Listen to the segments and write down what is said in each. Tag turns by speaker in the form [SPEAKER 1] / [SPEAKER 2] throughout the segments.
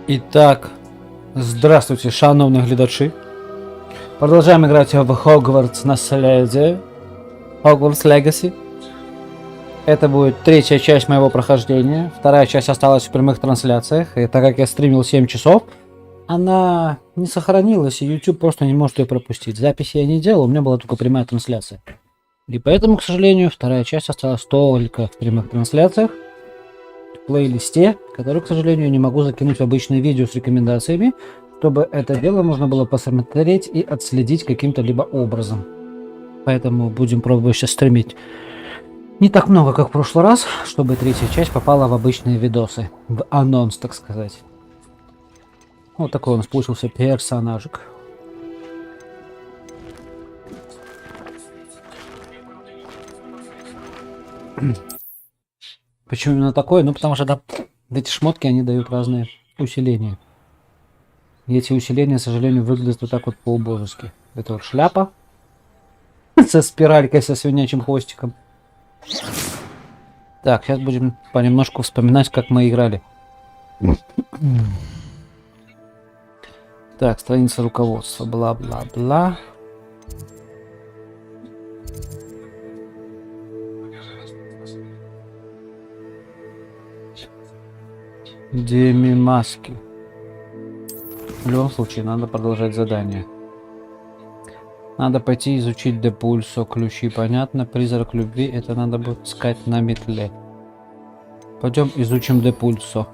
[SPEAKER 1] Итак, здравствуйте, шановні глядачі. Продолжаем играть в Hogwarts наследие. Hogwarts Legacy. Это будет третья часть моего прохождения. Вторая часть осталась в прямых трансляциях. И так как я стримил 7 часов, она не сохранилась, и YouTube просто не может ее пропустить. Записи я не делал, у меня была только прямая трансляция. И поэтому, к сожалению, вторая часть осталась только в прямых трансляциях. В плейлисте, который, к сожалению, не могу закинуть в обычные видео с рекомендациями, чтобы это дело можно было посмотреть и отследить каким-то либо образом. Поэтому будем пробовать сейчас стримить не так много, как в прошлый раз, чтобы третья часть попала в обычные видосы, в анонс, так сказать. Вот такой у нас получился персонажик. Почему именно такой? Ну, потому что да, эти шмотки, они дают разные усиления. И эти усиления, к сожалению, выглядят вот так вот по-убожески. Это вот шляпа со спиралькой, со свинячим хвостиком. Так, сейчас будем понемножку вспоминать, как мы играли. Так, страница руководства, бла-бла-бла. Деми-маски. В любом случае, надо продолжать задание. Надо пойти изучить де пульсо, ключи, понятно. Призрак любви, это надо будет искать на метле. Пойдем изучим де пульсо.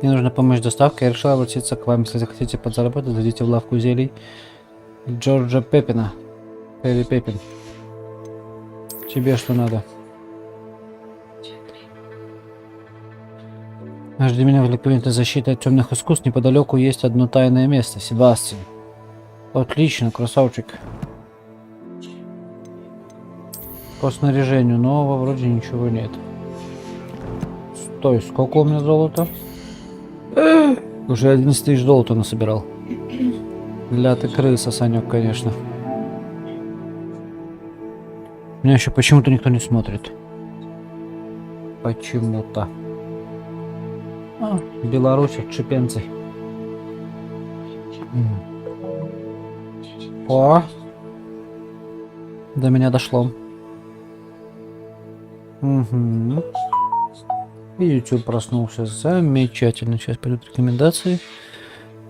[SPEAKER 1] Мне нужна помощь доставки. Я решил обратиться к вам. Если захотите подзаработать, зайдите в лавку зелий Джорджа Пеппина. Перри Пеппин. Тебе что надо? Жди меня в лабиринте защиты от темных искусств. Неподалеку есть одно тайное место. Себастьян. Отлично, красавчик. По снаряжению нового вроде ничего нет. Стой, сколько у меня золота? Уже 11 тысяч золота насобирал. Для ты крыса, Санек, конечно. Меня еще почему-то никто не смотрит. Почему-то. Беларусь, отчепенцы. О! До меня дошло. Угу. И YouTube проснулся. Замечательно. Сейчас пойдут рекомендации.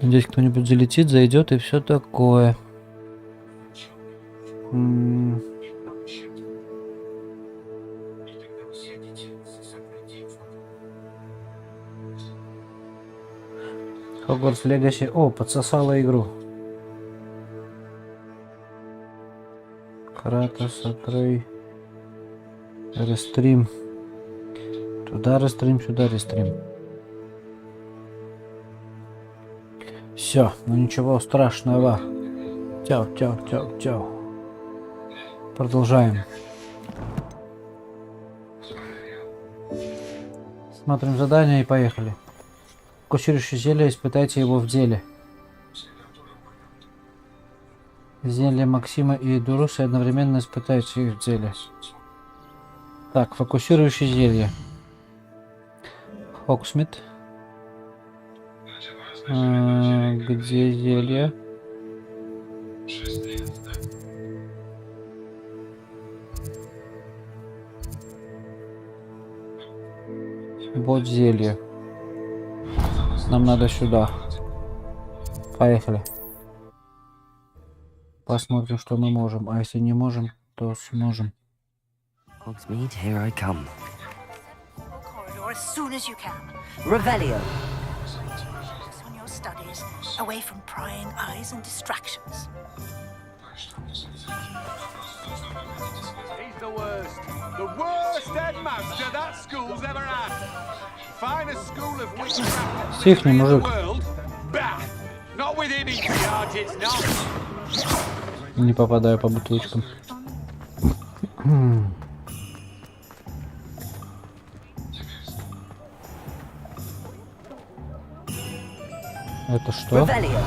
[SPEAKER 1] Надеюсь, кто-нибудь залетит, зайдет и все такое. Hogwarts Legacy. О, подсосала игру. Кратос, Атрей. Рестрим. Туда рестрим, сюда рестрим. Все, ну ничего страшного. Тяу. Продолжаем. Смотрим задание и поехали. Фокусирующее зелье, испытайте его в деле. Зелье Максима и Дуруса одновременно испытайте их в деле. Так, фокусирующее зелье. Хоксмит. Где зелье? Вот зелье. Нам надо сюда. Поехали. Посмотрим, что мы можем. А если не можем, то сможем.
[SPEAKER 2] Hogsmeade, here I come. As soon as you can. Revelio. Focus on your studies, away from prying eyes and distractions.
[SPEAKER 3] He's the worst. The worst headmaster that school's ever had. Finest school of witchcraft
[SPEAKER 1] Стихни,
[SPEAKER 3] in the
[SPEAKER 1] мужик.
[SPEAKER 3] world. Bah! Not with him in charge, it's not.
[SPEAKER 1] Не попадаю по бутылочкам. Это что?
[SPEAKER 2] Revelio.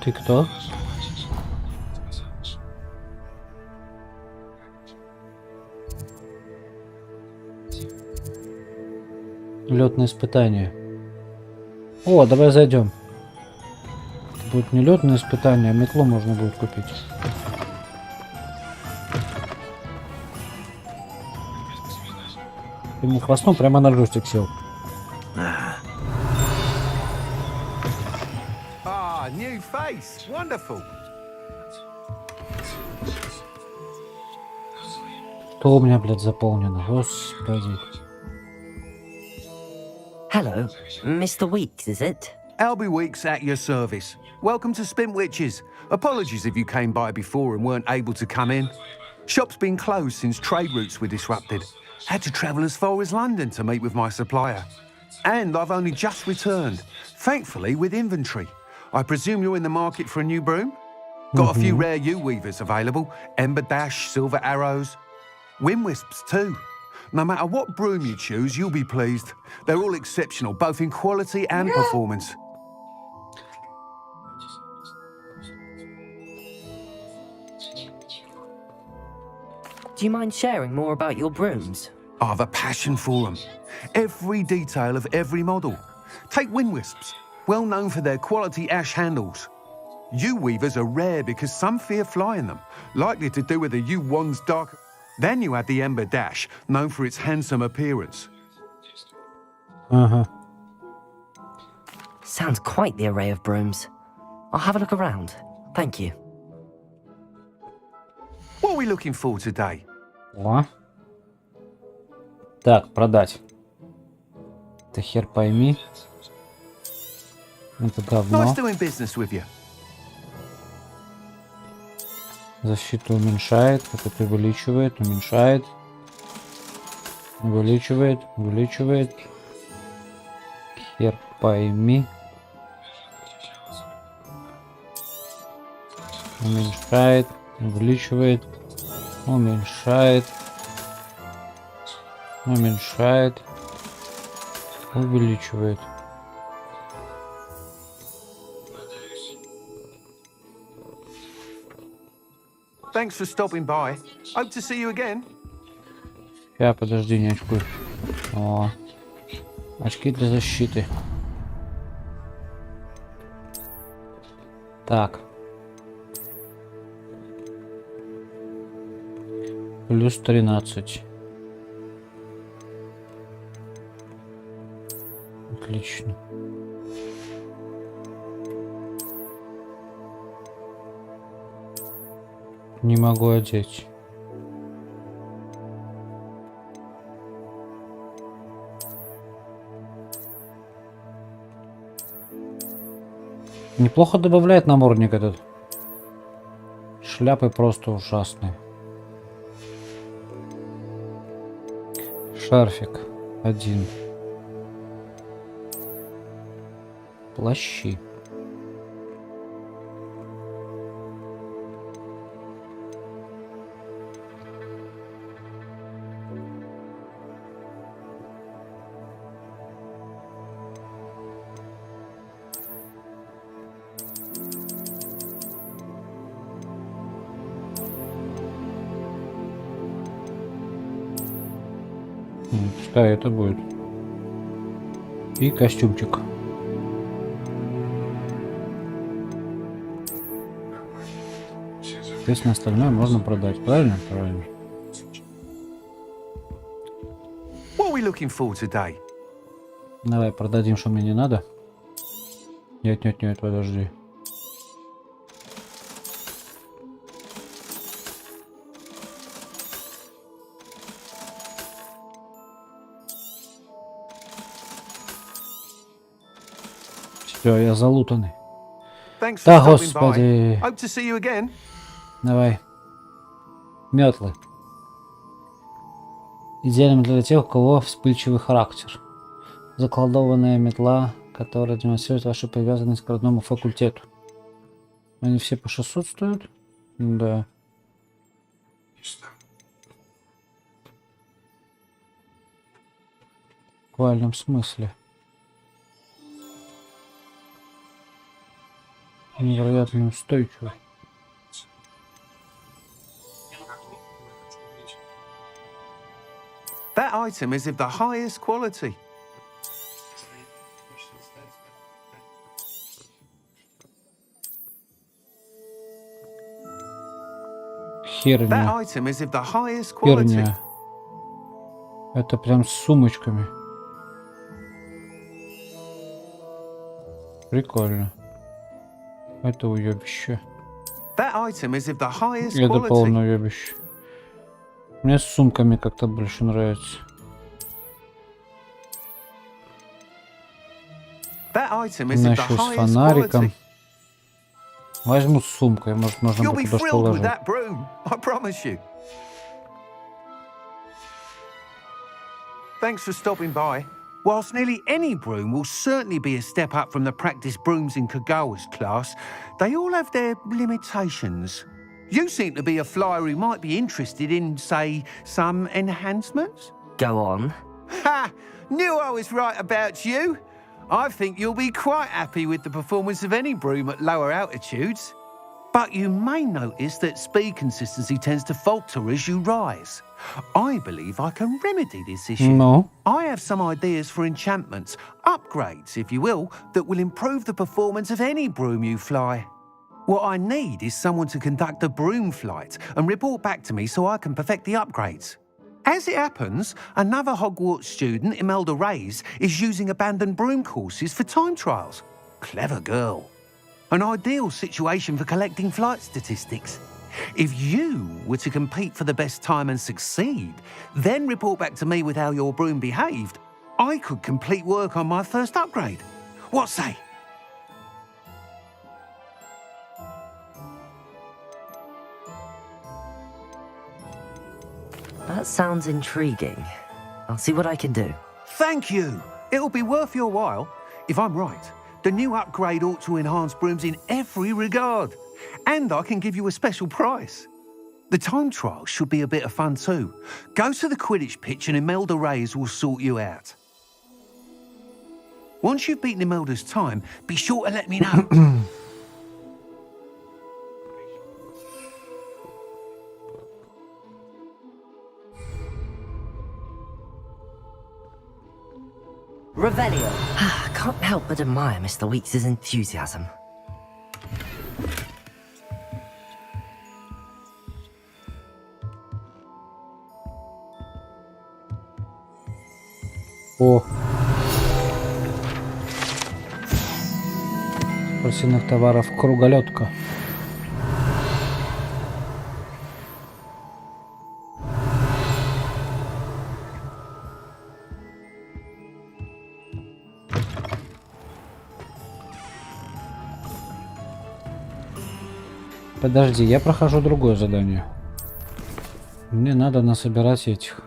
[SPEAKER 1] Ты кто? Лётное испытание. О, давай зайдем. Это будет не лётное испытание, а метлу можно будет купить. Ему хвостом прямо на джойстик сел.
[SPEAKER 3] Ah, new face. Wonderful.
[SPEAKER 1] Что у меня, блядь, заполнено? Господи.
[SPEAKER 2] Hello, Mr. Weeks, is it?
[SPEAKER 3] Albie Weeks at your service. Welcome to Spintwitches. Apologies if you came by before and weren't able to come in. Shop's been closed since trade routes were disrupted. Had to travel as far as London to meet with my supplier. And I've only just returned, thankfully with inventory. I presume you're in the market for a new broom? Got a few rare U-weavers available. Ember Dash, Silver Arrows. Wind Wisps too. No matter what broom you choose, you'll be pleased. They're all exceptional, both in quality and performance.
[SPEAKER 2] Do you mind sharing more about your brooms?
[SPEAKER 3] I've a passion for them. Every detail of every model. Take Wind Wisps, well known for their quality ash handles. U-weavers are rare because some fear flying them, likely to do with the U-wand's dark... Then you had the Ember Dash, known for its handsome appearance.
[SPEAKER 2] Sounds quite the array of brooms. I'll have a look around. Thank you.
[SPEAKER 3] What are we looking for today?
[SPEAKER 1] О. Так, продать. Это хер пойми. Это говно.
[SPEAKER 3] Nice doing business with you.
[SPEAKER 1] Защиту уменьшает, это увеличивает, уменьшает. Увеличивает, увеличивает. Хер пойми. Уменьшает, увеличивает, уменьшает, уменьшает, увеличивает.
[SPEAKER 3] Thanks for stopping by. Hope to see you again.
[SPEAKER 1] Сейчас, подожди, не очкуй. О, очки для защиты. Так. Плюс 13. Отлично. Не могу одеть. Неплохо добавляет намордник этот. Шляпы просто ужасные. Шарфик 1. Плащи. Пускай это будет. И костюмчик. Соответственно, остальное можно продать. Правильно? Правильно.
[SPEAKER 3] What are we looking for today?
[SPEAKER 1] Давай продадим, что мне не надо. Нет, нет, нет, подожди. Все, я залутанный.
[SPEAKER 3] Thanks for
[SPEAKER 1] Да,
[SPEAKER 3] stopping by.
[SPEAKER 1] господи.
[SPEAKER 3] Hope to see you again.
[SPEAKER 1] Давай. Метлы. Идеально для тех, у кого вспыльчивый характер. Заколдованная метла, которая демонстрирует вашу привязанность к родному факультету. Они все по 600 стоят? Да. В буквальном смысле. Невероятно устойчиво.
[SPEAKER 3] That item is of the highest quality. That
[SPEAKER 1] Херня.
[SPEAKER 3] item is of the highest quality.
[SPEAKER 1] Херня. Это прям с сумочками. Прикольно. Это уебище.
[SPEAKER 3] That item is of the highest
[SPEAKER 1] Это
[SPEAKER 3] quality.
[SPEAKER 1] полное уебище. Мне с сумками как-то больше нравится.
[SPEAKER 3] That item
[SPEAKER 1] У
[SPEAKER 3] is
[SPEAKER 1] меня
[SPEAKER 3] of the
[SPEAKER 1] еще с
[SPEAKER 3] highest
[SPEAKER 1] фонариком.
[SPEAKER 3] quality.
[SPEAKER 1] Возьму с сумкой, может можно
[SPEAKER 3] You'll
[SPEAKER 1] будет
[SPEAKER 3] be
[SPEAKER 1] туда что
[SPEAKER 3] thrilled with
[SPEAKER 1] положить.
[SPEAKER 3] that broom, I promise you. Thanks for stopping by. Whilst nearly any broom will certainly be a step up from the practice brooms in Kagawa's class, they all have their limitations. You seem to be a flyer who might be interested in, say, some enhancements?
[SPEAKER 4] Go on.
[SPEAKER 3] Ha! Knew I was right about you. I think you'll be quite happy with the performance of any broom at lower altitudes. But you may notice that speed consistency tends to falter as you rise. I believe I can remedy this issue.
[SPEAKER 1] Ну,
[SPEAKER 3] I have some ideas for enchantments, upgrades, if you will, that will improve the performance of any broom you fly. What I need is someone to conduct a broom flight and report back to me so I can perfect the upgrades. As it happens, another Hogwarts student, Imelda Reyes, is using abandoned broom courses for time trials. Clever girl. An ideal situation for collecting flight statistics. If you were to compete for the best time and succeed, then report back to me with how your broom behaved, I could complete work on my first upgrade. What say?
[SPEAKER 4] That sounds intriguing. I'll see what I can do.
[SPEAKER 3] Thank you. It'll be worth your while. If I'm right, the new upgrade ought to enhance brooms in every regard. And I can give you a special price. The time trial should be a bit of fun too. Go to the Quidditch pitch and Imelda Reyes will sort you out. Once you've beaten Imelda's time, be sure to let me know.
[SPEAKER 4] Revelio. Can't help but admire Mr. Weeks' enthusiasm.
[SPEAKER 1] О. Спортивных товаров круголетка. Подожди, я прохожу другое задание. Мне надо насобирать этих.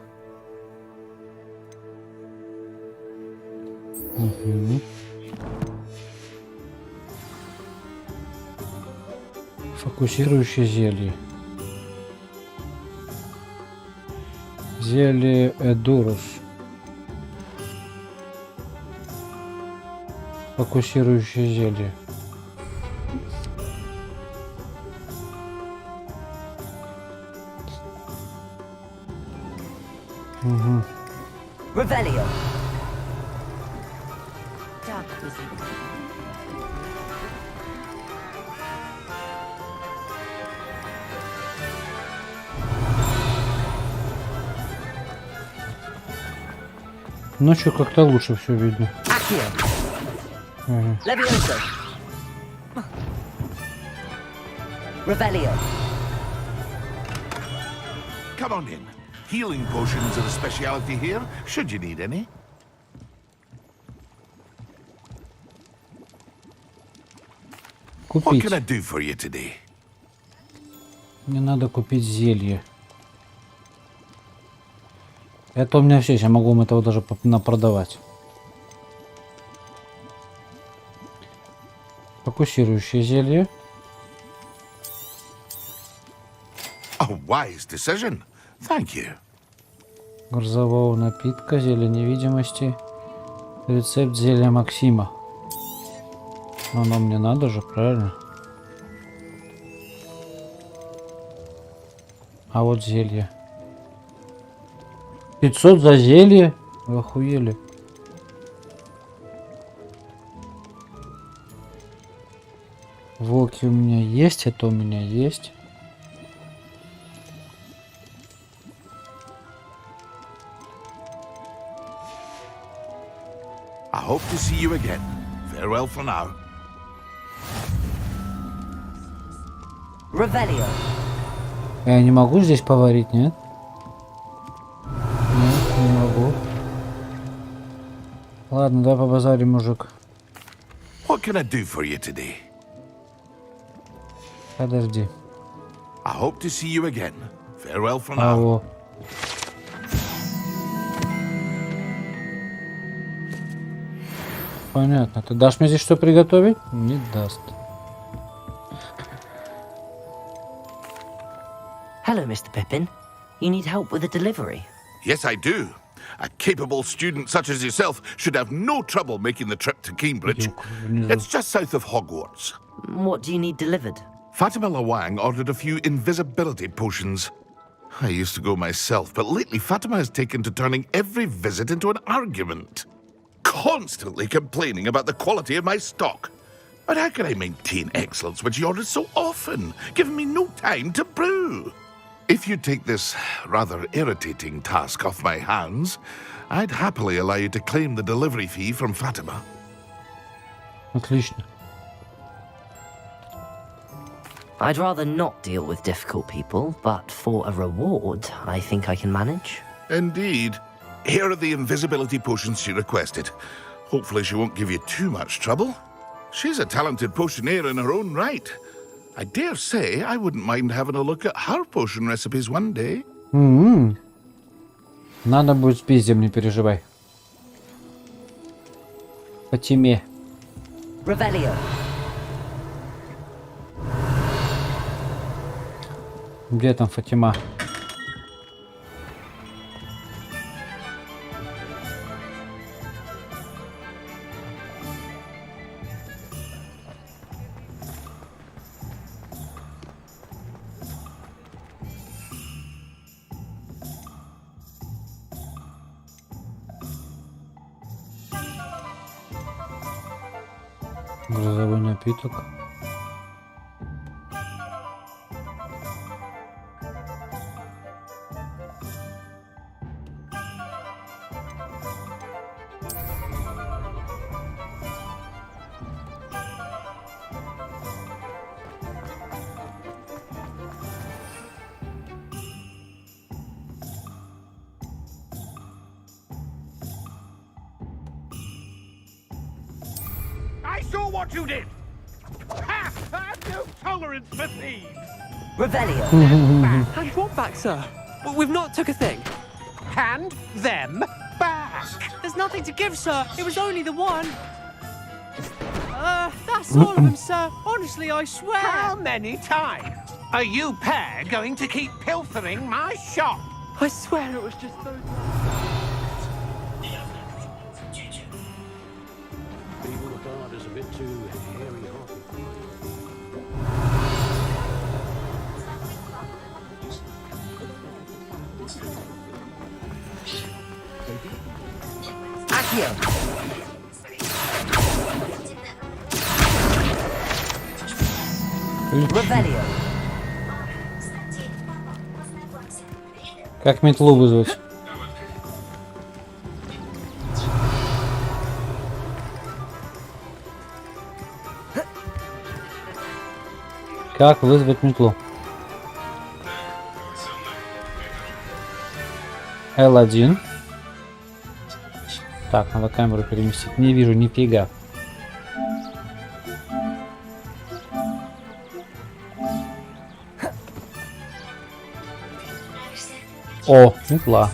[SPEAKER 1] Угу. Фокусирующее зелье. Зелье Эдурус. Фокусирующее зелье. Угу.
[SPEAKER 4] Revelio.
[SPEAKER 1] Ночью как-то лучше все видно.
[SPEAKER 4] Accio.
[SPEAKER 1] Ага.
[SPEAKER 4] Levioso. Revelio.
[SPEAKER 5] Come on in. Healing potions are a specialty here, should you need any. What
[SPEAKER 1] Купить.
[SPEAKER 5] can I do for you today?
[SPEAKER 1] Мне надо купить зелье. Это у меня все, я могу вам этого даже напродавать. Фокусирующее зелье.
[SPEAKER 5] A wise decision. Thank you.
[SPEAKER 1] Грозового напитка, зелье невидимости. Рецепт зелья Максима. Оно мне надо же, правильно? А вот зелье. 500 за зелье? Вы охуели. Волки у меня есть, это у меня есть.
[SPEAKER 5] I hope to see you again. Farewell for now.
[SPEAKER 4] Revelio.
[SPEAKER 1] Я не могу здесь поварить, нет? Нет, не могу. Ладно, давай побазарим, мужик.
[SPEAKER 5] What can I do for you today?
[SPEAKER 1] Подожди.
[SPEAKER 5] I hope to see you again. Farewell for now.
[SPEAKER 1] Алло. Понятно. Ты дашь мне здесь что приготовить? Не даст.
[SPEAKER 4] Hello, Mr. Pippin. You need help with a delivery?
[SPEAKER 5] Yes, I do. A capable student such as yourself should have no trouble making the trip to Cambridge. It's just south of Hogwarts.
[SPEAKER 4] What do you need delivered?
[SPEAKER 5] Fatima Lawang ordered a few invisibility potions. I used to go myself, but lately Fatima has taken to turning every visit into an argument. Constantly complaining about the quality of my stock. But how can I maintain excellence when she orders so often, giving me no time to brew? If you take this rather irritating task off my hands, I'd happily allow you to claim the delivery fee from Fatima.
[SPEAKER 1] Отлично.
[SPEAKER 4] I'd rather not deal with difficult people, but for a reward, I think I can manage.
[SPEAKER 5] Indeed. Here are the invisibility potions she requested. Hopefully she won't give you too much trouble. She's a talented potioneer in her own right. I dare say I wouldn't mind having a look at her potion recipes one day.
[SPEAKER 1] Надо будет спиздим, не переживай. Фатиме.
[SPEAKER 4] Revelio.
[SPEAKER 1] Где там Фатима? Грозовой напиток.
[SPEAKER 6] I saw what you did! Ha! I have no tolerance for thieves!
[SPEAKER 4] Revelio.
[SPEAKER 7] Hand what back, sir? We've not took a thing.
[SPEAKER 6] Hand them back!
[SPEAKER 7] There's nothing to give, sir. It was only the one. That's all of them, sir. Honestly, I swear.
[SPEAKER 6] How many times are you pair going to keep pilfering my shop?
[SPEAKER 7] I swear it was just those.
[SPEAKER 8] Being regarded as a bit too hairy-hearted.
[SPEAKER 4] Accio. Revelio.
[SPEAKER 1] Как метлу вызвать? Как вызвать метлу? L1. Так, надо камеру переместить. Не вижу нифига. О, метла.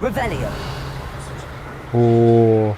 [SPEAKER 4] Revelio.
[SPEAKER 1] О.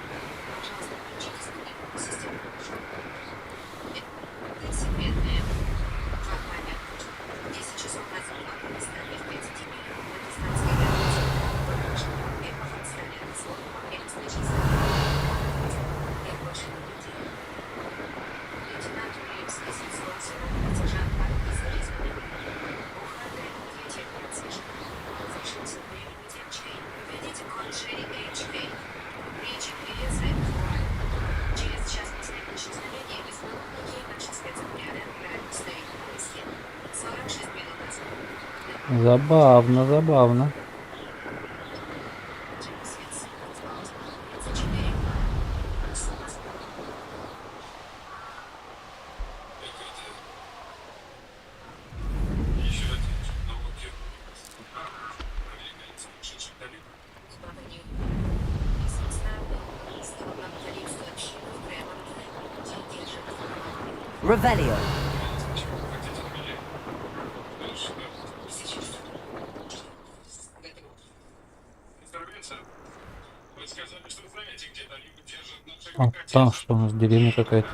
[SPEAKER 1] Забавно, забавно.
[SPEAKER 4] Revelio.
[SPEAKER 1] О, там что у нас, деревня какая-то.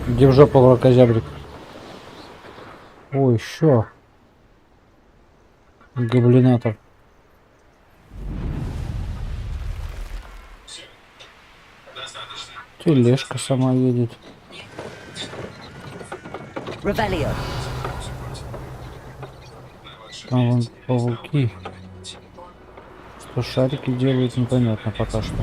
[SPEAKER 1] Где в жопу вракозябрик? О, еще. Гоблинатор. Тележка сама едет.
[SPEAKER 4] Revelio.
[SPEAKER 1] Там вон пауки. Что шарики делают, непонятно пока что.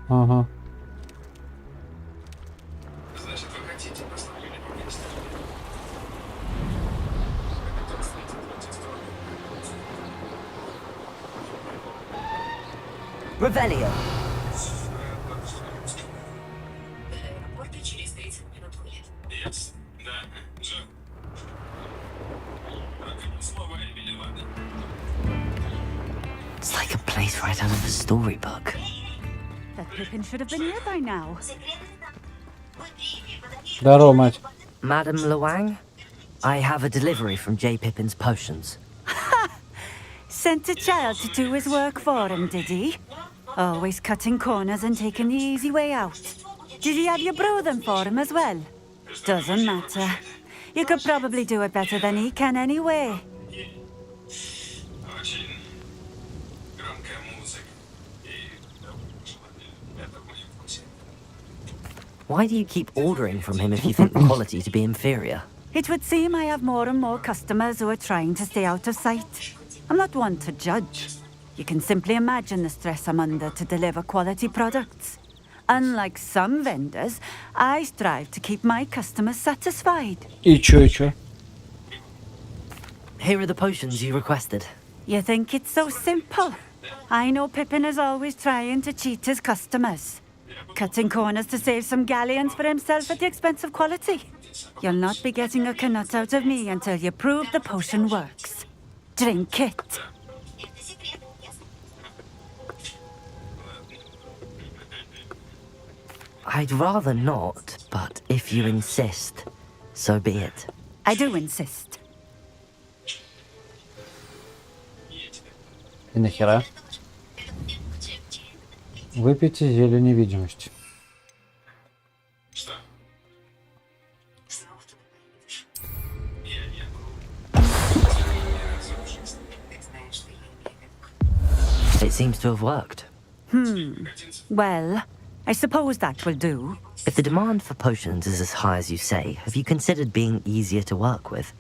[SPEAKER 1] Ага.
[SPEAKER 4] Revelio. It's like a place right out of a storybook.
[SPEAKER 2] That Pippin should have been here by now.
[SPEAKER 1] Здорово, мать.
[SPEAKER 4] Madam Luang, I have a delivery from J. Pippin's potions.
[SPEAKER 2] Sent a child to do his work for him, did he? Always cutting corners and taking the easy way out. Did he have you brew them for him as well? Doesn't matter. You could probably do it better than he can anyway.
[SPEAKER 4] Why do you keep ordering from him if you think the quality to be inferior?
[SPEAKER 2] It would seem I have more and more customers who are trying to stay out of sight. I'm not one to judge. You can simply imagine the stress I'm under to deliver quality products. Unlike some vendors, I strive to keep my customers satisfied.
[SPEAKER 1] И чё?
[SPEAKER 4] Here are the potions you requested.
[SPEAKER 2] You think it's so simple? I know Pippin is always trying to cheat his customers. Cutting corners to save some galleons for himself at the expense of quality. You'll not be getting a canut out of me until you prove the potion works. Drink it.
[SPEAKER 4] I'd rather not, but if you insist, so be it.
[SPEAKER 2] I do insist.
[SPEAKER 1] И нахера? Выпейте зелье невидимости.
[SPEAKER 4] It seems to have worked.
[SPEAKER 2] Well, I suppose that will do.
[SPEAKER 4] If the demand for potions is as high as you say, have you considered being easier to work with?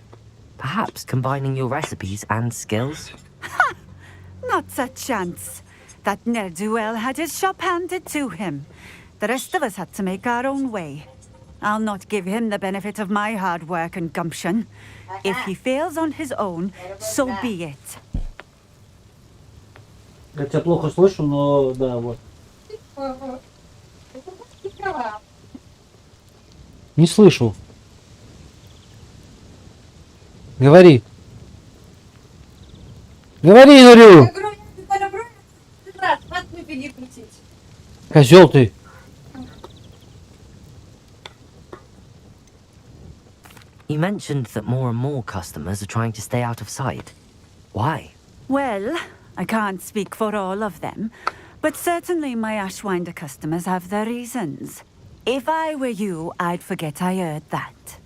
[SPEAKER 4] Perhaps combining your recipes and skills?
[SPEAKER 2] Not a chance. That ne'er-do-well had his shop handed to him. The rest of us had to make our own way. I'll not give him the benefit of my hard work and gumption. If he fails on his own, so be it.
[SPEAKER 1] Я тебя плохо слышу, но да, вот. Не слышу. Говори. Говори, говорю. Козел ты.
[SPEAKER 4] You mentioned that more and more customers are trying to stay out of sight. Why?
[SPEAKER 2] Well, I can't speak for all of them, but certainly my Ashwinder customers have their reasons. If I were you, I'd forget I heard that.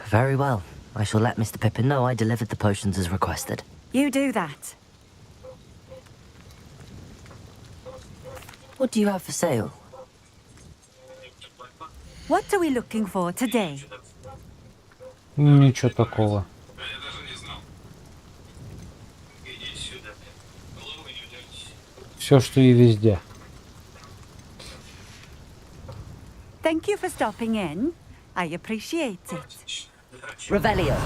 [SPEAKER 4] Very well. I shall let Mr. Pippin know I delivered the potions as requested.
[SPEAKER 2] You do that.
[SPEAKER 4] What do you have for sale?
[SPEAKER 2] What are we looking for today?
[SPEAKER 1] Ничего такого. Все, что и везде.
[SPEAKER 2] Thank you for stopping in. I appreciate it.
[SPEAKER 4] Revelio.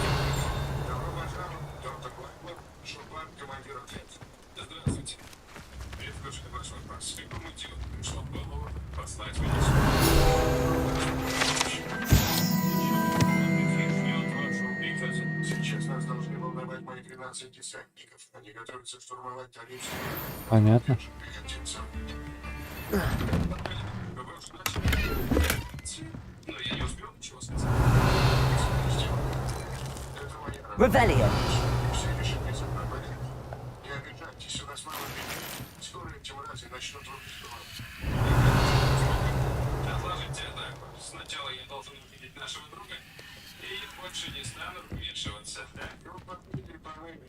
[SPEAKER 8] Сейчас нас должны волновать мои 12 десантников. Они готовятся штурмовать столицу.
[SPEAKER 1] Понятно.
[SPEAKER 4] Revelio.
[SPEAKER 8] Все решили забрать. Не обижайтесь, у нас мало времени. Скоро эти мрази начнут рубить голову.
[SPEAKER 9] Отложите атаку. Сначала я должен увидеть нашего друга, и больше не стану вмешиваться.
[SPEAKER 8] Ну, подпили по времени.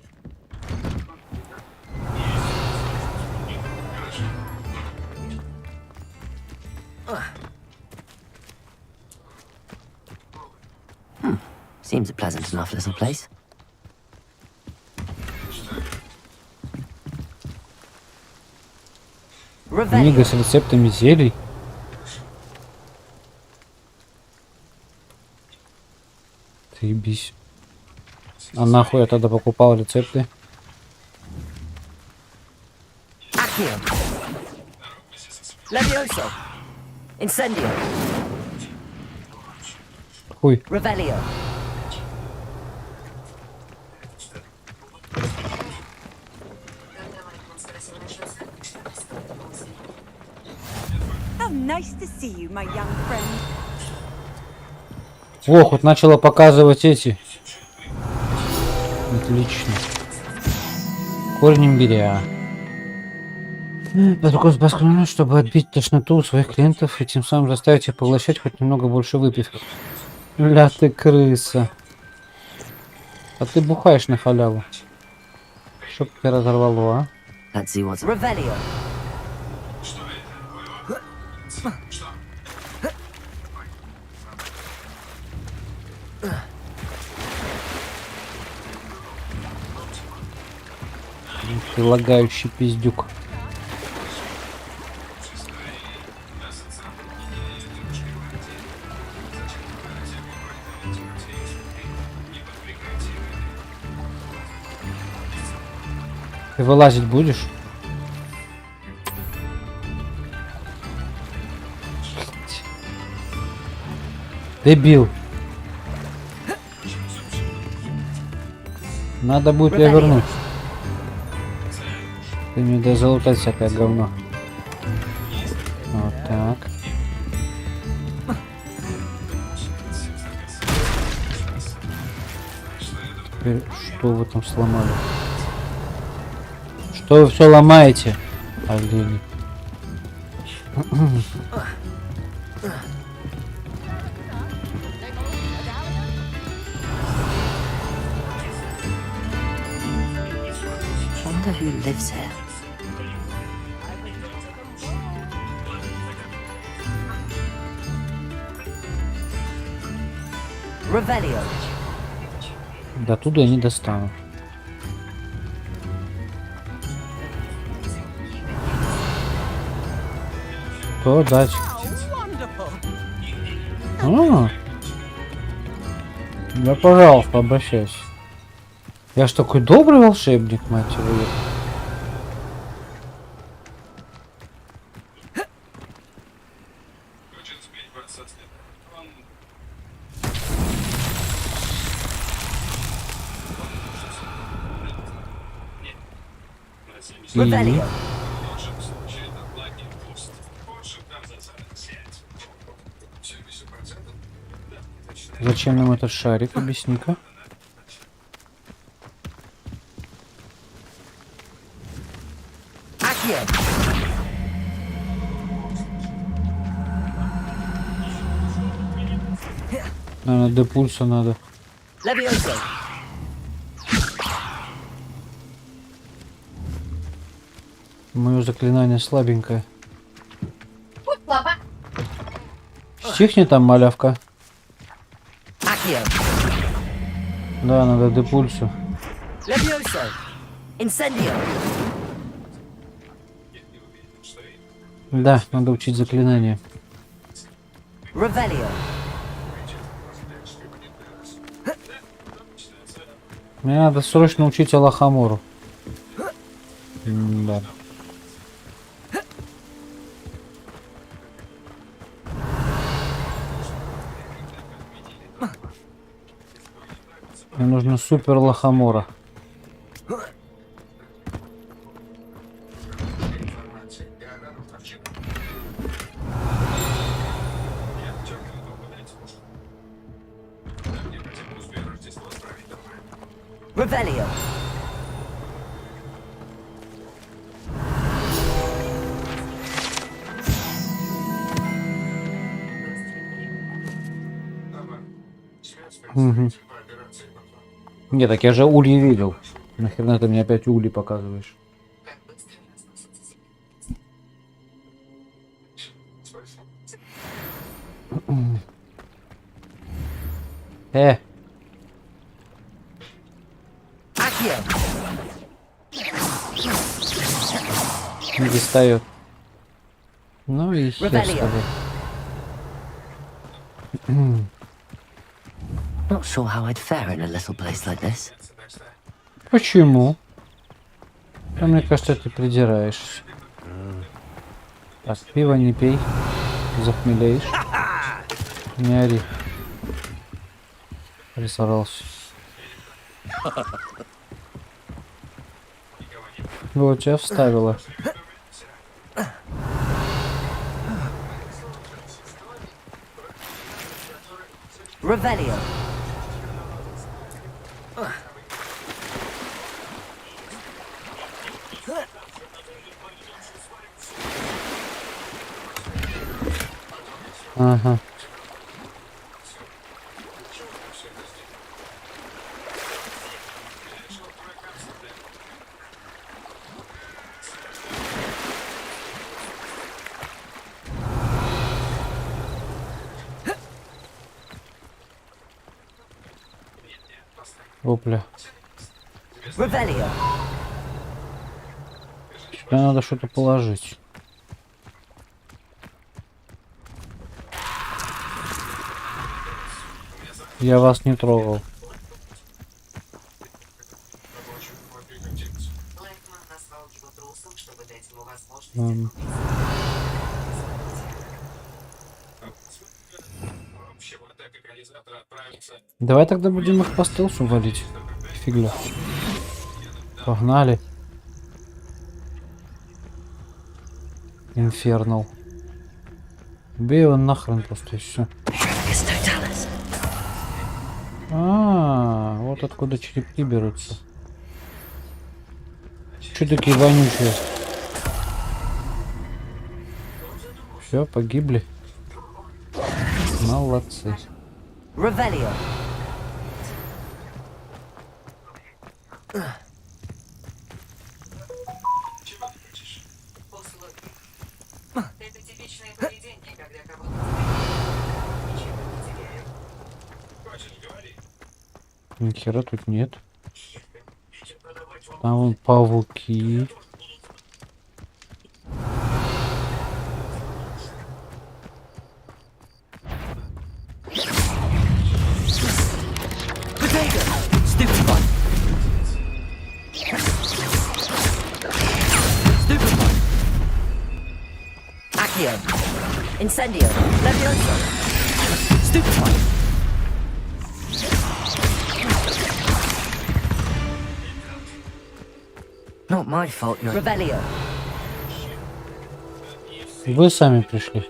[SPEAKER 4] Seems a pleasant enough little place.
[SPEAKER 1] Книга с рецептами зелий. Ты бись. А нахуй я тогда покупал рецепты?
[SPEAKER 4] Accio. Levioso. Incendio.
[SPEAKER 1] Хуй.
[SPEAKER 4] Revelio.
[SPEAKER 2] How nice to see you, my young friend.
[SPEAKER 1] О, хоть начала показывать эти. Отлично. Корень имбиря. Рукой с баском, чтобы отбить тошноту у своих клиентов и тем самым заставить их поглощать хоть немного больше выпивки. Ля ты крыса. А ты бухаешь на халяву. Чтоб тебя разорвало, а?
[SPEAKER 4] Let's see what's Revelio.
[SPEAKER 1] Ты лагающий пиздюк. Ты вылазить будешь? Дебил. Надо будет ее вернуть. Ты мне дай залутать всякое говно. Вот так. Теперь что вы там сломали? Что вы все ломаете? Олени.
[SPEAKER 4] Wonder who lives here. Revelio.
[SPEAKER 1] До туда я не достану. То дать. Да, пожалуйста, обращайся. Я ж такой добрый волшебник, мать его.
[SPEAKER 9] Хочет сбить вас со следа. Он... Нет. На 70.
[SPEAKER 4] Revelio.
[SPEAKER 9] В лучшем случае это лагерь пуст. Больше там засадок 7. 70%? Да, точно.
[SPEAKER 1] Зачем нам этот шарик? Объясни-ка.
[SPEAKER 4] Accio.
[SPEAKER 1] Наверное, до пульса надо.
[SPEAKER 4] Levioso.
[SPEAKER 1] Мое заклинание слабенькое. Чихни там, малявка.
[SPEAKER 4] Accio.
[SPEAKER 1] Да, надо депульсу.
[SPEAKER 4] Levioso. Incendio.
[SPEAKER 1] Да, надо учить заклинания.
[SPEAKER 4] Revelio.
[SPEAKER 1] Мне надо срочно учить Алахамору. Да. Мне нужно супер Лохомора.
[SPEAKER 4] Revelio.
[SPEAKER 1] Угу. Не, так я же ульи видел. Нахрена ты мне опять ули показываешь?
[SPEAKER 4] Accio.
[SPEAKER 1] Не достаю. Ну и хер с тобой.
[SPEAKER 4] Not sure how I'd fare in a little place like this.
[SPEAKER 1] Почему? А мне кажется, ты придираешься. Так, пиво не пей. Захмелеешь. Не ори. Присорался. Вот, тебя вставила.
[SPEAKER 4] Revelio.
[SPEAKER 1] Ага. Опля.
[SPEAKER 4] Revelio.
[SPEAKER 1] Сюда надо что-то положить. Я вас не трогал. Давай тогда будем их по стелсу валить. Фигля. Погнали. Инфернал. Бей его нахрен просто и все. Вот откуда черепки берутся. Че такие вонючие? Все, погибли. Молодцы.
[SPEAKER 4] Revelio.
[SPEAKER 2] Это типичное поведение, когда кого-то ничего не теряю.
[SPEAKER 1] Ни хера тут нет. Там вон пауки.
[SPEAKER 4] Potato. Stupid one. Stupid one. Accio. Incendio. Levioso. Stupid one. Not my fault, you're... Revelio.
[SPEAKER 1] Вы сами пришли.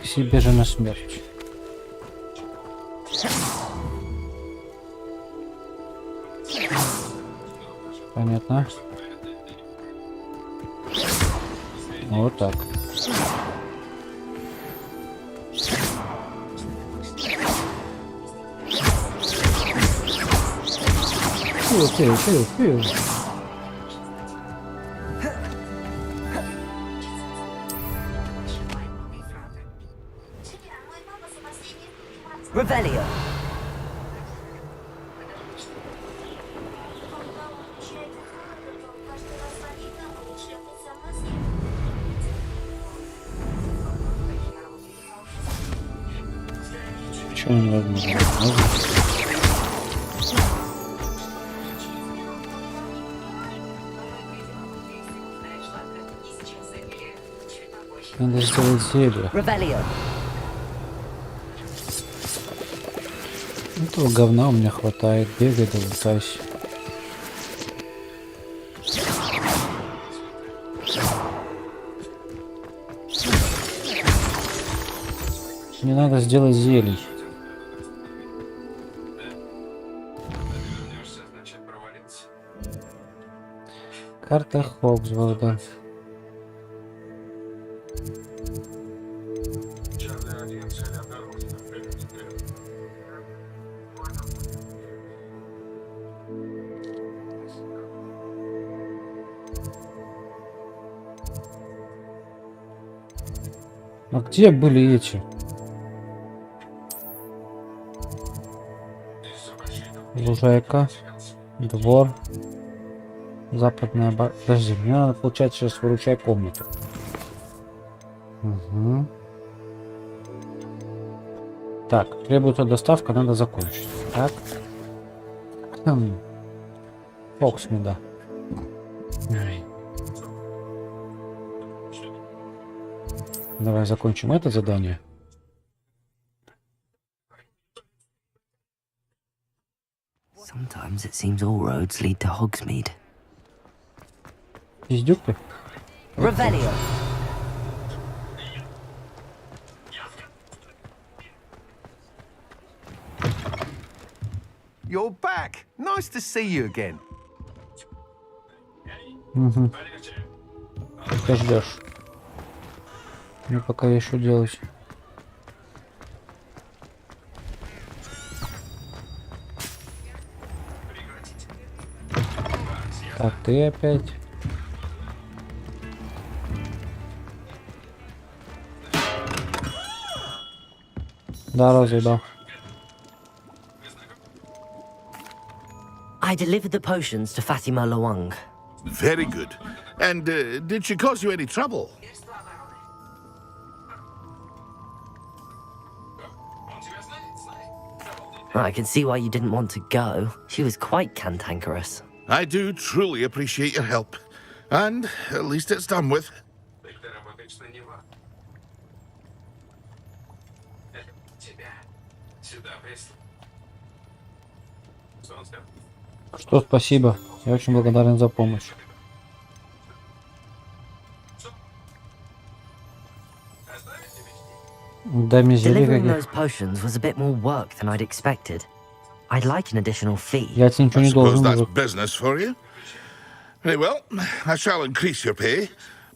[SPEAKER 1] К себе же на смерть. Понятно. Вот так. Фу.
[SPEAKER 2] Revelio.
[SPEAKER 1] Почему невозможно? Можно? Надо сделать зелье.
[SPEAKER 2] Revelio.
[SPEAKER 1] Этого говна у меня хватает. Бегай, да лутайся. Мне надо сделать зелий.
[SPEAKER 9] Вернешься, значит, провалился.
[SPEAKER 1] Карта Хогвартса.
[SPEAKER 8] Черная 1, цель обнаружена. Вперед, вперед.
[SPEAKER 1] А где были эти? Лужайка, двор, западная бар. Подожди, мне надо, получается, сейчас выручай комнату. Угу. Так, требуется доставка, надо закончить. Так. Фоксмида. Давай закончим это задание.
[SPEAKER 4] Sometimes it seems all roads lead to Hogsmeade.
[SPEAKER 1] Пиздюк ты?
[SPEAKER 2] Revelio.
[SPEAKER 3] You're back. Nice to see you again.
[SPEAKER 1] Угу. Что ждешь? Мне пока еще делать. Так, ты опять. Да, разъебал.
[SPEAKER 4] I delivered the potions to Fatima Lawang.
[SPEAKER 5] Very good. And did she cause you any trouble?
[SPEAKER 4] I can see why you didn't want to go. She was quite cantankerous.
[SPEAKER 5] I do truly appreciate your help. And at least it's done with.
[SPEAKER 9] Ты работаешь на него. Тебя. Сюда прислал. Что он сказал?
[SPEAKER 1] Что, спасибо. Я очень благодарен за помощь. Дай мне зелье
[SPEAKER 4] Delivering
[SPEAKER 1] каких.
[SPEAKER 4] those potions was a bit more work than I'd expected. I'd like an additional fee.
[SPEAKER 1] Я тебе ничего
[SPEAKER 5] I
[SPEAKER 1] не
[SPEAKER 5] suppose
[SPEAKER 1] должен.
[SPEAKER 5] that's
[SPEAKER 1] мужик.
[SPEAKER 5] business for you. Very well, I shall increase your pay,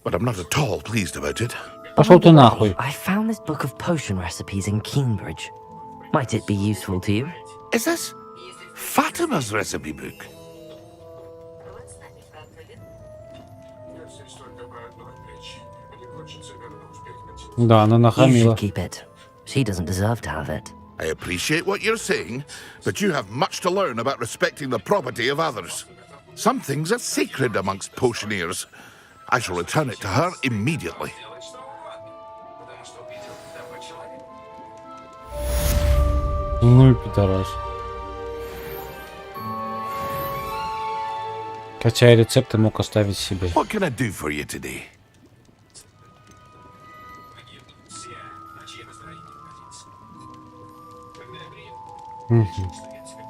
[SPEAKER 5] but I'm not at all pleased about it.
[SPEAKER 1] Пошел ты нахуй.
[SPEAKER 4] I found this book of potion recipes in Cambridge. Might it be useful to you?
[SPEAKER 5] Is this Fatima's recipe book?
[SPEAKER 8] Здесь только по одной причине. Мне хочется вернуть перехоть.
[SPEAKER 1] Да, она
[SPEAKER 4] You
[SPEAKER 1] нахамила.
[SPEAKER 4] should keep it. She doesn't deserve to have it.
[SPEAKER 5] I appreciate what you're saying, but you have much to learn about respecting the property of others. Some things are sacred amongst potioneers. I shall return it to her immediately.
[SPEAKER 9] Делай что угодно. Потому что увидел такой человек.
[SPEAKER 1] Ну и пидорас. Хотя и рецепты мог оставить себе.
[SPEAKER 5] What can I do for you today?
[SPEAKER 9] Погибнут все, на чьей настроении находиться. Когда я приеду, что я тебе...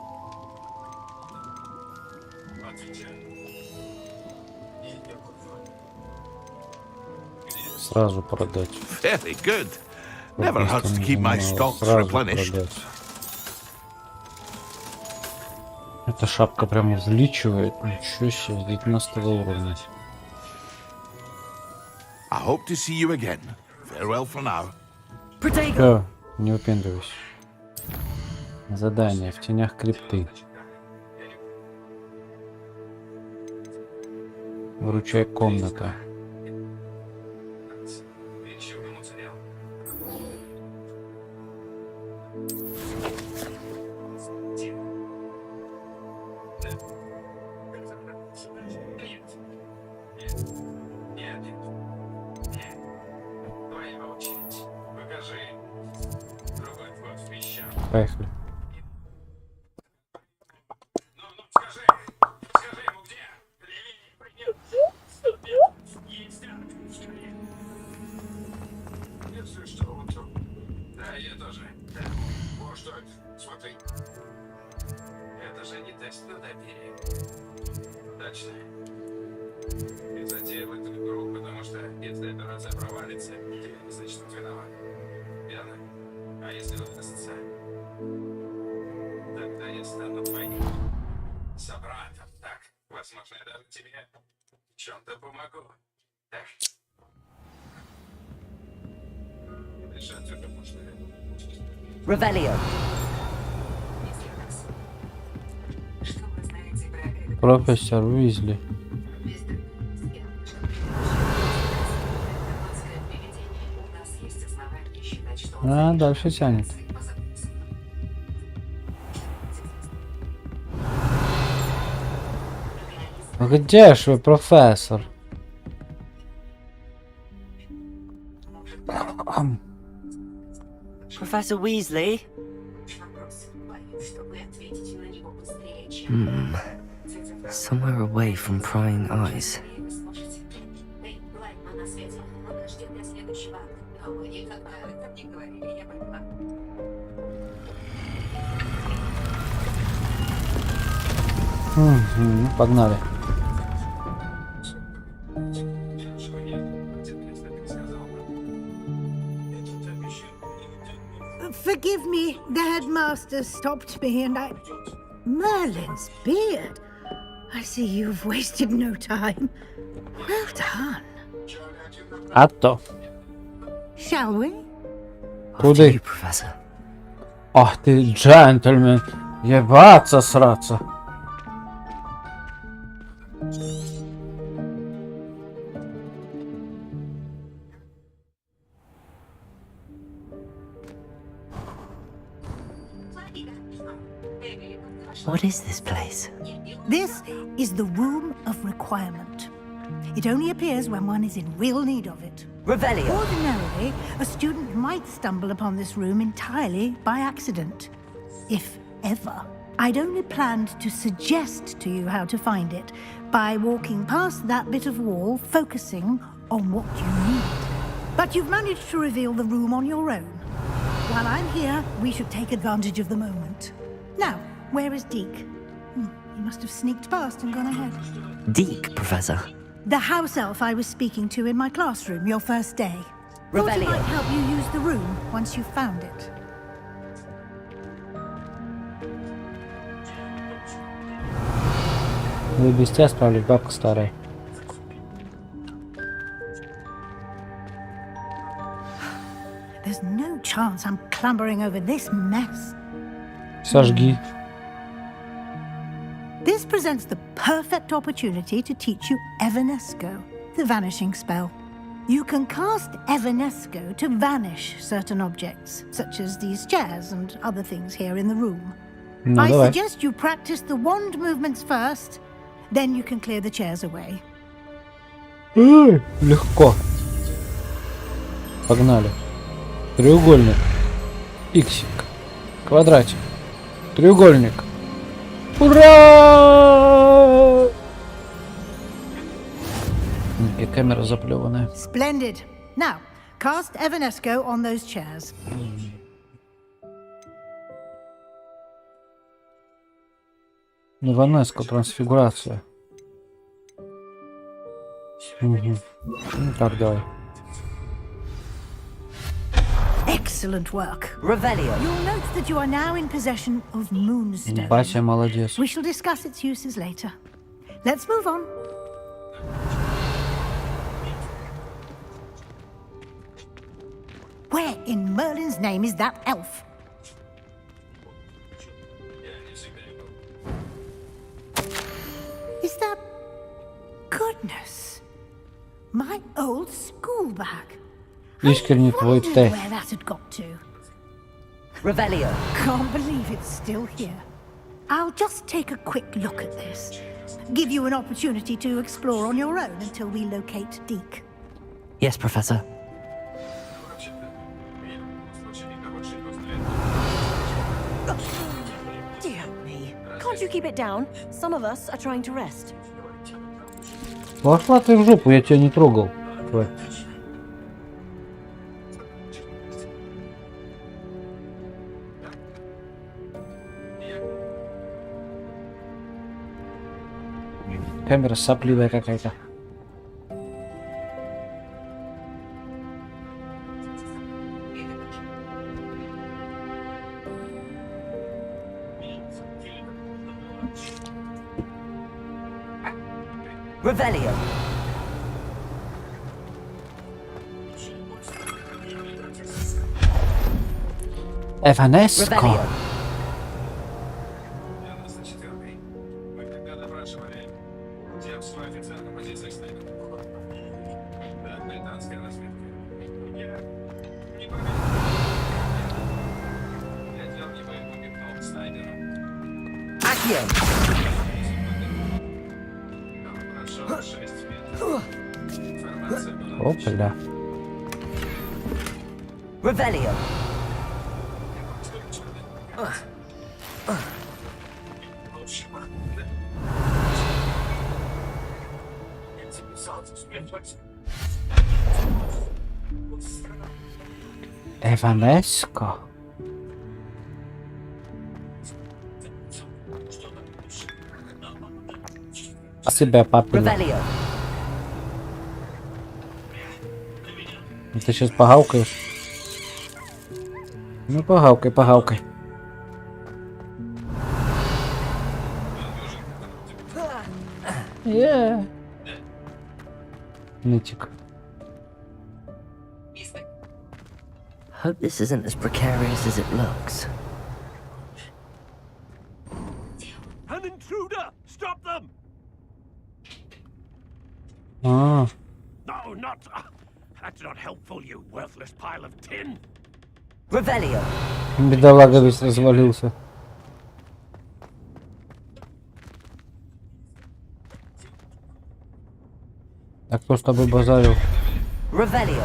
[SPEAKER 9] Отвечаю. И я буду.
[SPEAKER 1] Сразу продать.
[SPEAKER 5] Very good. Never hurts to keep my stocks
[SPEAKER 1] Сразу
[SPEAKER 5] replenished.
[SPEAKER 1] продать. Эта шапка прям увеличивает. Ничего себе, с 19 уровня.
[SPEAKER 5] I hope to see you again. Farewell for now.
[SPEAKER 2] Protego.
[SPEAKER 1] Всё, не выпендривайся. Задание в тенях крипты. Выручай комната.
[SPEAKER 9] Ты еще кому царел?
[SPEAKER 1] Поехали.
[SPEAKER 9] Скажи ему, где?
[SPEAKER 8] Если что, он тут.
[SPEAKER 9] Да, я тоже. Да.
[SPEAKER 8] О, что это? Смотри.
[SPEAKER 9] Это же не тест на доверие. Точно. Ты затеял эту игру, потому что если операция провалится, ты, значит, виноват. Верно? А если удастся, тогда я стану твоим собратом, так? Возможно, я даже тебе в чем-то помогу. Так? Дыши отсюда, потому что...
[SPEAKER 4] Revelio.
[SPEAKER 2] Что вы знаете про это?
[SPEAKER 1] Профессор Уизли.
[SPEAKER 2] У нас есть основания считать, что
[SPEAKER 1] А, дальше тянет. Где ж вы, профессор?
[SPEAKER 4] Professor Weasley? Somewhere away from prying eyes.
[SPEAKER 1] Угу, погнали.
[SPEAKER 10] Forgive me, the headmaster stopped me and I... Merlin's beard. I see you've wasted no time. Well done.
[SPEAKER 1] А то.
[SPEAKER 10] Shall we?
[SPEAKER 4] After
[SPEAKER 1] Куды?
[SPEAKER 4] you, Professor.
[SPEAKER 1] Ах ты, джентльмен. Ебаться сраться.
[SPEAKER 4] What is this place?
[SPEAKER 10] This is the Room of Requirement. It only appears when one is in real need of it.
[SPEAKER 4] Revelio.
[SPEAKER 10] Ordinarily, a student might stumble upon this room entirely by accident. If ever. I'd only planned to suggest to you how to find it by walking past that bit of wall, focusing on what you need. But you've managed to reveal the room on your own. While I'm here, we should take advantage of the moment. Now, where is Deke? He must have sneaked past and gone ahead.
[SPEAKER 4] Deke, Professor.
[SPEAKER 10] The house elf I was speaking to in my classroom your first day. Thought he
[SPEAKER 4] Revelio.
[SPEAKER 10] might help you use the room once you found it.
[SPEAKER 1] Вы без тебя справлюсь, бабка старая.
[SPEAKER 10] There's no chance I'm clambering over this mess.
[SPEAKER 1] Сожги.
[SPEAKER 10] This presents the perfect opportunity to teach you Evanesco, the vanishing spell. You can cast Evanesco to vanish certain objects, such as these chairs and other things here in the room.
[SPEAKER 1] Ну,
[SPEAKER 10] I
[SPEAKER 1] давай.
[SPEAKER 10] suggest you practice the wand movements first, then you can clear the chairs away.
[SPEAKER 1] Легко. Погнали. Треугольник. Иксик. Квадратик. Треугольник. Ура! И камера заплеванная.
[SPEAKER 10] Splendid. Now, cast Evanesco on those chairs.
[SPEAKER 1] Иванеско, трансфигурация. Угу. Ну, так, давай.
[SPEAKER 10] Excellent work.
[SPEAKER 4] Revelio.
[SPEAKER 10] You'll note that you are now in possession of Moonstone.
[SPEAKER 1] Бася молодец.
[SPEAKER 10] We shall discuss its uses later. Let's move on. Where in Merlin's name is that elf? Is that... Goodness. My old school bag.
[SPEAKER 1] Искренне твой
[SPEAKER 10] Wondered
[SPEAKER 1] Т.
[SPEAKER 10] where that had got to.
[SPEAKER 4] Revelio.
[SPEAKER 10] Can't believe it's still here. I'll just take a quick look at this. Give you an opportunity to explore on your own until we locate Deke.
[SPEAKER 4] Yes, Professor.
[SPEAKER 2] Could you keep it down? Some of us are trying to rest.
[SPEAKER 1] Пошла ты в жопу, я тебя не трогал. Тварь. Камера сопливая какая-то.
[SPEAKER 2] Revelio.
[SPEAKER 1] Evanesco.
[SPEAKER 2] Revelio.
[SPEAKER 9] Мы когда допрашивали тех с официальной позиции снайпера. Да, британская разведка. Я не поверил. Я делал его гипноз снайперу.
[SPEAKER 2] Accio.
[SPEAKER 9] Прошел 6 метров. Информация была.
[SPEAKER 1] Опля.
[SPEAKER 2] Revelio.
[SPEAKER 1] Evanesco. Себя папина.
[SPEAKER 2] Revelio.
[SPEAKER 1] Ты сейчас погавкаешь? Ну погавкай, погавкай. Нытик.
[SPEAKER 4] Hope this isn't as precarious as it looks.
[SPEAKER 6] An intruder! Stop them!
[SPEAKER 1] А,
[SPEAKER 6] No, not. That's not helpful, you worthless pile of tin.
[SPEAKER 2] Revelio.
[SPEAKER 1] бедолага весь развалился. Так кто с тобой базарил?
[SPEAKER 2] Revelio.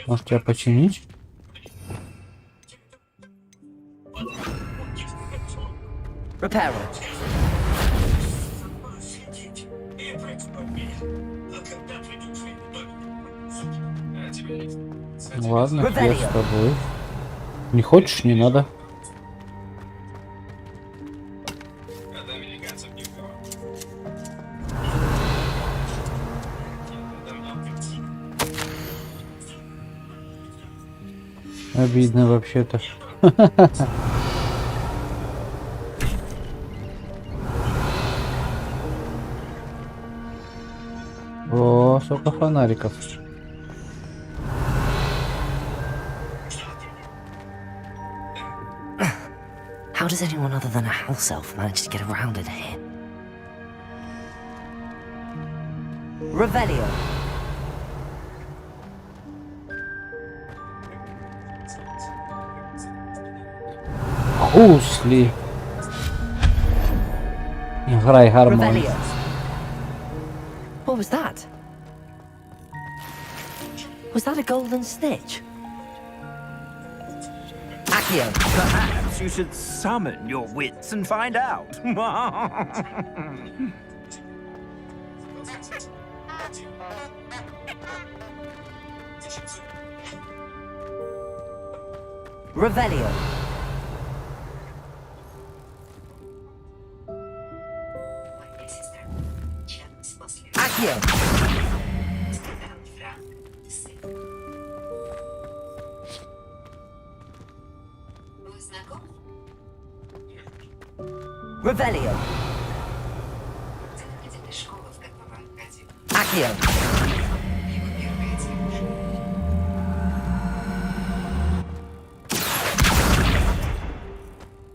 [SPEAKER 1] Может тебя починить?
[SPEAKER 2] Reparo.
[SPEAKER 1] Ну ладно, я с тобой. Не хочешь, не надо.
[SPEAKER 9] От американцев никого.
[SPEAKER 1] Обидно вообще-то. О, сколько фонариков.
[SPEAKER 4] How does anyone other than a house elf manage to get around in here?
[SPEAKER 2] Revelio.
[SPEAKER 1] Гусли. Играй гармонь.
[SPEAKER 2] Revelio.
[SPEAKER 4] What was that? Was that a golden snitch?
[SPEAKER 2] Accio.
[SPEAKER 11] Perhaps you should summon your wits and find out.
[SPEAKER 2] Revelio. Accio. Revelio. Accio.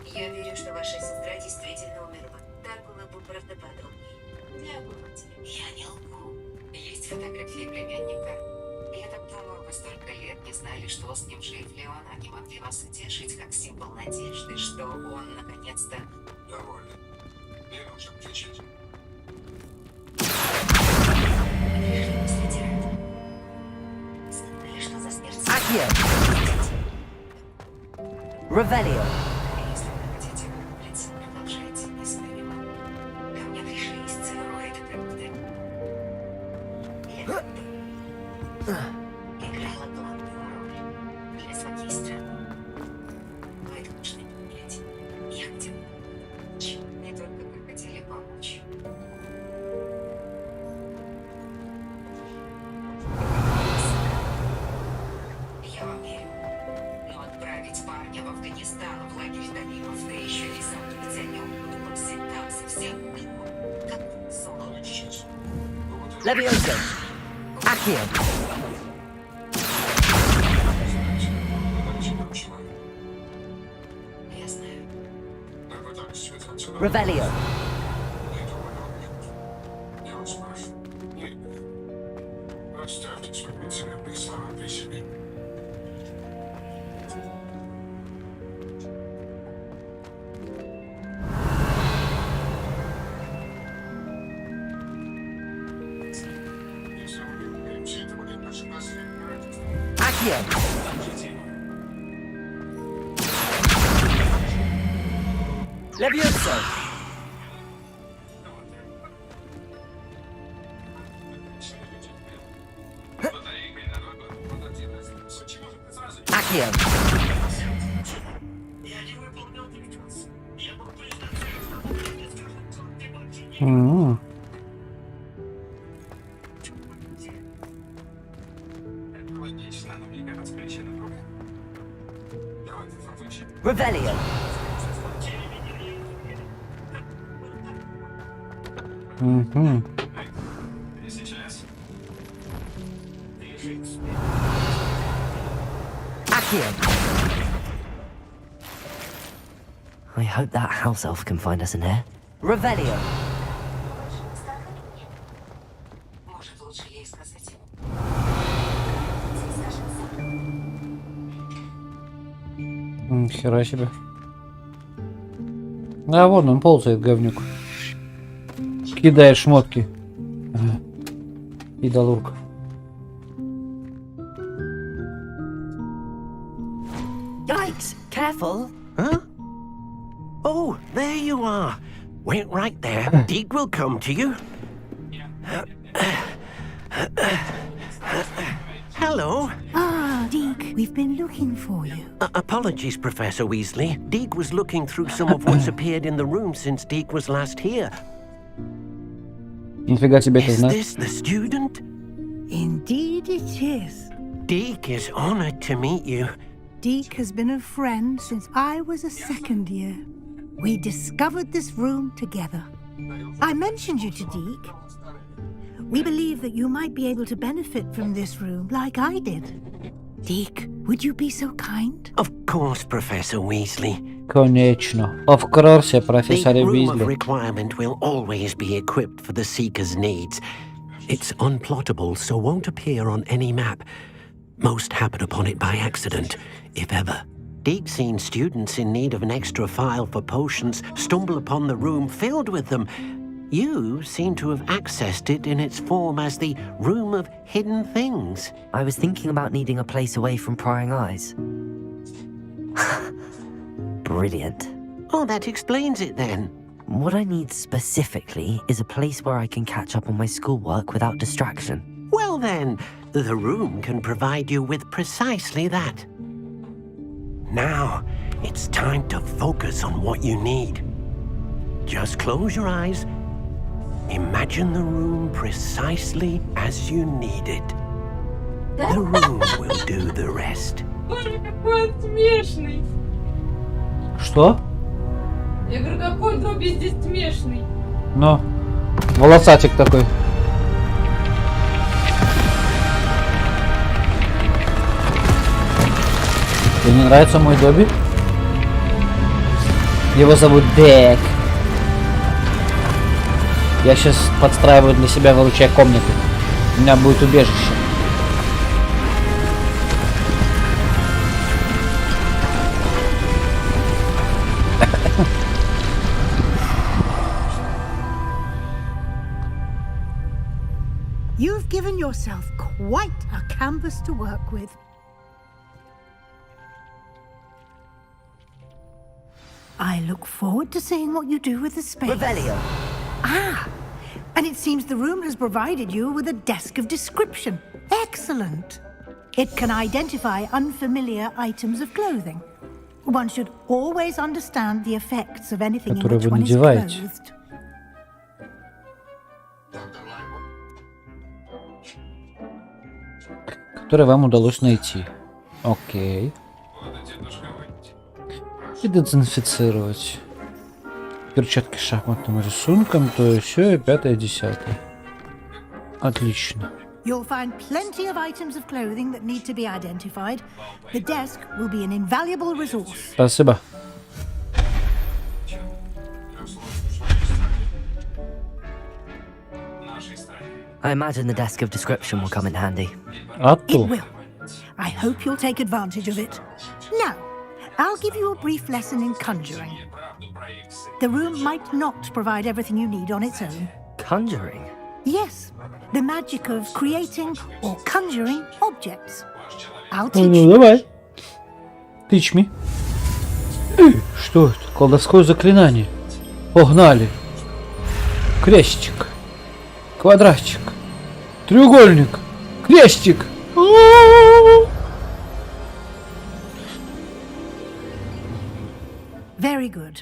[SPEAKER 12] Я верю, что ваша сестра действительно умерла. Так было бы правдоподобнее. Для обывателя. Я не лгу. Есть фотографии племянника. Я так думаю, вы столько лет не знали, что с ним жив ли он, а не могли вас утешить как символ надежды, что он наконец-то...
[SPEAKER 8] Довольно. Не нужно кричать.
[SPEAKER 12] Сказали, что за смерть...
[SPEAKER 2] Accio.
[SPEAKER 4] Revelio.
[SPEAKER 12] Если вы хотите выиграть, продолжайте, не спорим. Ко мне пришли из целого это правда. Я играла главную роль для своей страны. Но это нужно не менять. Я хотела помочь. Не только вы хотели помочь. Я вам верю. Но отправить парня в Афганистан, в лагерь Табибов, да еще и забыть о нем, бросить там совсем легко, как солнце.
[SPEAKER 4] Levioso. Accio.
[SPEAKER 12] Я знаю.
[SPEAKER 8] Мы пытались связаться.
[SPEAKER 4] Revelio.
[SPEAKER 8] Я вас прошу. Нет. Оставьте свои ценные слова при себе. Если мы не умеем все это будет наш последний раз.
[SPEAKER 4] Accio. Levioso. Accio.
[SPEAKER 9] Логично, но мне кажется, причина другая. Давайте закончим.
[SPEAKER 4] Revelio.
[SPEAKER 9] И сейчас
[SPEAKER 4] Accio. I hope that house elf can find us in here. Revelio.
[SPEAKER 12] Может, лучше ей сказать.
[SPEAKER 1] Хера себе. А вон он ползает, говнюк. Кидает шмотки. Идолурка.
[SPEAKER 13] Yikes! Careful!
[SPEAKER 14] Huh? Oh, there you are. Wait right there. Deke will come to you. Hello.
[SPEAKER 10] Ah, Deke, we've been looking for you.
[SPEAKER 14] Apologies, Professor Weasley. Deke was looking through some of what's appeared in the room since Deke was last here.
[SPEAKER 1] Нифига себе ты
[SPEAKER 14] Is
[SPEAKER 1] знаешь.
[SPEAKER 14] this the student?
[SPEAKER 10] Indeed it is.
[SPEAKER 14] Deke is honored to meet you.
[SPEAKER 10] Deke has been a friend since I was a second year. We discovered this room together. I mentioned you to Deke. We believe that you might be able to benefit from this room like I did. Deke, would you be so kind?
[SPEAKER 14] Of course, Professor Weasley.
[SPEAKER 1] Конечно. Of course,
[SPEAKER 14] The
[SPEAKER 1] профессор
[SPEAKER 14] room of
[SPEAKER 1] Уизли.
[SPEAKER 14] requirement will always be equipped for the Seeker's needs. It's unplottable, so won't appear on any map. Most happen upon it by accident, if ever. Deke's seen students in need of an extra file for potions stumble upon the room filled with them. You seem to have accessed it in its form as the Room of Hidden Things.
[SPEAKER 4] I was thinking about needing a place away from prying eyes. Brilliant.
[SPEAKER 14] Oh, that explains it then.
[SPEAKER 4] What I need specifically is a place where I can catch up on my schoolwork without distraction.
[SPEAKER 14] Well then, the room can provide you with precisely that. Now, it's time to focus on what you need. Just close your eyes. Imagine the room precisely as you need it. The room will do the rest.
[SPEAKER 15] Боже, какой он смешный!
[SPEAKER 1] Что?
[SPEAKER 15] Я говорю, какой Добби здесь смешный!
[SPEAKER 1] Ну, волосатик такой. Тебе не нравится мой Добби? Его зовут Дек. Я сейчас подстраиваю для себя, выручая комнату. У меня будет убежище.
[SPEAKER 10] You've given yourself quite a canvas to work with. I look forward to seeing what you do with the space.
[SPEAKER 4] Revelio.
[SPEAKER 10] Ah, and it seems the room has provided you with a desk of description. Excellent. It can identify unfamiliar items of clothing. One should always understand the effects of anything in which one is clothed.
[SPEAKER 1] Которое вам удалось найти. Окей. И дезинфицировать. Перчатки с шахматным рисунком, то есть все, и 5-10. Отлично.
[SPEAKER 10] You'll find plenty of items of clothing that need to be identified. The desk will be an invaluable resource.
[SPEAKER 1] Спасибо.
[SPEAKER 4] I imagine the desk of description will come in handy.
[SPEAKER 10] It will. I hope you'll take advantage of it. Now, I'll give you a brief lesson in conjuring. The room might not provide everything you need on its own.
[SPEAKER 4] Conjuring?
[SPEAKER 10] Yes, the magic of creating or conjuring objects. I'll teach
[SPEAKER 1] Ну,
[SPEAKER 10] you.
[SPEAKER 1] давай. Teach me. Что это? Колдовское заклинание. Погнали. Крестик. Квадратик. Треугольник. Крестик.
[SPEAKER 10] Very good.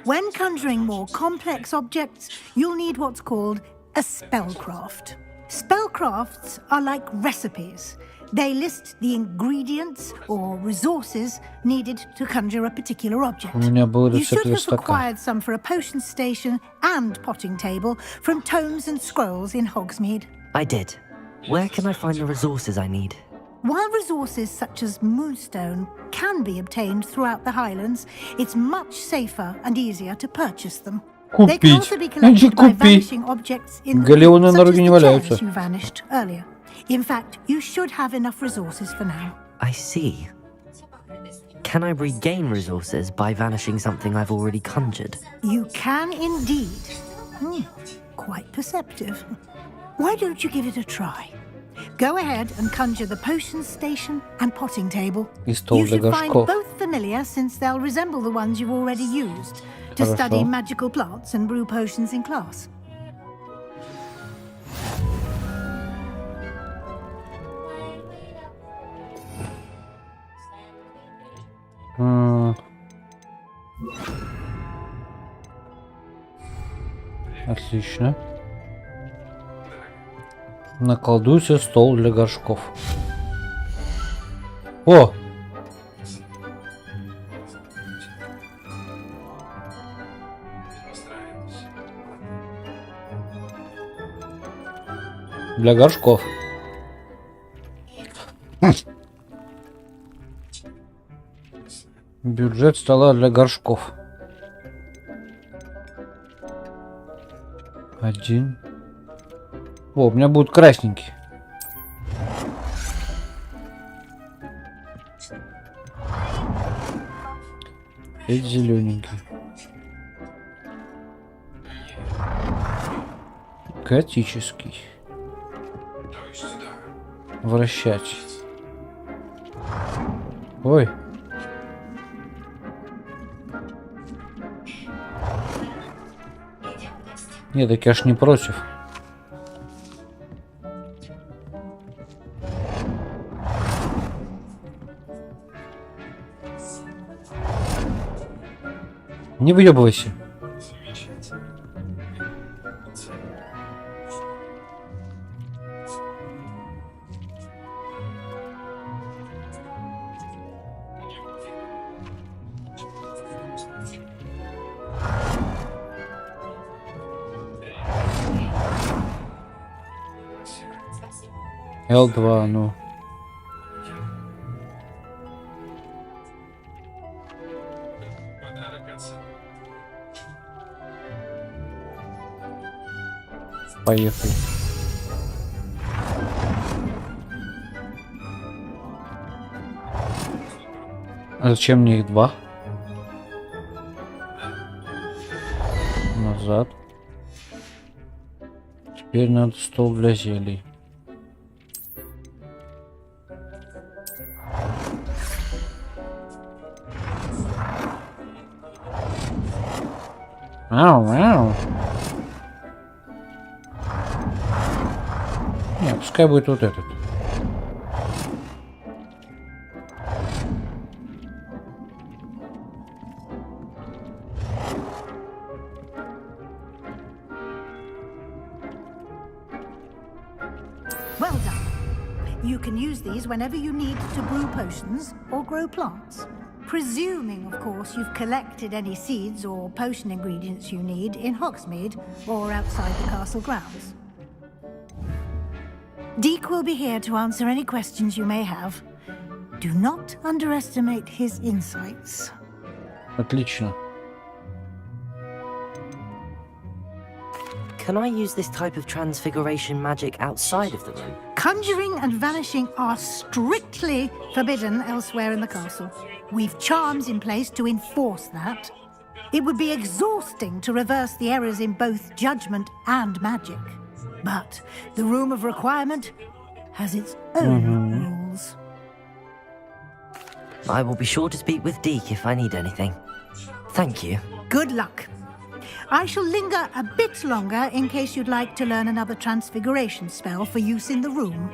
[SPEAKER 10] When conjuring more complex objects, you'll need what's called a spellcraft. Spellcrafts are like recipes. They list the ingredients or resources needed to conjure a particular object.
[SPEAKER 1] У меня был
[SPEAKER 10] You
[SPEAKER 1] рецепт
[SPEAKER 10] should have
[SPEAKER 1] верстака.
[SPEAKER 10] acquired some for a potion station and potting table from tomes and scrolls in Hogsmeade.
[SPEAKER 4] I did. Where can I find the resources I need?
[SPEAKER 10] While resources such as moonstone can be obtained throughout the Highlands, it's much safer and easier to purchase them. They can also be collected by vanishing objects in the
[SPEAKER 1] Галеоны
[SPEAKER 10] room,
[SPEAKER 1] на
[SPEAKER 10] such as
[SPEAKER 1] дороге не
[SPEAKER 10] the
[SPEAKER 1] валяются.
[SPEAKER 10] chairs you vanished earlier. In fact, you should have enough resources for now.
[SPEAKER 4] I see. Can I regain resources by vanishing something I've already conjured?
[SPEAKER 10] You can indeed. Quite perceptive. Why don't you give it a try? Go ahead and conjure the potion station and potting table.
[SPEAKER 1] И стол
[SPEAKER 10] You
[SPEAKER 1] для
[SPEAKER 10] should find
[SPEAKER 1] горшков.
[SPEAKER 10] both familiar since they'll resemble the ones you've already used to
[SPEAKER 1] Хорошо.
[SPEAKER 10] study magical plants and brew potions in class.
[SPEAKER 1] Отлично. Наколдуйте стол для горшков. О! Для горшков. Бюджет стола для горшков. 1. О, у меня будет красненький. И зелененький. Готический. Вращать. Ой. Нет, так я ж не против. Не выебывайся. L2, ну. Поехали. А зачем мне их 2? Назад. Теперь надо стол для зелий. Ау. Нет, пускай будет вот этот.
[SPEAKER 10] Well done. You can use these whenever you need to brew potions or grow plants. Presuming, of course, you've collected any seeds or potion ingredients you need in Hogsmeade or outside the castle grounds. Deke will be here to answer any questions you may have. Do not underestimate his insights.
[SPEAKER 1] Отлично.
[SPEAKER 4] Can I use this type of transfiguration magic outside of the room?
[SPEAKER 10] Conjuring and vanishing are strictly forbidden elsewhere in the castle. We've charms in place to enforce that. It would be exhausting to reverse the errors in both judgment and magic. But the Room of Requirement has its own rules.
[SPEAKER 4] I will be sure to speak with Deke if I need anything. Thank you.
[SPEAKER 10] Good luck. I shall linger a bit longer in case you'd like to learn another transfiguration spell for use in the room.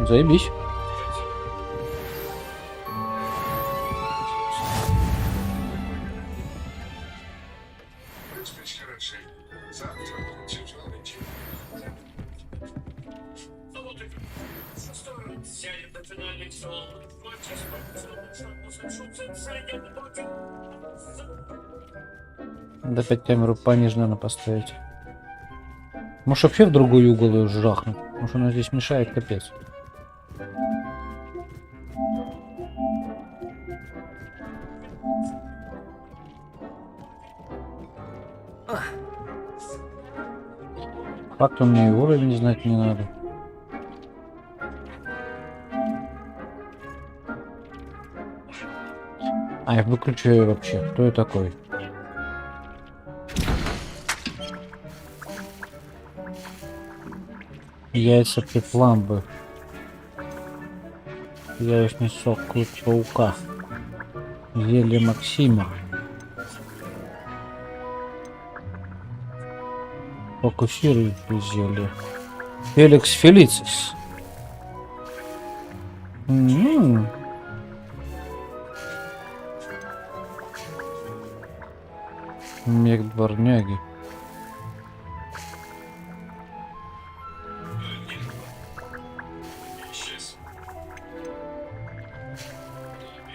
[SPEAKER 1] Заебись. Надо опять камеру пониже, наверное, поставить. Может, вообще в другой угол ее жахнуть? Может, она здесь мешает, капец. Факту мне и уровень знать не надо. А, я выключу ее вообще. Кто я такой? Яйца пепламбы. Яичный сок паука. Зелье Максима. Фокусирующее зелье. Феликс Фелицис. Мех дворняги.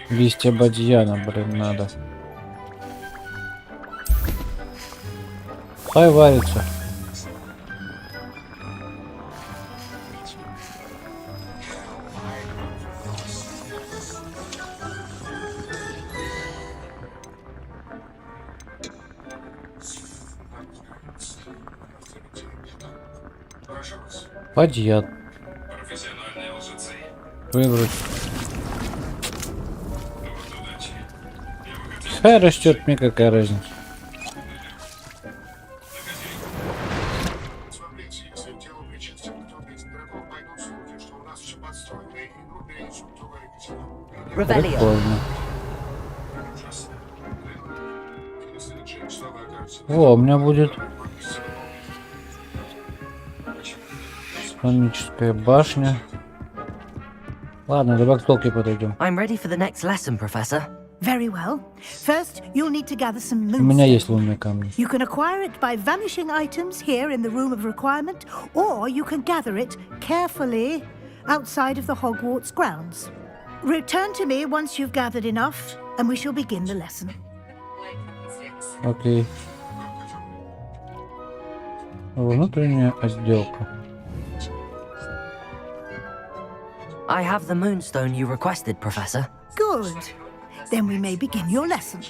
[SPEAKER 1] Листья бадьяна, блин, надо. Хай варится. Бадьян. Выбрать. Хай растет, мне какая разница.
[SPEAKER 8] Смотрите, если к делу причастен кто-то из игроков, пойдут слухи, что у нас все подстроено, и игру перенесут в другое казино.
[SPEAKER 1] Прикольно. О, у меня будет паническая башня. Ладно, давай к толке подойдем.
[SPEAKER 4] I'm ready for the next lesson, Professor.
[SPEAKER 10] Very well. First, you'll need to gather some
[SPEAKER 1] У меня
[SPEAKER 10] moonstone.
[SPEAKER 1] есть лунные камни.
[SPEAKER 10] You can acquire it by vanishing items here in the Room of Requirement, or you can gather it carefully outside of the Hogwarts grounds. Return to me once you've gathered enough, and we shall begin the lesson.
[SPEAKER 1] Окей. Внутренняя отделка.
[SPEAKER 4] I have the moonstone you requested, Professor.
[SPEAKER 10] Good. Then we may begin your lesson.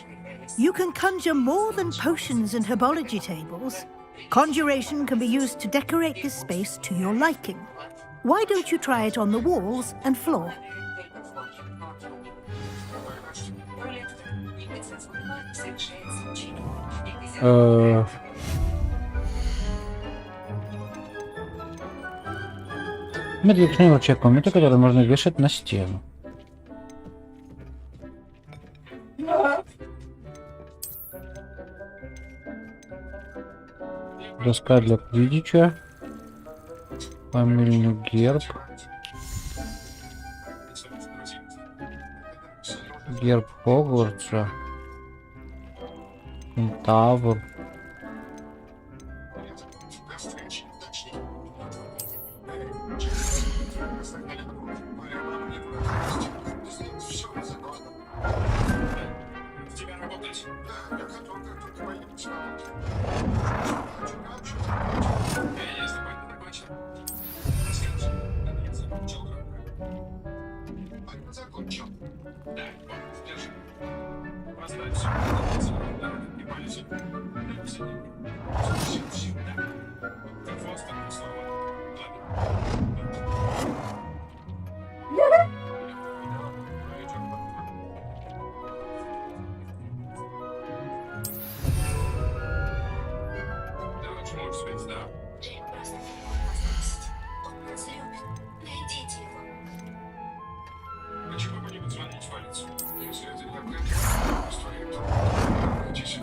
[SPEAKER 10] You can conjure more than potions and herbology tables. Conjuration can be used to decorate this space to your liking. Why don't you try it on the walls and floor?
[SPEAKER 1] Медлительная рабочая комната, которую можно вешать на стену. Доска для квиддича. Фамильный герб. Герб Хогвартса. Тавр.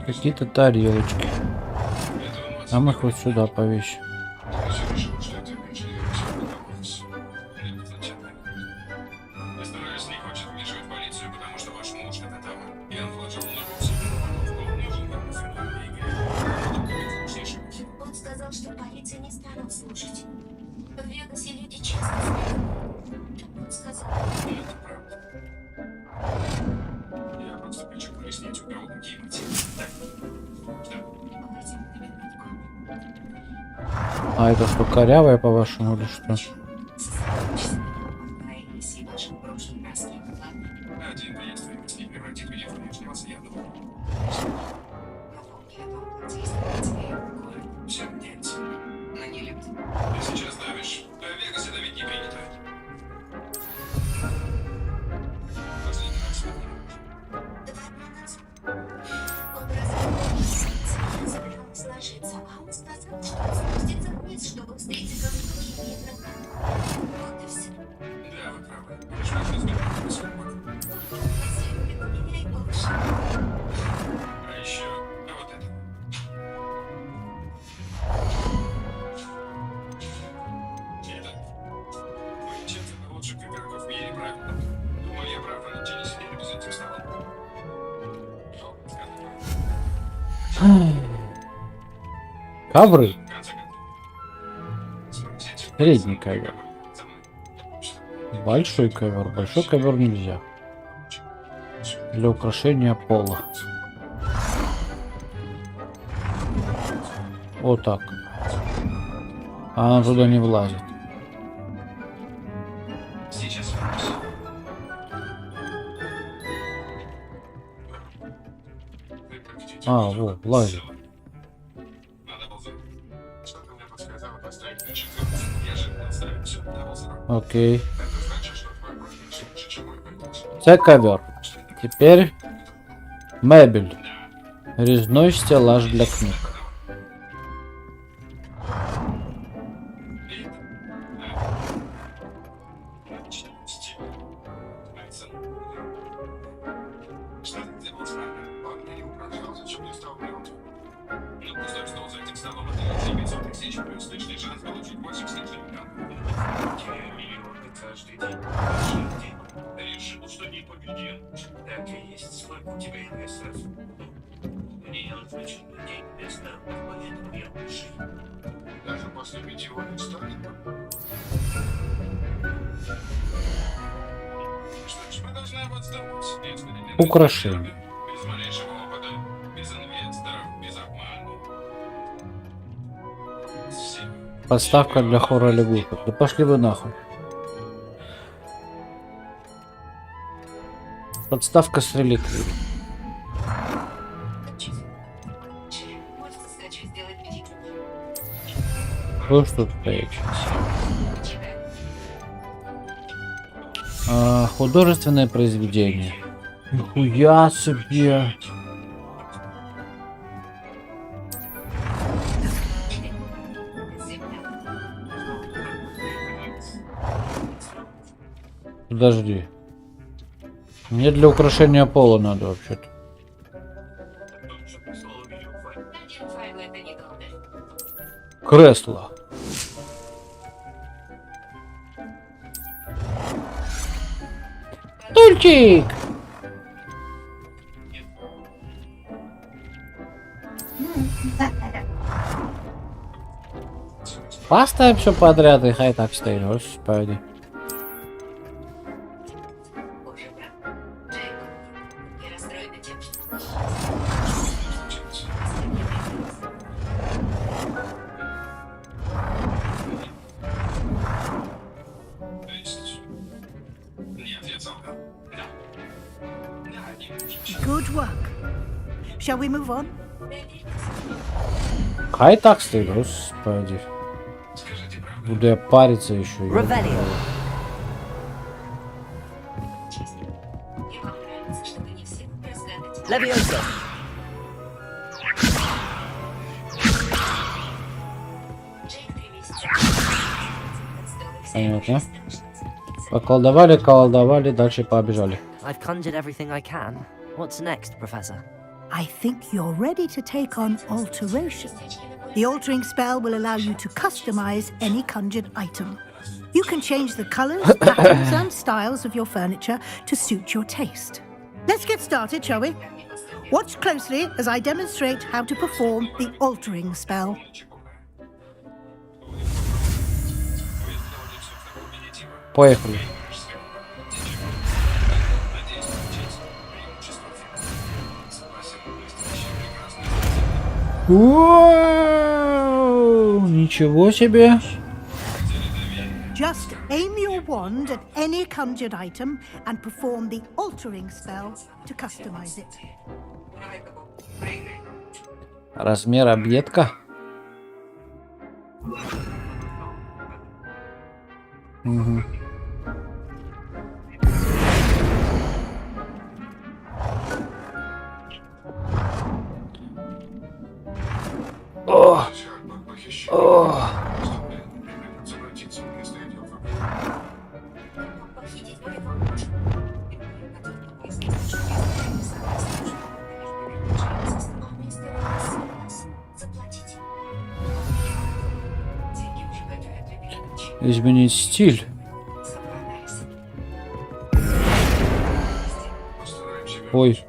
[SPEAKER 1] Какие-то тарелочки. А мы хоть сюда повесим.
[SPEAKER 12] Он сказал, что полиция не станет слушать. В Вегасе люди честно знают. Он сказал... Это правда. Я просто хочу пояснить, у кого какие мотивы.
[SPEAKER 1] А это что, корявая, по-вашему, или что?
[SPEAKER 12] Один приезд Вегасе превратит меня в внешнего заядлого. Все меняется. Но не любит. Ты сейчас давишь. А в Вегасе давить не принято. Последний раз. Давай про нас. Он собирался сложиться, а он сказал, что он спустится вниз, чтобы встретиться с другими игроками. Вот и все. Да, вы правы. Я же хочу сбегать на свободу. Только меня и больше. А еще вот это. Это получается на лучших игроков в мире, правильно? Думаю, я прав, они не сидели без этих столов.
[SPEAKER 1] Ковры. Средний ковер. Большой ковер. Большой ковер нельзя. Для украшения пола. Вот так. А она туда не влазит.
[SPEAKER 12] Сейчас.
[SPEAKER 1] А, вот, влазит. Окей. Це ковер. Теперь мебель. Резной стеллаж для книг.
[SPEAKER 12] Решил, что не победил. Так и есть. Сколько у тебя инвесторов? Мне назначен день инвесторов, поэтому я лучший. Даже после питьевой истории? Что ж, мы должны отступить.
[SPEAKER 1] Украшения.
[SPEAKER 12] Без малейшего опыта, без инвесторов, без обмана.
[SPEAKER 1] Подставка для хора лягушек. Да пошли вы нахуй. Подставка с реликвией.
[SPEAKER 12] Можете скачать, сделать педикюр.
[SPEAKER 1] Что ж тут стоит? Художественное произведение. Нихуя себе. Подожди. Мне для украшения пола надо вообще-то.
[SPEAKER 12] Один файл это недолго.
[SPEAKER 1] Кресло. Стульчик! Поставь все подряд и хай так стоит, господи.
[SPEAKER 12] Я расстроена тем, что...
[SPEAKER 9] Нет, я солгал. Да. Да, не
[SPEAKER 10] Good work. Shall we move on?
[SPEAKER 1] Хай так стоит, господи. Буду я париться еще.
[SPEAKER 4] Revelio.
[SPEAKER 12] И вам нравится, что вы не все разгадать.
[SPEAKER 4] Leviosa.
[SPEAKER 12] Джейк 3 месяца.
[SPEAKER 1] Понятно. Поколдовали, колдовали, дальше побежали.
[SPEAKER 4] I've conjured everything I can. What's next, Professor?
[SPEAKER 10] I think you're ready to take on alteration. The altering spell will allow you to customize any conjured item. You can change the colors, patterns, and styles of your furniture to suit your taste. Let's get started, shall we? Watch closely as I demonstrate how to perform the altering spell.
[SPEAKER 1] Поехали. Вау, ничего себе.
[SPEAKER 10] Just aim your wand at any conjured item and perform the altering spell to customize it.
[SPEAKER 1] Размер объедка. Угу. О! О! Изменить стиль. Ой.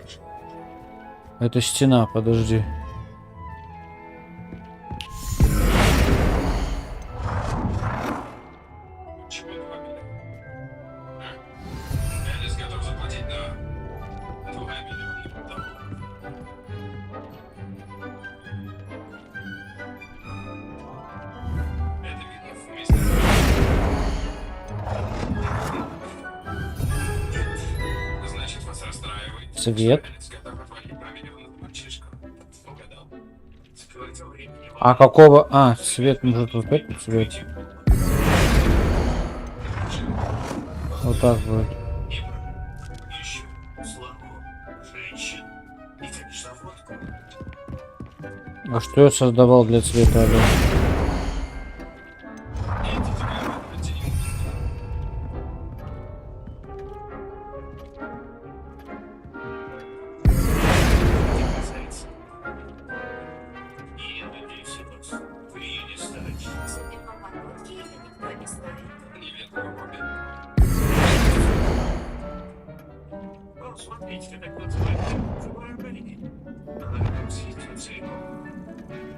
[SPEAKER 1] Это стена, подожди. Цвет. А какого? А, цвет может вот этот цвет. Вот так будет. А что я создавал для цвета?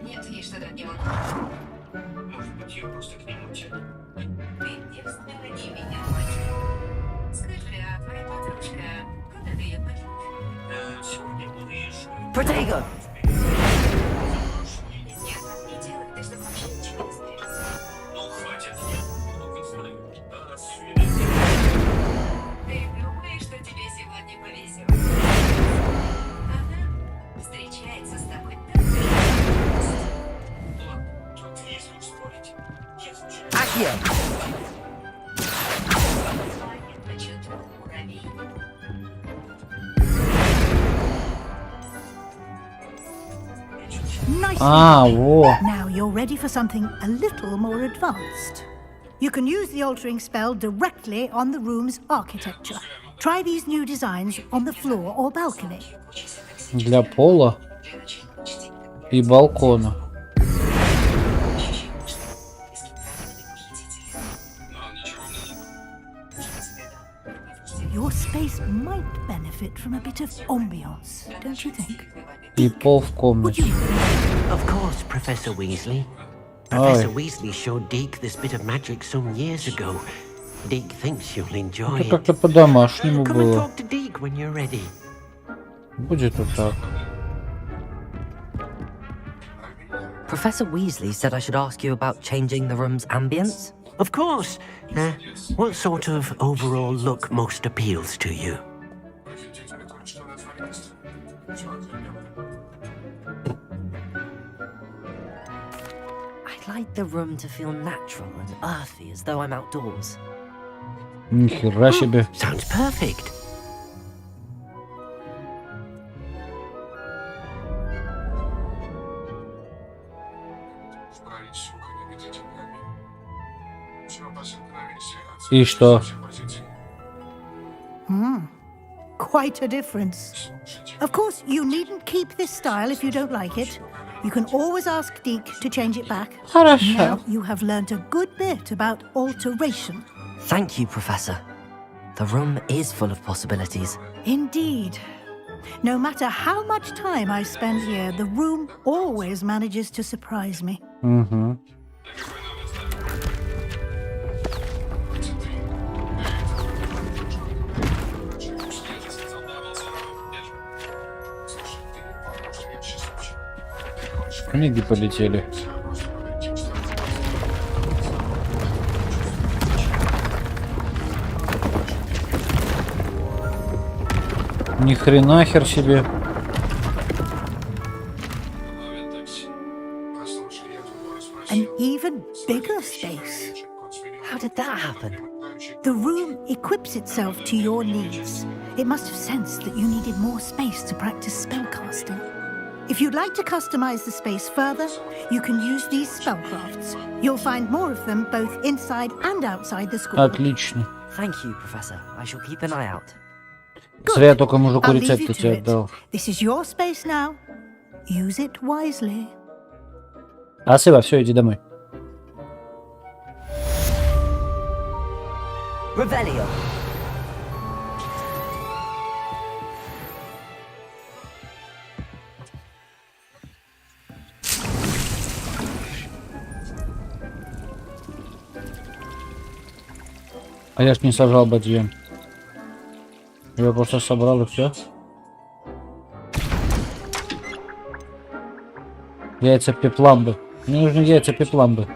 [SPEAKER 12] Нет, ей что-то не могу. Может быть, ее просто к нему тянет. Ты девственно не меня, мать. Скажи, а твоя подружка, куда ты ее пойдешь? Сегодня уезжаю.
[SPEAKER 4] Protego!
[SPEAKER 12] Нет, не делай, ты что вообще ничего не знаешь.
[SPEAKER 9] Ну, хватит. Ну, знаю.
[SPEAKER 12] Ты думаешь, что тебе сегодня повезет? Она встречается с тобой так.
[SPEAKER 9] Тут если ускорить.
[SPEAKER 4] Accio!
[SPEAKER 10] Nicely
[SPEAKER 1] Ah,
[SPEAKER 10] done.
[SPEAKER 1] whoa.
[SPEAKER 10] Now you're ready for something a little more advanced. You can use the altering spell directly on the room's architecture. Try these new designs on the floor or balcony.
[SPEAKER 1] Для пола. И балкона.
[SPEAKER 10] Your space might benefit from a bit of ambiance, don't you think?
[SPEAKER 1] И пол в комнате.
[SPEAKER 14] Of course, Professor Weasley. Professor Weasley showed Deke this bit of magic some years ago. Deke thinks you'll enjoy
[SPEAKER 1] Это
[SPEAKER 14] it.
[SPEAKER 1] как-то по-домашнему
[SPEAKER 14] Come and
[SPEAKER 1] было.
[SPEAKER 14] talk to Deke when you're ready.
[SPEAKER 1] Будет вот так.
[SPEAKER 4] Professor Weasley said I should ask you about changing the room's ambience.
[SPEAKER 14] Of course. What sort of overall look most appeals to you?
[SPEAKER 4] I'd like the room to feel natural and earthy, as though I'm outdoors.
[SPEAKER 1] Нихера себе.
[SPEAKER 14] Sounds perfect.
[SPEAKER 1] И что?
[SPEAKER 10] Quite a difference. Of course, you needn't keep this style if you don't like it. You can always ask Deke to change it back.
[SPEAKER 1] Хорошо.
[SPEAKER 10] Now you have learnt a good bit about alteration.
[SPEAKER 4] Thank you, Professor. The room is full of possibilities.
[SPEAKER 10] Indeed. No matter how much time I spend here, the room always manages to surprise me.
[SPEAKER 1] Угу. Книги полетели. Ни хрена хер себе.
[SPEAKER 10] An even bigger space.
[SPEAKER 4] How did that happen?
[SPEAKER 10] The room equips itself to your needs. It must have sensed that you needed more space to practice spellcasting. If you'd like to customize the space further, you can use these spellcrafts. You'll find more of them both inside and outside the school.
[SPEAKER 1] Отлично.
[SPEAKER 4] Thank you, Professor. I shall keep an eye out.
[SPEAKER 1] Зря я только мужику
[SPEAKER 10] I'll leave you
[SPEAKER 1] рецепты
[SPEAKER 10] to
[SPEAKER 1] тебе
[SPEAKER 10] it.
[SPEAKER 1] отдал.
[SPEAKER 10] This is your space now. Use it wisely.
[SPEAKER 1] Спасибо, все, иди домой.
[SPEAKER 4] Revelio.
[SPEAKER 1] А я ж не сажал бадьян. Я просто собрал и все. Яйца пепламбы. Мне нужны яйца пепламбы.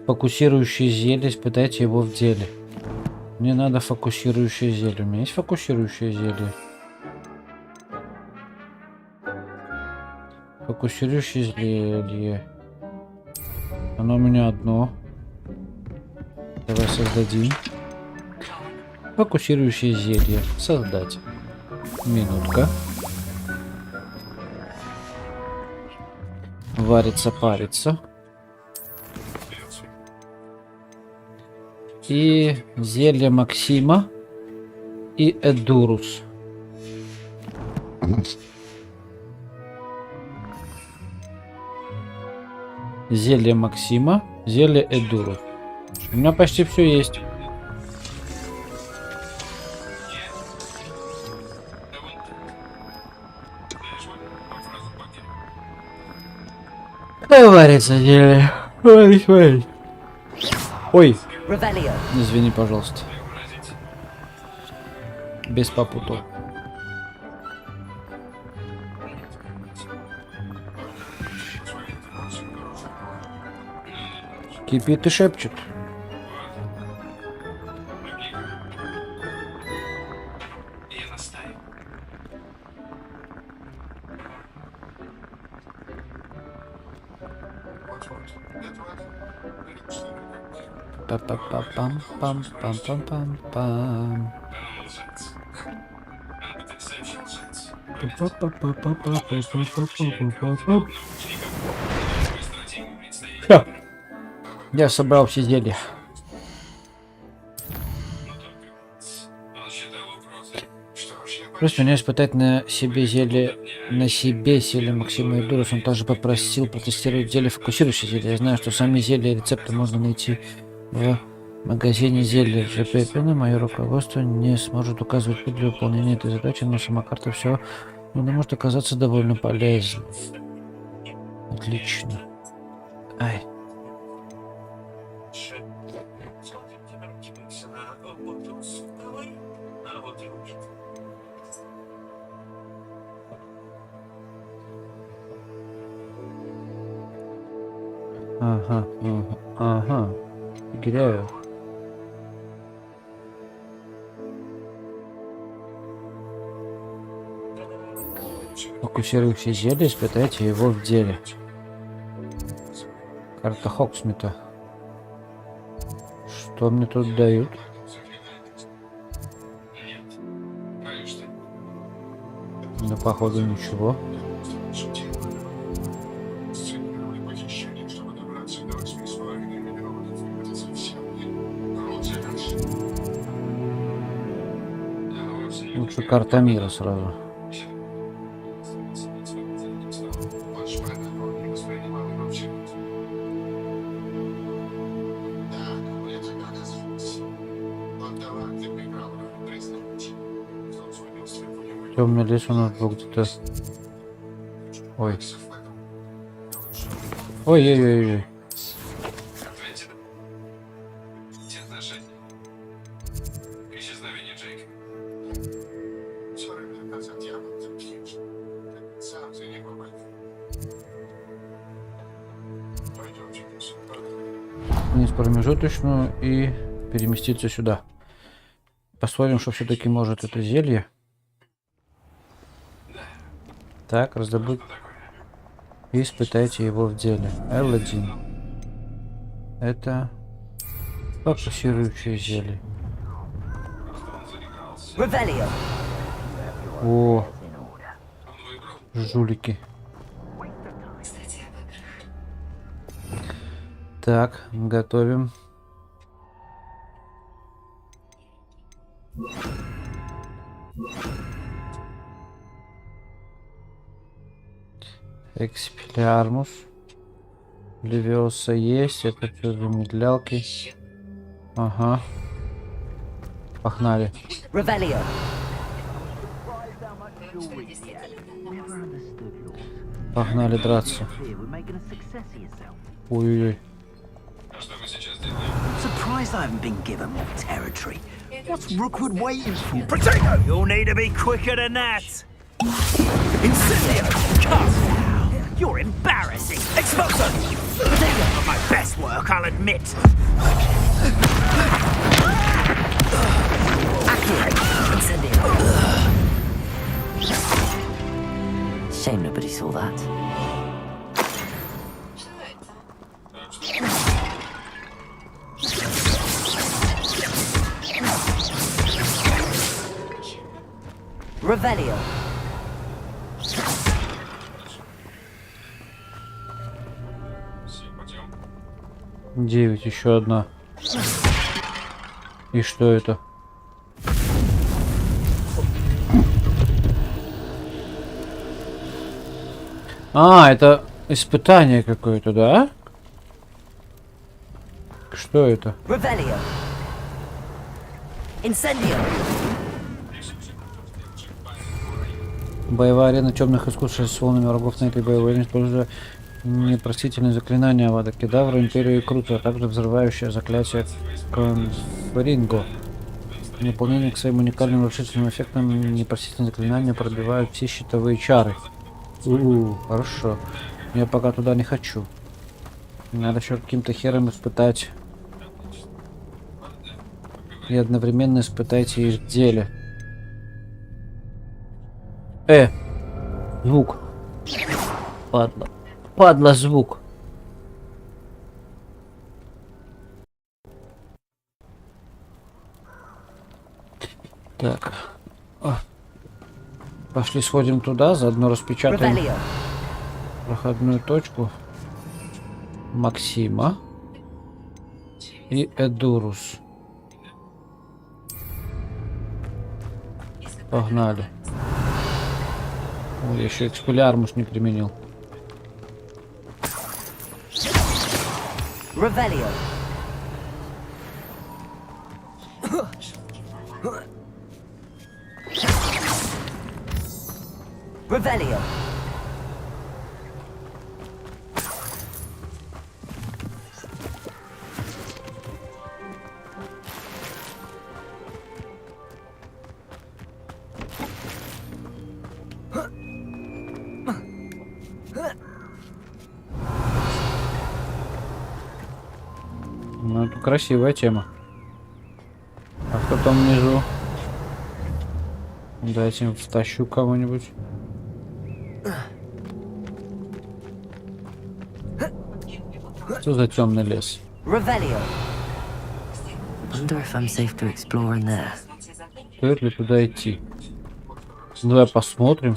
[SPEAKER 1] Фокусирующее зелье, испытайте его в деле. Мне надо фокусирующее зелье. У меня есть фокусирующее зелье? Фокусирующее зелье. Оно у меня одно. Давай создадим. Фокусирующее зелье. Создать. Минутка. Варится, парится. И зелье Максима. И Эдурус. Зелье Максима. Зелье Эдурус. У меня почти все есть. Варится зелье. Ой.
[SPEAKER 4] Revelio.
[SPEAKER 1] Извини, пожалуйста. Без попутал. Кипит и шепчет. Пам-пам-пам-пам-пам-пам-пам. Я собрал все зелья. Просто у меня испытать на себе зелье, Максима и Дурус. Он также попросил протестировать зелье, фокусирующее зелье. Я знаю, что сами зелья и рецепты можно найти в магазине зелья ЖПП, но мое руководство не сможет указывать путь для выполнения этой задачи, но сама карта все может оказаться довольно полезной. Отлично. Ай. Ага. Играю. Фокусирующее зелье, испытайте его в деле. Карта Хогсмита. Что мне тут дают? Да, походу, ничего. Лучше карта мира сразу. Темный лес у нас был где-то. Ой. Ой-ой-ой. Вниз промежуточную и переместиться сюда. Посмотрим, что все-таки может это зелье. Так, раздобыть. И испытайте его в деле. L1. Это фокусирующее зелье. О, жулики. Так, готовим. Экспелиармус. Левиоса есть. Это что, замедлялки? Ага. Погнали. Погнали драться. Ой-ой-ой.
[SPEAKER 11] Surprised I haven't been given more territory. What's Rookwood waiting for? Potato! You'll need to be quicker than that. Incendio! Cut! You're embarrassing. Expulso! Not my best work, I'll admit.
[SPEAKER 4] Accurate. Incendio. Shame nobody saw that. Revelio.
[SPEAKER 1] 9, еще одна. И что это? А, это испытание какое-то, да? Что это?
[SPEAKER 4] Revelio. Incendio.
[SPEAKER 1] Боевая арена темных искусств с волнами врагов на этой боевой арене, используя непростительные заклинания Авада Кедавра, Империю и Круто, а также взрывающее заклятие Конфринго. При выполнении к своим уникальным разрушительным эффектам непростительные заклинания пробивают все щитовые чары. Хорошо. Я пока туда не хочу. Надо еще каким-то хером испытать. И одновременно испытайте их в деле. Звук. Падла. Падла звук. Так. Пошли сходим туда, заодно распечатаем проходную точку Максима. и Эдурус. Погнали. Ой, я еще экспеллиармус не применил.
[SPEAKER 2] Revelio. Revelio.
[SPEAKER 1] Ну, это красивая тема. А кто там внизу? Дайте втащу кого-нибудь. Что за темный лес?
[SPEAKER 2] Revelio.
[SPEAKER 4] Wonder if I'm safe to explore in there.
[SPEAKER 1] Стоит ли туда идти? Давай посмотрим.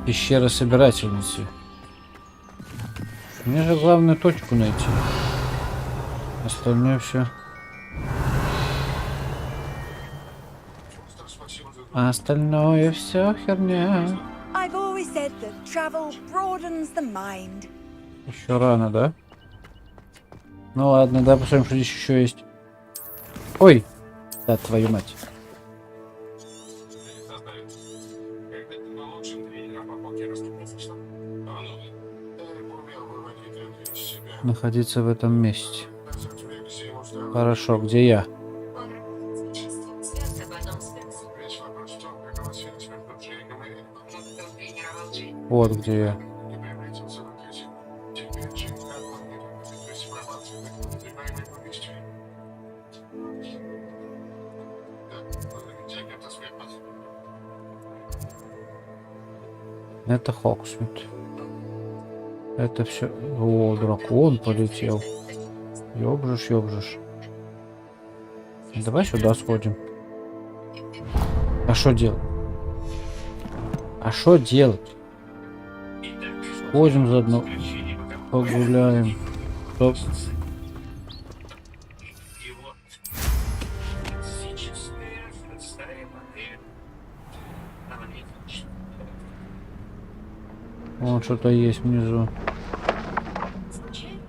[SPEAKER 1] Пещера собирательницы. Мне же главное точку найти. Остальное все. А остальное все херня.
[SPEAKER 16] I've always said that travel broadens the mind.
[SPEAKER 1] Еще рано, да? Ну ладно, да, посмотрим, что здесь еще есть. Ой! Да, твою мать. Находиться в этом месте. Хорошо, где я? Вот где я. Это Хоксмит. Это все. О, дракон полетел. Ёбжешь, ёбжешь. Давай сюда сходим. А что делать? А что делать? Сходим заодно. Погуляем. Стоп. Вон что-то есть внизу.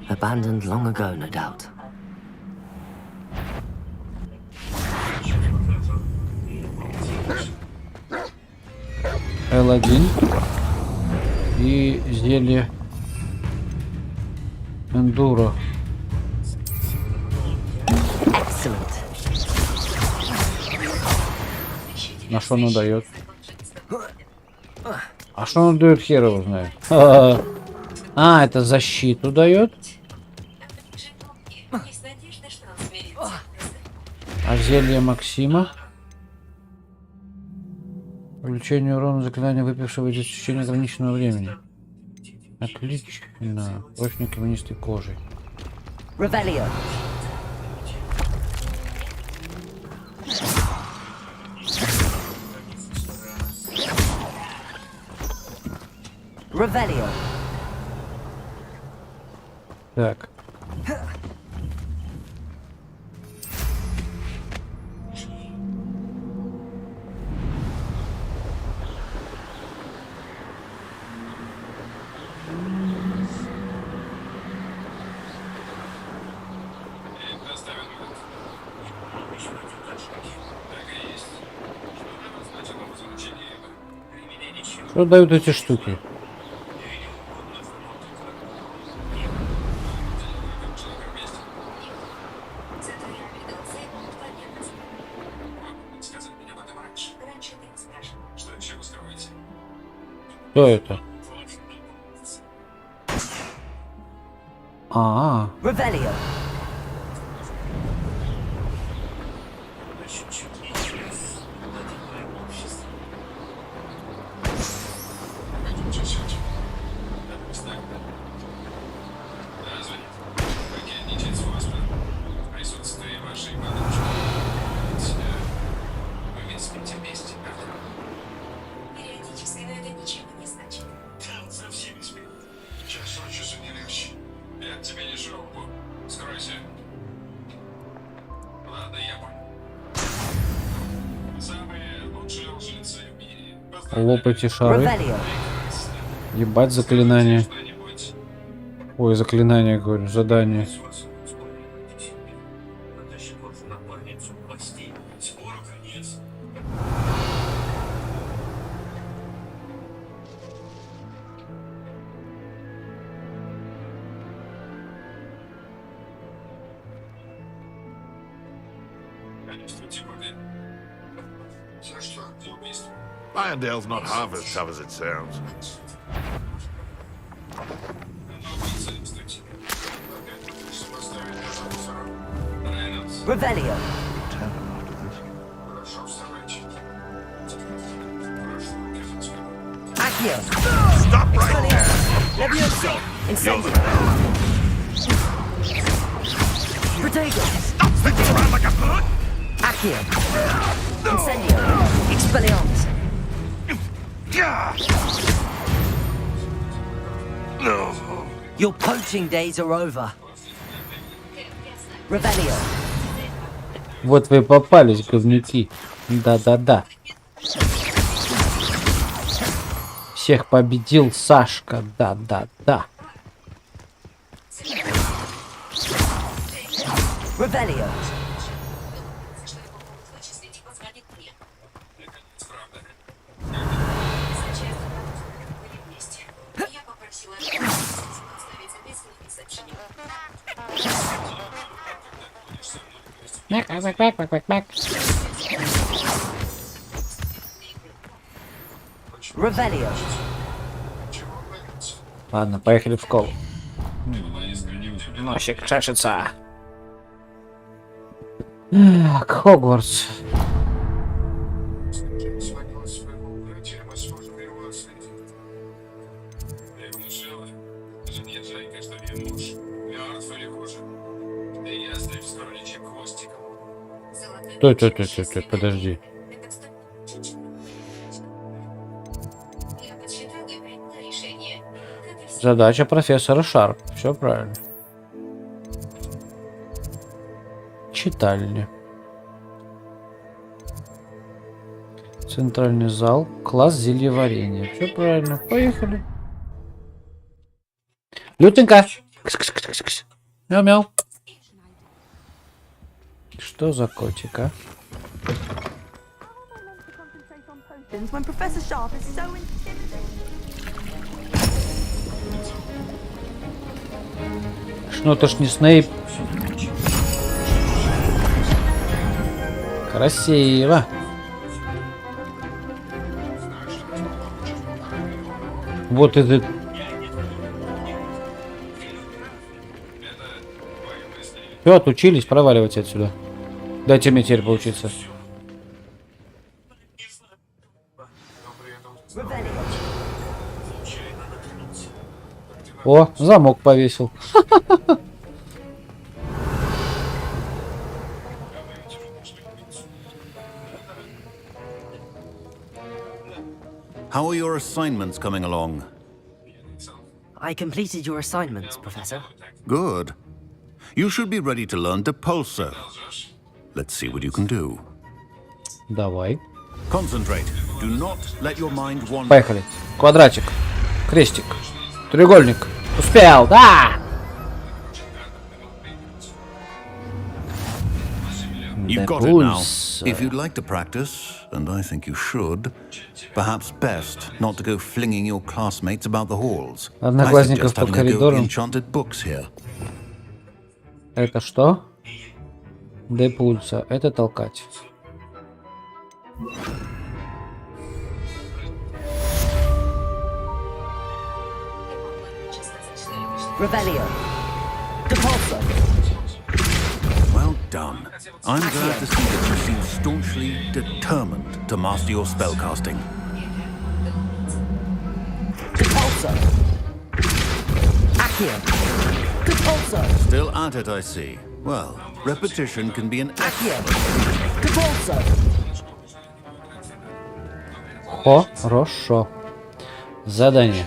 [SPEAKER 4] Abandoned long ago, no doubt.
[SPEAKER 1] L1 и зелье эндуро. На что оно дает? А что оно дает, хер его знает. А, это защиту дает? А зелье Максима? Увеличение урона заклинания, выпившего из течение ограниченного времени. Отлично. Прочной каменистой кожей.
[SPEAKER 2] Revelio. Revelio.
[SPEAKER 1] Так. Что дают эти штуки? Что это?
[SPEAKER 2] Revelio.
[SPEAKER 12] Периодически, но это ничего не значит.
[SPEAKER 8] Совсем не спит. Час от часу не легче.
[SPEAKER 9] Это тебе не шоу. Скоро
[SPEAKER 1] Лопайте шары. Ебать заклинание. Ой, заклинание, говорю, задание.
[SPEAKER 5] Irondale's not half as tough as it sounds.
[SPEAKER 2] Revelio. Accio.
[SPEAKER 5] Stop right there!
[SPEAKER 2] Levioso. Incendio. Protego.
[SPEAKER 5] Stop spinning around like a bird!
[SPEAKER 2] Accio. Incendio. Expelliarmus.
[SPEAKER 5] No.
[SPEAKER 2] Your poaching days are over. Revelio.
[SPEAKER 1] Вот вы попались, говнюки. Да-да-да. Всех победил Сашка. Да-да-да.
[SPEAKER 2] Revelio. Revelio.
[SPEAKER 1] Ладно, поехали в школу. Носик чешется. Так, Хогвартс. Стой, подожди. Задача профессора Шарп. Все правильно. Читальня. Центральный зал. Класс зельеварения. Все правильно. Поехали. Лютенька. Кс-кс-кс-кс-кс. Мяу-мяу. Что за котик, а?
[SPEAKER 16] When Professor Sharp is so
[SPEAKER 1] Ну это ж не Снейп. Красиво. Вот этот. Все, отучились, проваливайте отсюда. Дайте мне теперь поучиться. О, замок повесил.
[SPEAKER 17] How are your assignments coming along?
[SPEAKER 4] I completed your assignments, Professor.
[SPEAKER 17] Good. You should be ready to learn Depulso. Let's see what you can do.
[SPEAKER 1] Давай.
[SPEAKER 17] Concentrate. Do not let your mind wander.
[SPEAKER 1] Поехали. Квадратик. Крестик. Треугольник. Успел, да!
[SPEAKER 17] You've got it now. If you'd like to practice, and I think you should, perhaps best not to go flinging your classmates about the halls. I suggest having a go at the enchanted books here.
[SPEAKER 1] Это что? Депульса. Это толкать.
[SPEAKER 2] Revelio. Depulso.
[SPEAKER 17] Well done. I'm glad to see that you seem staunchly determined to master your spellcasting.
[SPEAKER 2] Depulso. Accio. Depulso.
[SPEAKER 17] Still at it, I see. Well, repetition can be an
[SPEAKER 2] Accio. Depulso.
[SPEAKER 1] Хорошо. Задание.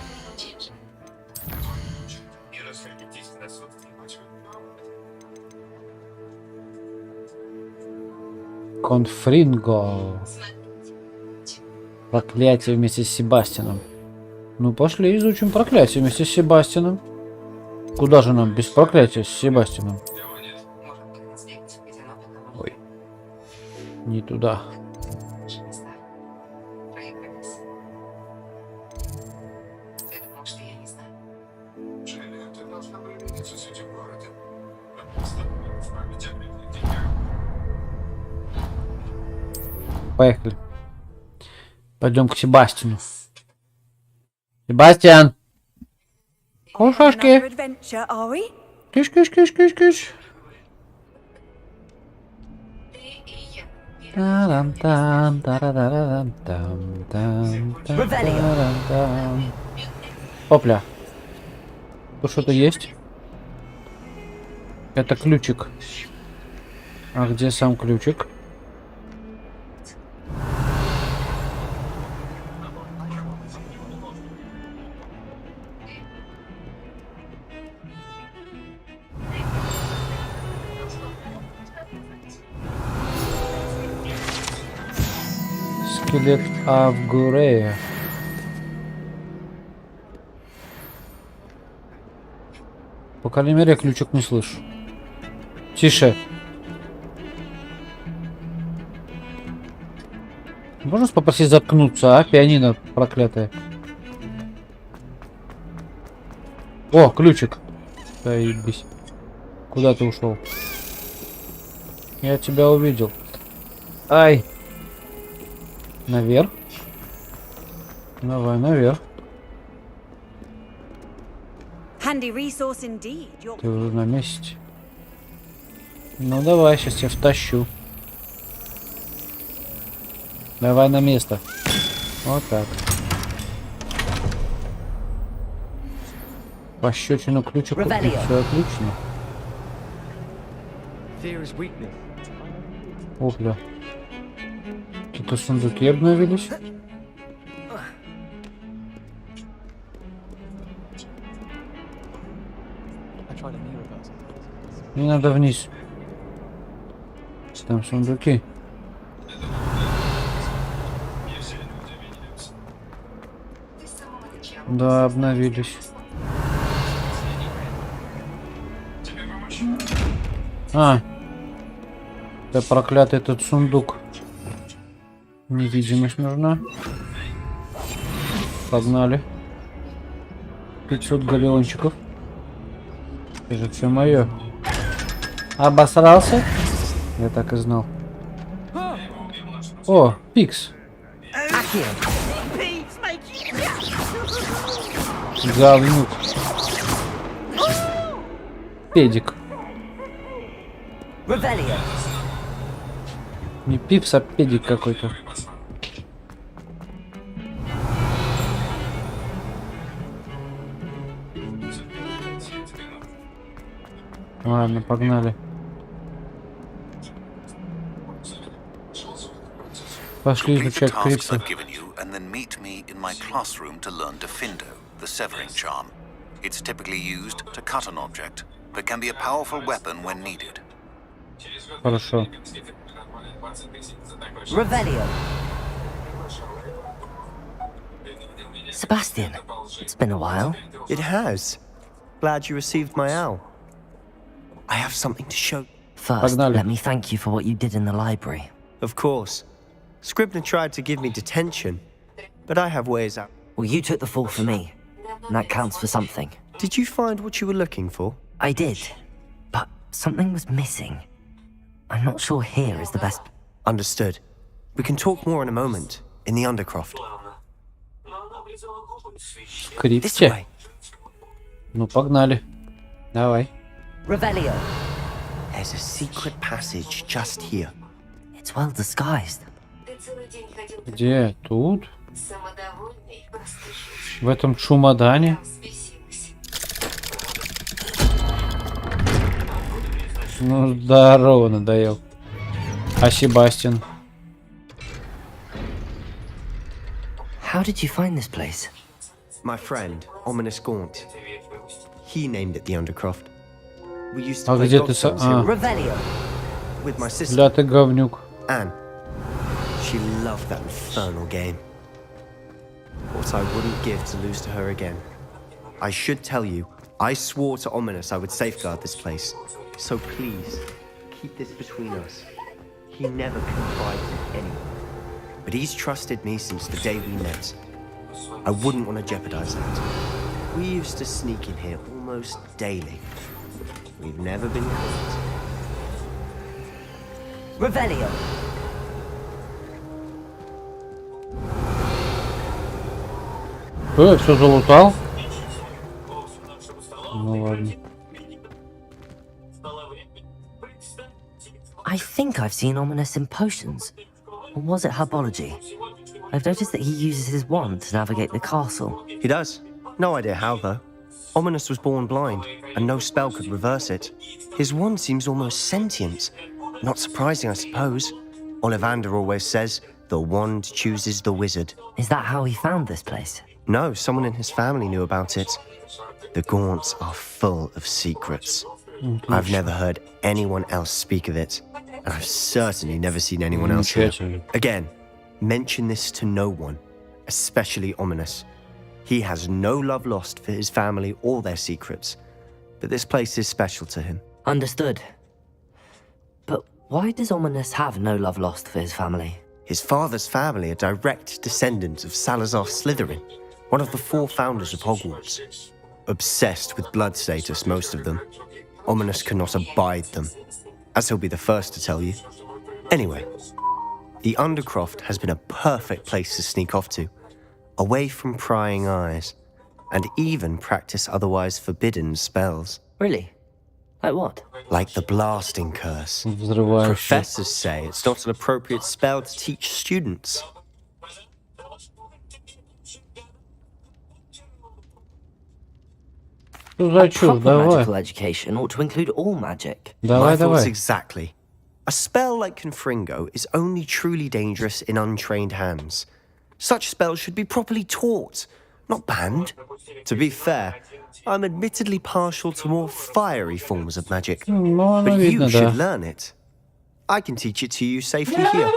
[SPEAKER 1] Конфринго. Проклятие вместе с Себастьяном. Ну, пошли изучим проклятие вместе с Себастьяном. Куда же нам без проклятия с Себастьяном? Ой. Не туда.
[SPEAKER 8] Ты должна примириться с этим городом.
[SPEAKER 1] Поехали. Пойдем к Себастьяну. Себастьян! Кушашки! Киш, киш, киш, киш, киш. Тарам-там, тарадарам-там, там, там, тарам-там. Опля. Тут что-то есть? Это ключик. А где сам ключик? Скелет Авгурея. По крайней мере, я ключик не слышу. Тише. Можно попросить заткнуться, а? Пианино проклятое. О, ключик. Заебись. Куда ты ушел? Я тебя увидел. Ай. Наверх. Давай, наверх.
[SPEAKER 16] Handy resource indeed.
[SPEAKER 1] Ты уже на месте. Ну давай, сейчас я втащу. Давай на место. Вот так. Пощечину ключик купить, все отлично. Опля. Какие-то сундуки обновились. Не надо вниз. Там сундуки. Да, обновились. А, это проклятый этот сундук. Невидимость нужна. Погнали. 500 галеончиков. Это все мое. Обосрался? Я так и знал. О, Пикс. Говнюк. Педик. Не Пипс, а педик какой-то. Ладно, погнали. Пошли изучать крипту.
[SPEAKER 17] And then meet me in my classroom to learn Defindo, the severing charm. It's typically used to cut an object, but can be a powerful weapon when needed.
[SPEAKER 1] Хорошо.
[SPEAKER 4] Revelio. Sebastian, it's been a while.
[SPEAKER 18] It has. Glad you received my owl. I have something to show.
[SPEAKER 4] First, let me thank you for what you did in the library.
[SPEAKER 18] Of course. Scribner tried to give me detention, but I have ways out.
[SPEAKER 4] Well, you took the fall for me, and that counts for something.
[SPEAKER 18] Did you find what you were looking for?
[SPEAKER 4] I did, but something was missing. I'm not sure here is the best...
[SPEAKER 18] Understood. We can talk more in a moment, in the Undercroft.
[SPEAKER 1] Крипте. Ну, погнали. Давай.
[SPEAKER 4] Revelio.
[SPEAKER 18] There's a secret passage just here.
[SPEAKER 4] It's well disguised.
[SPEAKER 1] Где? Тут? В этом чемодане? Ну, здорово, надоел. А Себастьян?
[SPEAKER 4] How did you find this place?
[SPEAKER 18] My friend, Ominous Gaunt. He named it the Undercroft. We used to
[SPEAKER 1] А
[SPEAKER 18] play
[SPEAKER 1] где
[SPEAKER 18] dog
[SPEAKER 1] ты
[SPEAKER 18] stones
[SPEAKER 1] А.
[SPEAKER 18] here with my sister,
[SPEAKER 1] Бля, ты говнюк.
[SPEAKER 18] Anne. She loved that infernal game. what I wouldn't give to lose to her again. I should tell you, I swore to Ominous I would safeguard this place. So please, keep this between us. He never confided in anyone. But he's trusted me since the day we met. I wouldn't want to jeopardize that. We used to sneak in here almost daily. We've never been caught.
[SPEAKER 4] Revelio.
[SPEAKER 1] Что, я все залутал? Ну ладно.
[SPEAKER 4] I think I've seen Ominous in potions. Or was it herbology? I've noticed that he uses his wand to navigate the castle.
[SPEAKER 18] He does. No idea how, though. Ominous was born blind, and no spell could reverse it. His wand seems almost sentient. Not surprising, I suppose. Ollivander always says, the wand chooses the wizard.
[SPEAKER 4] Is that how he found this place?
[SPEAKER 18] No, someone in his family knew about it. The Gaunts are full of secrets. I've never heard anyone else speak of it, and I've certainly never seen anyone else here. Again, mention this to no one, especially Ominous. He has no love lost for his family or their secrets, but this place is special to him.
[SPEAKER 4] Understood. But why does Ominous have no love lost for his family?
[SPEAKER 18] His father's family are direct descendants of Salazar Slytherin, one of the 4 founders of Hogwarts. Obsessed with blood status, most of them. Ominous cannot abide them, as he'll be the first to tell you. Anyway, the Undercroft has been a perfect place to sneak off to, away from prying eyes, and even practice otherwise forbidden spells.
[SPEAKER 4] Really? Like what?
[SPEAKER 18] Like the blasting curse. Professors say it's not an appropriate spell to teach students.
[SPEAKER 4] A proper magical education ought to include all magic.
[SPEAKER 18] My thoughts exactly. A spell like Confringo is only truly dangerous in untrained hands. Such spells should be properly taught, not banned. To be fair, I'm admittedly partial to more fiery forms of magic, but you should learn it. I can teach it to you safely here.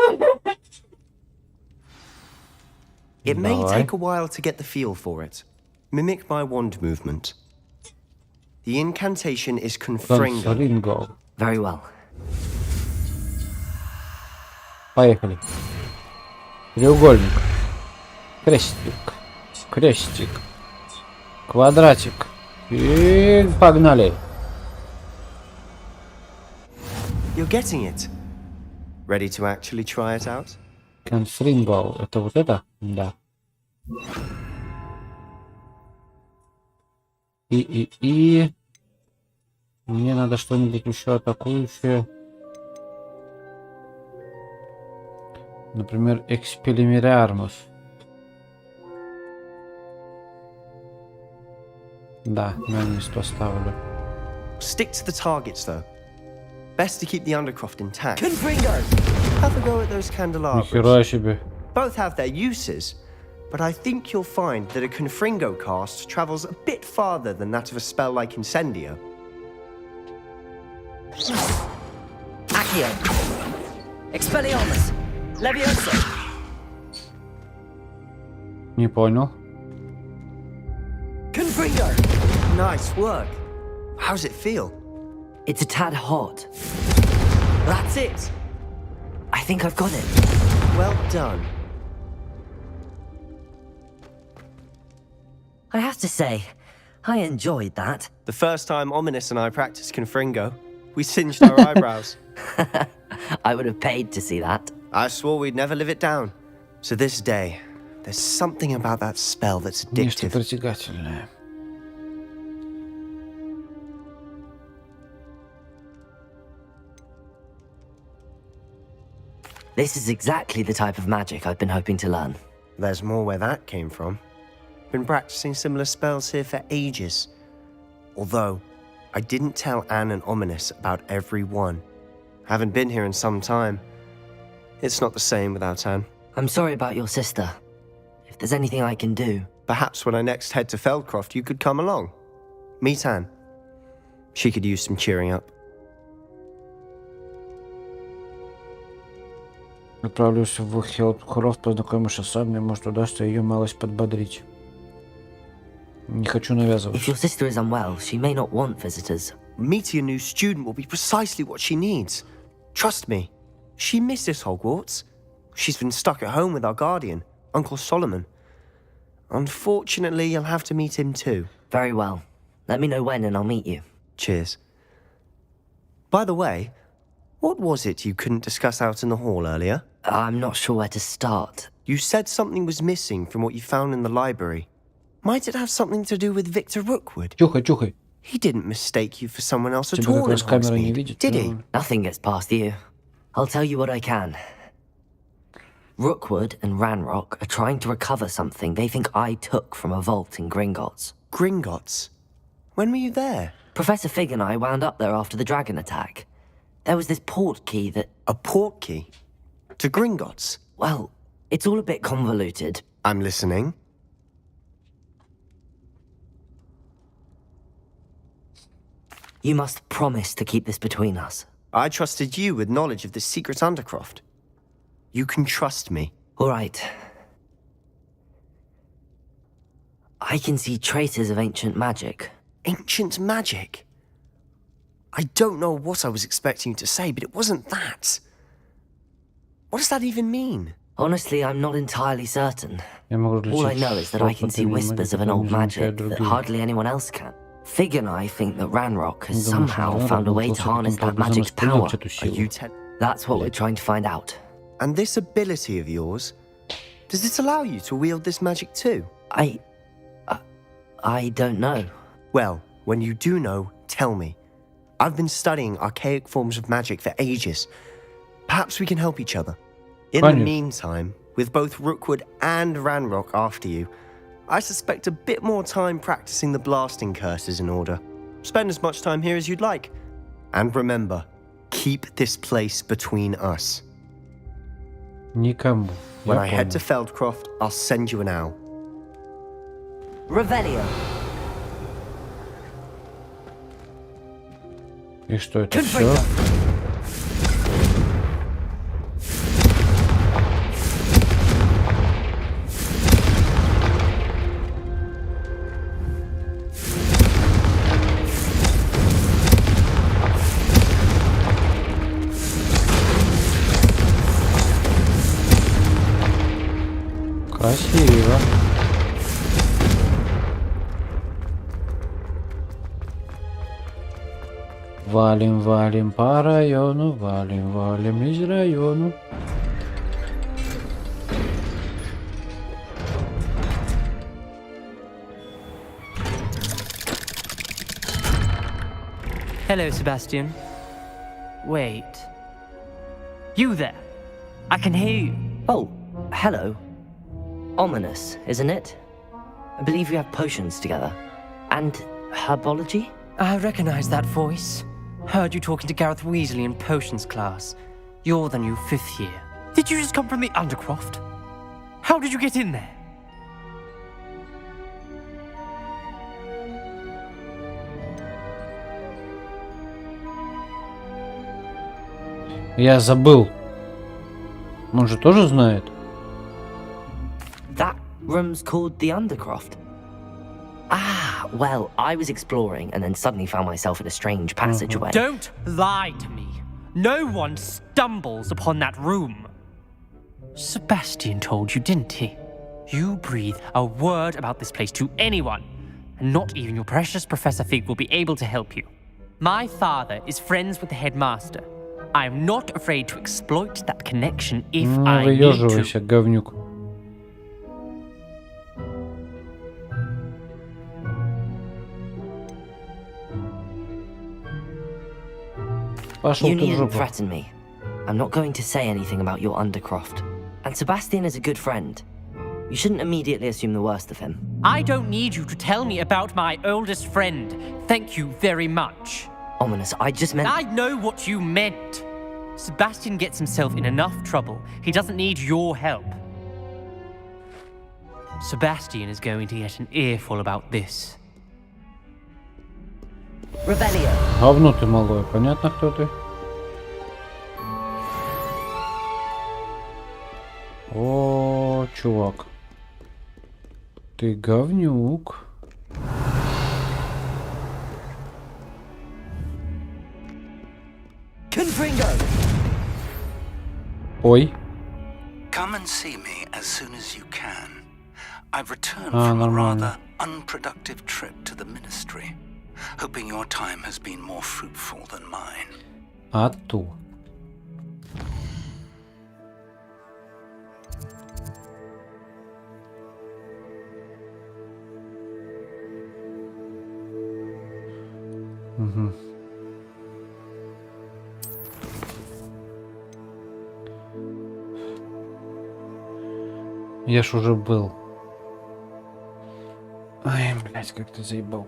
[SPEAKER 18] It may take a while to get the feel for it. Mimic my wand movement. The incantation is Confringo.
[SPEAKER 4] Very well.
[SPEAKER 1] Поехали. Треугольник. Крестик. Крестик. Квадратик. И погнали.
[SPEAKER 18] You're getting it. Ready to actually try it out?
[SPEAKER 1] Confringo. Это вот это? Да. И. Мне надо что-нибудь еще атакующее. Например, Экспелимериармус. Да, на место ставлю.
[SPEAKER 18] Stick to the targets, though. Best to keep the Undercroft intact.
[SPEAKER 4] Confringo!
[SPEAKER 18] Have a go at those candelabras.
[SPEAKER 1] Нихера себе.
[SPEAKER 18] Both have their uses, but I think you'll find that a Confringo cast travels a bit farther than that of a spell like Incendio.
[SPEAKER 4] Accio. Expelliarmus. Leviosa.
[SPEAKER 1] Не понял.
[SPEAKER 4] Confringo.
[SPEAKER 18] Nice work. How's it feel?
[SPEAKER 4] It's a tad hot. That's it. I think I've got it.
[SPEAKER 18] Well done.
[SPEAKER 4] I have to say, I enjoyed that.
[SPEAKER 18] The first time Ominous and I practiced Confringo, we singed our eyebrows.
[SPEAKER 4] I would have paid to see that.
[SPEAKER 18] I swore we'd never live it down. To this day, there's something about that spell that's addictive.
[SPEAKER 1] Нечто притягательное.
[SPEAKER 4] This is exactly the type of magic I've been hoping to learn.
[SPEAKER 18] There's more where that came from. Been practicing similar spells here for ages. Although, I didn't tell Anne and Ominous about every one. Haven't been here in some time. It's not the same without Anne.
[SPEAKER 4] I'm sorry about your sister. If there's anything I can do...
[SPEAKER 18] Perhaps when I next head to Feldcroft, you could come along. Meet Anne. She could use some cheering up.
[SPEAKER 1] Отправлюсь в Хелпкрофт, познакомишься с Анной, может удастся ее малость подбодрить. Не хочу навязываться.
[SPEAKER 4] If your sister is unwell, she may not want visitors.
[SPEAKER 18] Meeting a new student will be precisely what she needs. Trust me. She misses Hogwarts. She's been stuck at home with our guardian, Uncle Solomon. Unfortunately, you'll have to meet him too.
[SPEAKER 4] Very well. Let me know when and I'll meet you.
[SPEAKER 18] Cheers. By the way, what was it you couldn't discuss out in the hall earlier?
[SPEAKER 4] I'm not sure where to start.
[SPEAKER 18] You said something was missing from what you found in the library. Might it have something to do with Victor Rookwood?
[SPEAKER 1] Тюхай.
[SPEAKER 18] He didn't mistake you for someone else at
[SPEAKER 1] Тебя
[SPEAKER 18] all
[SPEAKER 1] как
[SPEAKER 18] in
[SPEAKER 1] раз камера не
[SPEAKER 18] Hogsmeade,
[SPEAKER 1] видит.
[SPEAKER 18] did he?
[SPEAKER 4] Nothing gets past you. I'll tell you what I can. Rookwood and Ranrock are trying to recover something they think I took from a vault in Gringotts.
[SPEAKER 18] Gringotts? When were you there?
[SPEAKER 4] Professor Fig and I wound up there after the dragon attack. There was this port key that...
[SPEAKER 18] A port key? To Gringotts?
[SPEAKER 4] Well, it's all a bit convoluted.
[SPEAKER 18] I'm listening.
[SPEAKER 4] You must promise to keep this between us.
[SPEAKER 18] I trusted you with knowledge of this secret undercroft. You can trust me.
[SPEAKER 4] All right. I can see traces of ancient magic.
[SPEAKER 18] Ancient magic? I don't know what I was expecting you to say, but it wasn't that. What does that even mean?
[SPEAKER 4] Honestly, I'm not entirely certain. All I know is that I can see whispers of an old magic that hardly anyone else can. Fig and I think that Ranrock has somehow found a way to harness that magic's power.
[SPEAKER 18] Are you
[SPEAKER 4] That's what we're trying to find out.
[SPEAKER 18] And this ability of yours, does it allow you to wield this magic too?
[SPEAKER 4] I don't know.
[SPEAKER 18] Well, when you do know, tell me. I've been studying archaic forms of magic for ages. Perhaps we can help each other. In the meantime, with both Rookwood and Ranrock after you, I suspect a bit more time practicing the blasting curses in order. Spend as much time here as you'd like. And remember, keep this place between us.
[SPEAKER 1] Никому.
[SPEAKER 18] When I head to Feldcroft, I'll send you an owl.
[SPEAKER 4] Revelio.
[SPEAKER 1] И что это все? Красиво. Валим по району, валим из району.
[SPEAKER 7] Hello, Sebastian. Wait. You there? I can hear you.
[SPEAKER 4] Oh, hello. Ominous, isn't it? I believe we have potions together. And herbology?
[SPEAKER 7] I recognize that voice. Heard you talking to Gareth Weasley in potions class. You're the new 5th year. Did you just come from the Undercroft? How did you get in there?
[SPEAKER 1] Я забыл. Он же тоже знает.
[SPEAKER 4] That room's called the Undercroft. Ah, well, I was exploring and then suddenly found myself in a strange passageway.
[SPEAKER 7] Don't lie to me. No one stumbles upon that room. Sebastian told you, didn't he? You breathe a word about this place to anyone, and not even your precious Professor Fig will be able to help you. My father is friends with the headmaster. I'm not afraid to exploit that connection if I need
[SPEAKER 1] Выёживайся,
[SPEAKER 7] to.
[SPEAKER 1] говнюк. Пошел
[SPEAKER 4] You
[SPEAKER 1] ты в
[SPEAKER 4] needn't
[SPEAKER 1] жопу.
[SPEAKER 4] threaten me. I'm not going to say anything about your Undercroft. And Sebastian is a good friend. You shouldn't immediately assume the worst of him.
[SPEAKER 7] I don't need you to tell me about my oldest friend. Thank you very much.
[SPEAKER 4] Ominous, I just meant...
[SPEAKER 7] I know what you meant. Sebastian gets himself in enough trouble. He doesn't need your help. Sebastian is going to get an earful about this.
[SPEAKER 4] Revelio.
[SPEAKER 1] Говно ты малое, понятно, кто ты? О, чувак. Ты говнюк. Ой.
[SPEAKER 19] Come and see me as soon as you can. I've returned from a rather unproductive trip to the ministry, hoping your time has been more fruitful than mine.
[SPEAKER 1] А то. Угу. Я ж уже был. Ай, блядь, как ты заебал.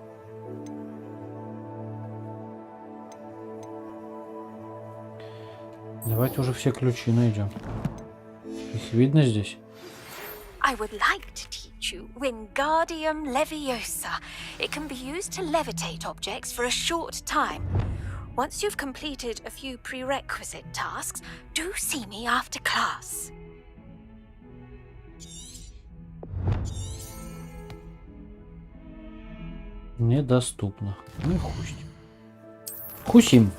[SPEAKER 1] Давайте уже все ключи найдем. Их видно здесь?
[SPEAKER 20] I would like to teach you Wingardium Leviosa. It can be used to levitate objects for a short time. Once you've completed a few prerequisite tasks, do see me after class.
[SPEAKER 1] Недоступно. Ну и хуй. Хусим.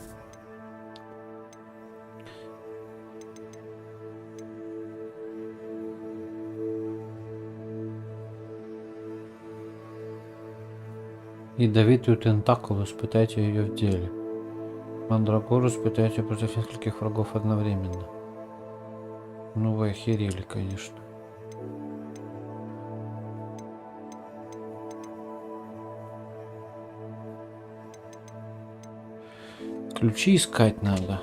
[SPEAKER 1] Ядовитую тентакулу, испытайте ее в деле. Мандрагору испытайте против нескольких врагов одновременно. Ну вы охерели, конечно. Ключи искать надо.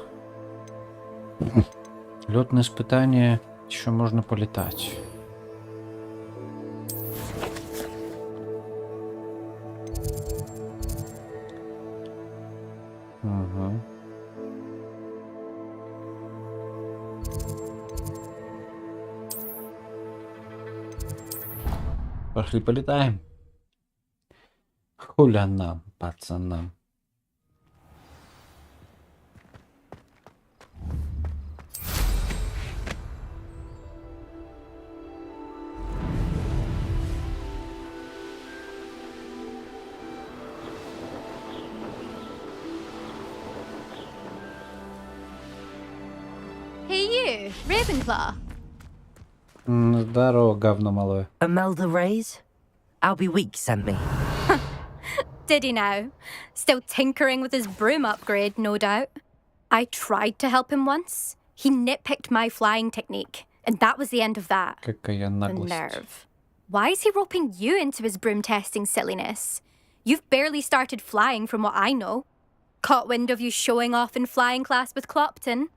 [SPEAKER 1] Лётное испытание, еще можно полетать. Ага. Пошли полетаем. Хуля нам, пацанам.
[SPEAKER 21] Hey you, Ravenclaw.
[SPEAKER 1] Здорово, говно малое.
[SPEAKER 4] Imelda Reyes? Albie Weeks sent me.
[SPEAKER 21] Did he now? Still tinkering with his broom upgrade, no doubt. I tried to help him once. He nitpicked my flying technique, and that was the end of that.
[SPEAKER 1] Какая
[SPEAKER 21] The
[SPEAKER 1] наглость.
[SPEAKER 21] nerve. Why is he roping you into his broom testing silliness? You've barely started flying from what I know. Caught wind of you showing off in flying class with Clopton.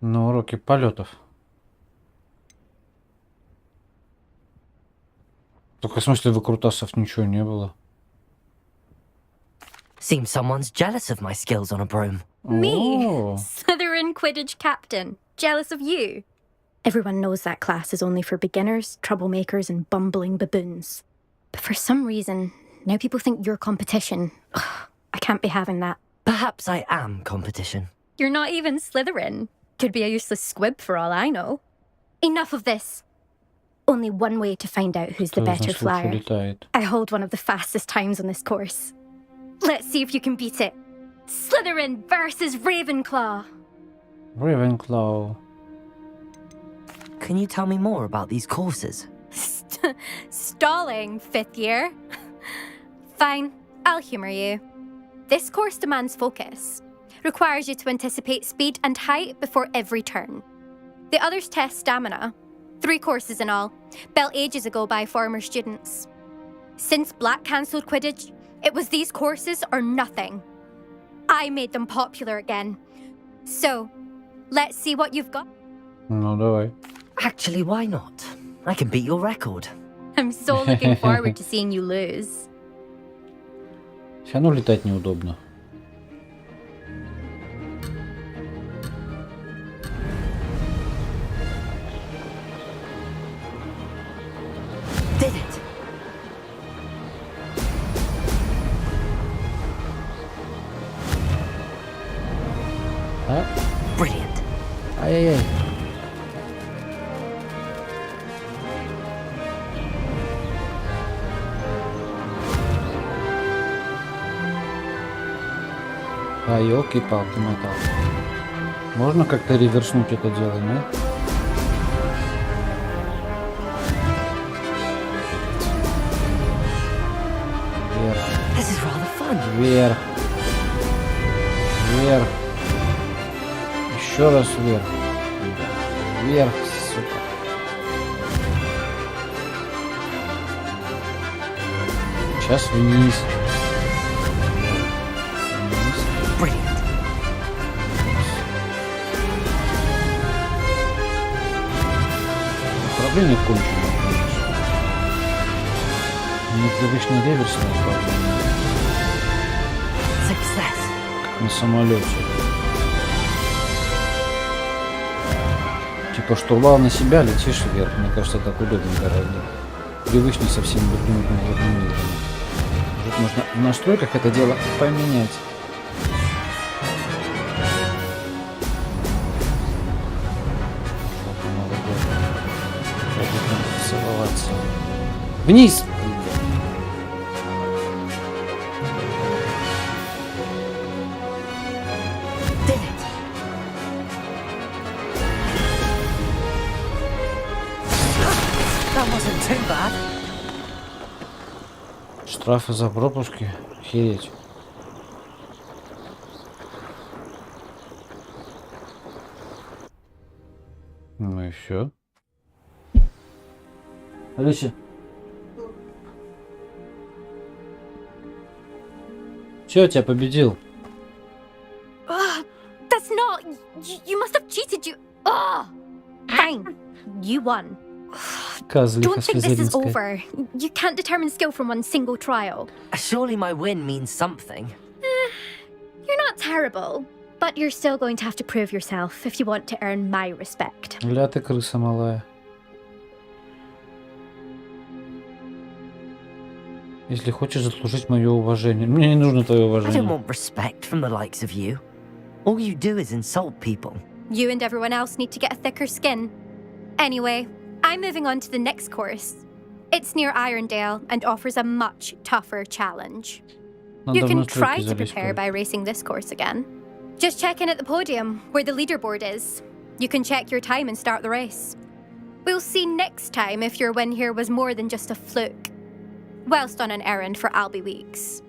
[SPEAKER 1] На уроке полетов. Только в смысле выкрутасов ничего не было.
[SPEAKER 4] Seems someone's jealous of my skills on a broom.
[SPEAKER 21] Me?
[SPEAKER 1] О.
[SPEAKER 21] Slytherin Quidditch captain. Jealous of you? Everyone knows that class is only for beginners, troublemakers, and bumbling baboons. But for some reason, now people think you're competition. Ugh, I can't be having that.
[SPEAKER 4] Perhaps I am competition.
[SPEAKER 21] You're not even Slytherin. Could be a useless squib for all I know. Enough of this. Only one way to find out who's the
[SPEAKER 1] Кто из
[SPEAKER 21] better
[SPEAKER 1] нас лучше
[SPEAKER 21] flyer.
[SPEAKER 1] летает?
[SPEAKER 21] I hold one of the fastest times on this course. Let's see if you can beat it. Slytherin versus Ravenclaw.
[SPEAKER 1] Ravenclaw.
[SPEAKER 4] Can you tell me more about these courses?
[SPEAKER 21] Stalling, fifth year. Fine, I'll humor you. This course demands focus. Requires you to anticipate speed and height before every turn. The others test stamina. 3 courses in all, built ages ago by former students. Since Black cancelled Quidditch, it was these courses or nothing. I made them popular again. So, let's see what you've got.
[SPEAKER 1] Ну давай.
[SPEAKER 4] Actually, why not? I can beat your record.
[SPEAKER 21] I'm so looking forward to seeing you lose.
[SPEAKER 1] Все равно летать неудобно.
[SPEAKER 4] Did it!
[SPEAKER 1] А?
[SPEAKER 4] Brilliant.
[SPEAKER 1] Ай-яй-яй. А, елки-палки, металл. Можно как-то реверснуть это дело, нет? Вверх. Вверх. Вверх. Еще раз вверх. Вверх, сука. Сейчас вниз. Управление кончено, конечно. Непривычный реверс на управление. Как на самолете. Типа штурвал на себя, летишь вверх. Мне кажется, так удобнее гораздо. Привычнее со всеми другими мирами. Может, можно в настройках это дело поменять. Вниз! Штрафы за пропуски? Охереть. Ну и все. Алиса. Все, тебя победил.
[SPEAKER 21] That's not. You must have cheated. Fine. You won. Don't think this is over. You can't determine skill from one single trial.
[SPEAKER 4] Surely my win means something.
[SPEAKER 21] You're not terrible, but you're still going to have to prove yourself if you want to earn my respect.
[SPEAKER 1] Ля ты крыса малая. Если хочешь заслужить мое уважение. Мне не нужно твое
[SPEAKER 4] I don't
[SPEAKER 1] уважение.
[SPEAKER 4] want respect from the likes of you. All you do is insult people.
[SPEAKER 21] You and everyone else need to get a thicker skin. Anyway, I'm moving on to the next course. It's near Irondale and offers a much tougher challenge. You can try to prepare by racing this course again. Just check in at the podium, where the leaderboard is. You can check your time and start the race. We'll see next time if your win here was more than just a fluke. Whilst on an errand for Albie Weeks.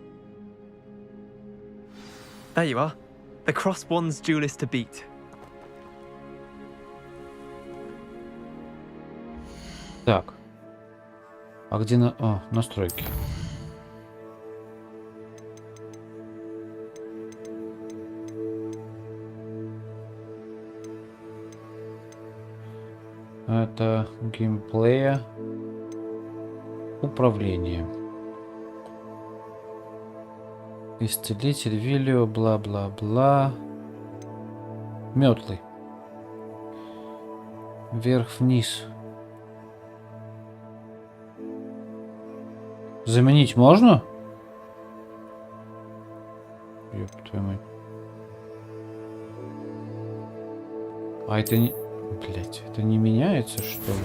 [SPEAKER 3] There you are. The Cross One's duelist to beat.
[SPEAKER 1] Так. А где настройки? Это геймплея. Управление. Исцелитель, Виллио, бла-бла-бла. Метлы. Вверх-вниз. Заменить можно? Ёб твою мать. А это не... Блять, это не меняется, что ли?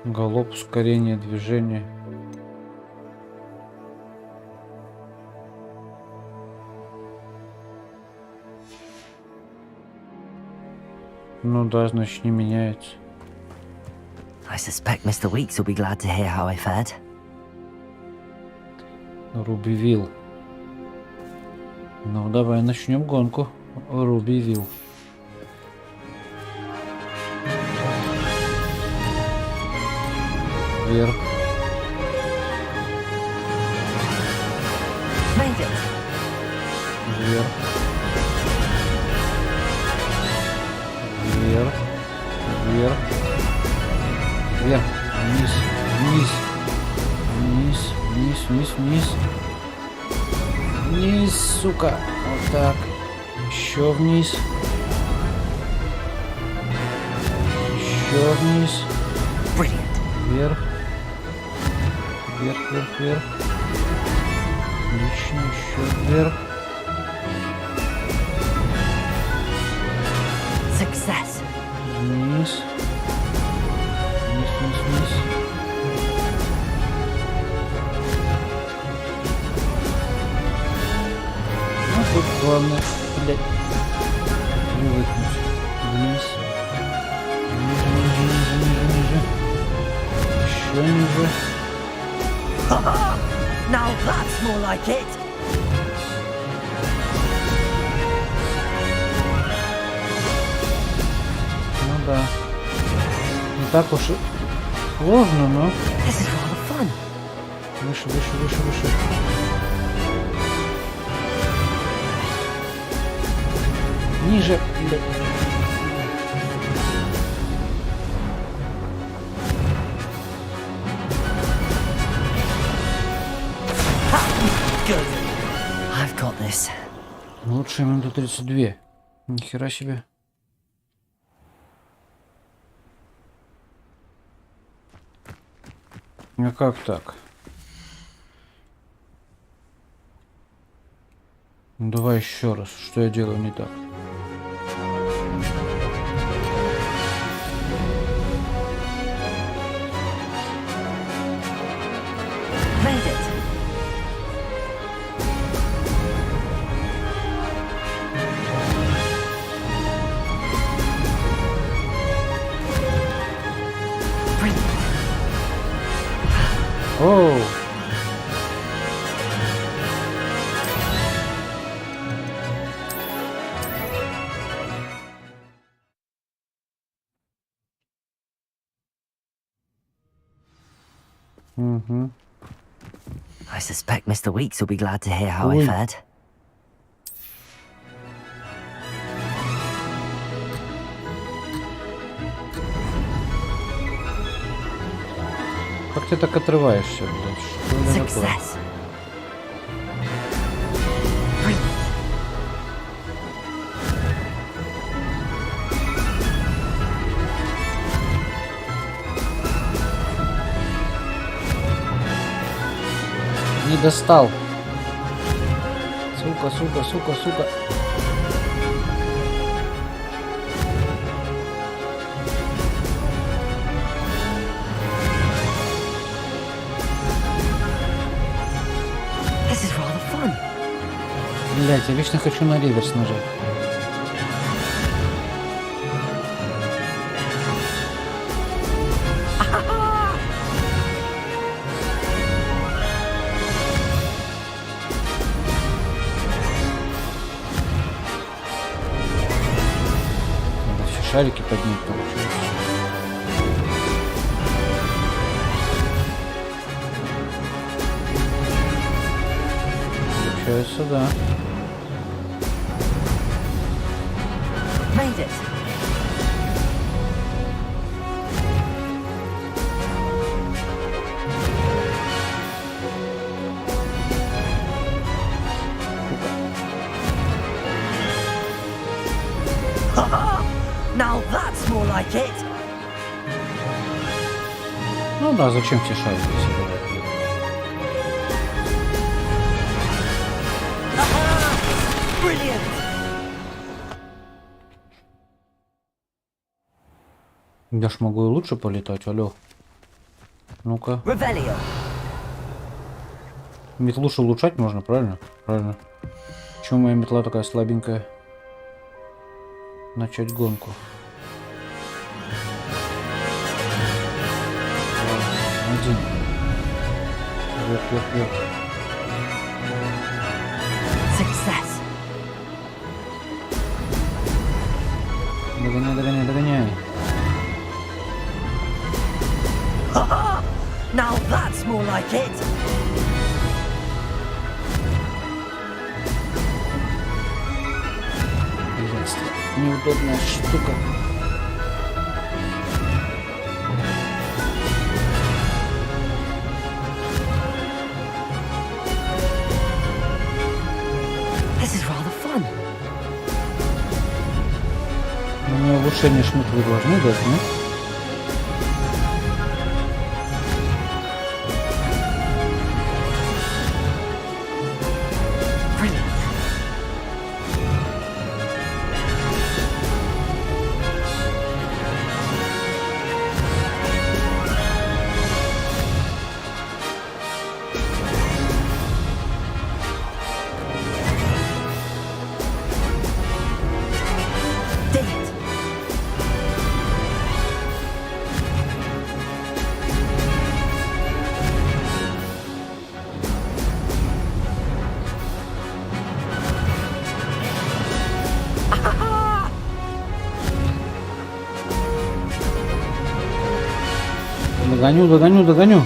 [SPEAKER 1] Галоп, ускорение движения. Ну да, значит, не меняется.
[SPEAKER 4] I suspect Mr. Weeks will be glad to hear how I fared.
[SPEAKER 1] Рубивилл. Ну, давай начнем гонку. Рубивилл. Вверх. Вверх. Вверх. Вверх. Вверх. Вниз. Вниз. Вниз. Вниз. Вниз. Вниз. Вниз, сука. Вот так. Еще вниз. Еще вниз. Вверх. Вверх, вверх, вверх. Отлично, еще вверх.
[SPEAKER 4] Success.
[SPEAKER 1] Вниз. Вниз, вниз, вниз. Ну, тут главное, блядь, привыкнуть. Вниз. Ниже, ниже, ниже, ниже, ниже. Еще ниже.
[SPEAKER 11] Now that's more like it.
[SPEAKER 1] Ну да. Не так уж и сложно, но...
[SPEAKER 4] This is rather fun.
[SPEAKER 1] Выше, выше, выше, выше. Ниже, блядь.
[SPEAKER 4] Good. I've got this.
[SPEAKER 1] Лучшие минуты 32. Нихера себе. А как так? Ну, давай еще раз. Что я делаю не так?
[SPEAKER 4] Made it.
[SPEAKER 1] Оу!
[SPEAKER 4] I suspect Mr. Weeks will be glad to hear how I fared.
[SPEAKER 1] Как ты так отрываешься, блядь? Что это такое?
[SPEAKER 4] Success.
[SPEAKER 1] Не достал. Сука, сука, сука, сука.
[SPEAKER 4] This is rather fun.
[SPEAKER 1] Блять, я вечно хочу на реверс нажать. Надо все шарики поднять, получается. Получается, да.
[SPEAKER 4] Made it.
[SPEAKER 11] Now that's more like it.
[SPEAKER 1] Ну да, зачем все шарики собирать?
[SPEAKER 11] Brilliant.
[SPEAKER 1] Я ж могу и лучше полетать, алло. Ну-ка.
[SPEAKER 11] Revelio.
[SPEAKER 1] Метлу лучше улучшать можно, правильно? Правильно. Почему моя метла такая слабенькая? Начать гонку. Один. Вверх, вверх, вверх.
[SPEAKER 4] Success.
[SPEAKER 1] Догоняй, догоняй, догоняй.
[SPEAKER 11] Now that's more like it.
[SPEAKER 1] Блядство. Неудобная штука.
[SPEAKER 4] This is rather fun.
[SPEAKER 1] Мне улучшение шмут вы должны дать, нет? Догоню, догоню, догоню.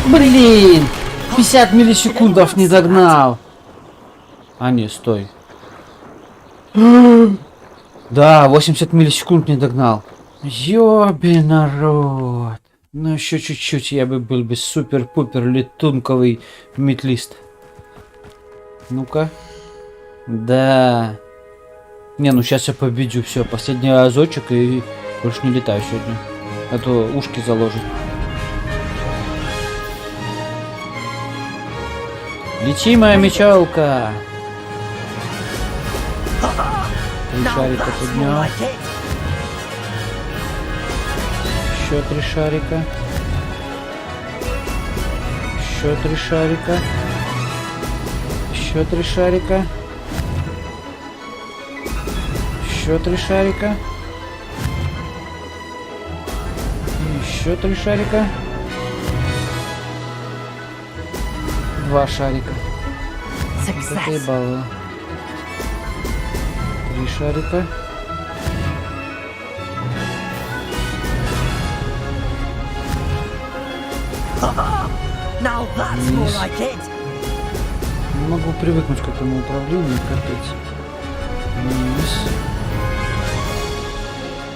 [SPEAKER 1] Блин! 50 миллисекундов не догнал. А, не, стой. Да, 80 миллисекунд не догнал. Ёби народ. Ну еще чуть-чуть, я бы был бы супер-пупер летунковый метлист. Ну-ка. Да. Не, ну сейчас я победю. Все, последний разочек и больше не летаю сегодня. А то ушки заложит. Лети, моя мечалка. 3 шарика поднял. Еще 3 шарика. Еще 3 шарика. Еще 3 шарика. Еще 3 шарика. Еще 3 шарика. 2 шарика. Вот это и балла. 3 шарика. Не могу привыкнуть к этому управлению, капец. Вниз.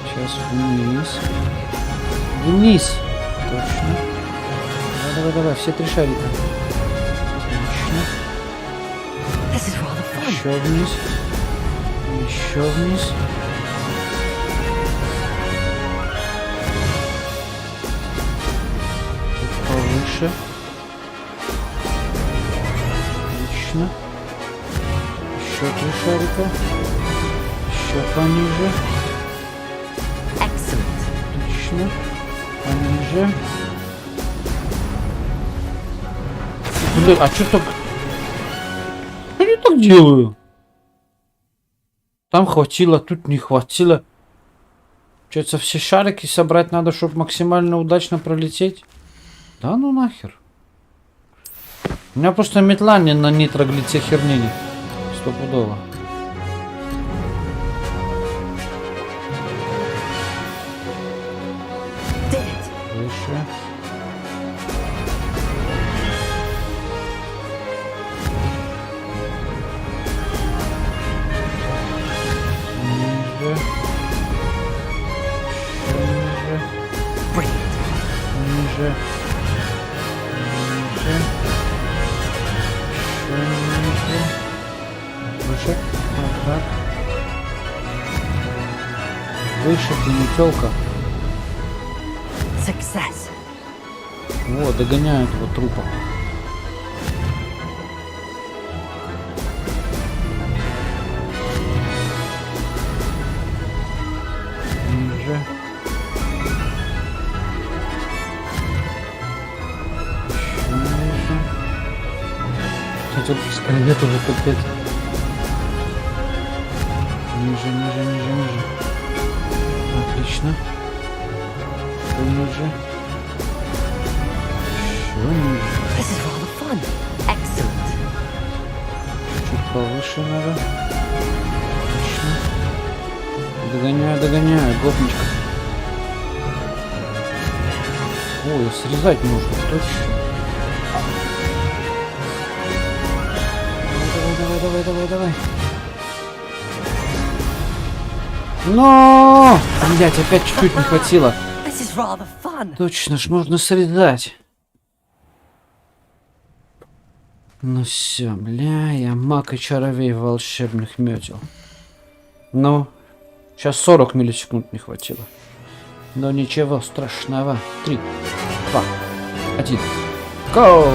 [SPEAKER 1] Сейчас вниз. Вниз. Точно. Давай, давай, давай, все 3 шарика. Отлично. Еще вниз. Еще вниз. Тут повыше. Отлично. Еще 3 шарика. Еще пониже. Отлично. Пониже. Блин, а что так? Что я так делаю? Там хватило, тут не хватило. Получается, все шарики собрать надо, чтобы максимально удачно пролететь. Да ну нахер. У меня просто метла не на нитроглицехернине. Стопудово. Выше. Ниже. Ниже. Выше. Вот так. Выше, ты метелка. Вот, догоняют его трупа. Ниже. Еще ниже. Хотел пистолет уже капец. Ниже, ниже, ниже, ниже. Отлично. Еще ниже. Еще ниже. Чуть повыше надо. Отлично. Догоняю, догоняю, гопничка. Ой, срезать нужно, точно. Давай, давай, давай, давай, давай. Но! Блять, опять чуть-чуть не хватило. Точно ж, можно срезать. Ну все, бля, я маг и чаровей волшебных метел. Ну, сейчас 40 миллисекунд не хватило. Но ничего страшного. 3, 2, 1. Гоу!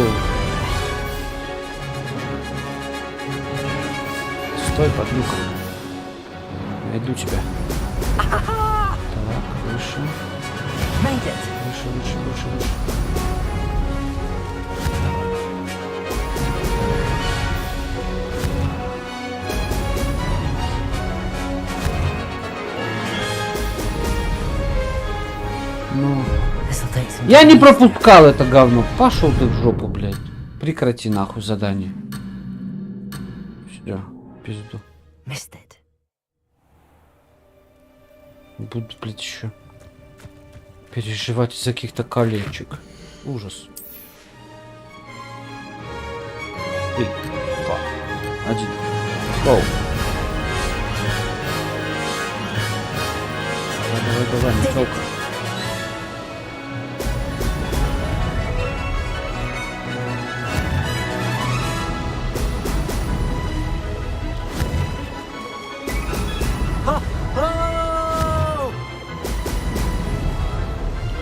[SPEAKER 1] Стой, подлюка. Найду тебя. Так, выше. Выше, выше, выше, выше. Ну, я не пропускал это говно. Пошел ты в жопу, блядь. Прекрати нахуй задание. Все, пизду. Буду, блядь, еще. Переживать из-за каких-то колечек. Ужас. 3, 2, 1. Гоу. Давай, метелка.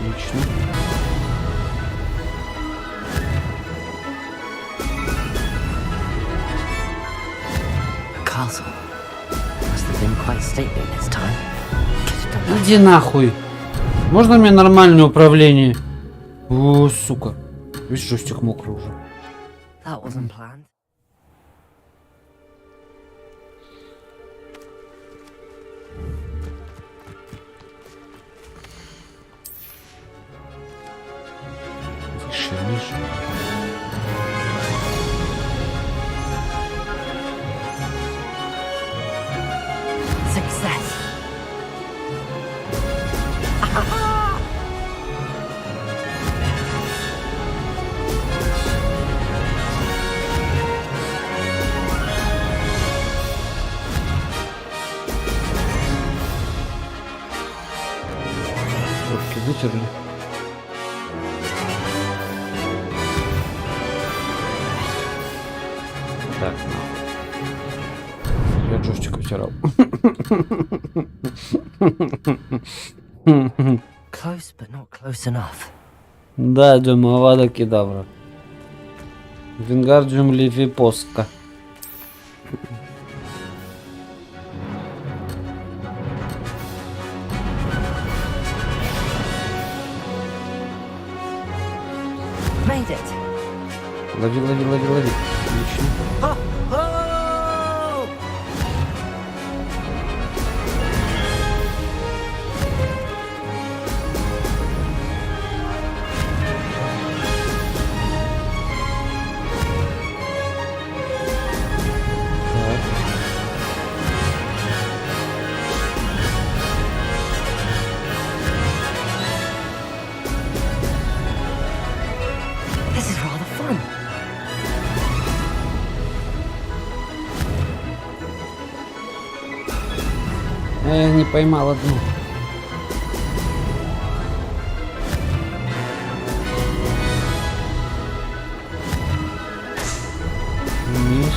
[SPEAKER 1] Отлично.
[SPEAKER 4] Castle. Must have been quite stately in its time.
[SPEAKER 1] Иди нахуй. Можно мне нормальное управление? О, сука. Весь жестик мокрый уже.
[SPEAKER 4] That wasn't planned.
[SPEAKER 1] Выше, ниже.
[SPEAKER 4] Success.
[SPEAKER 1] Руки вытерли. Так, нахуй. Я джойстик вытирал.
[SPEAKER 4] Close, but not close enough.
[SPEAKER 1] Да, Авада Кедавра. Вингардиум Левипоска.
[SPEAKER 4] Made it.
[SPEAKER 1] Лови. Отлично.
[SPEAKER 4] This is rather fun.
[SPEAKER 1] Я не поймал одну. Вниз.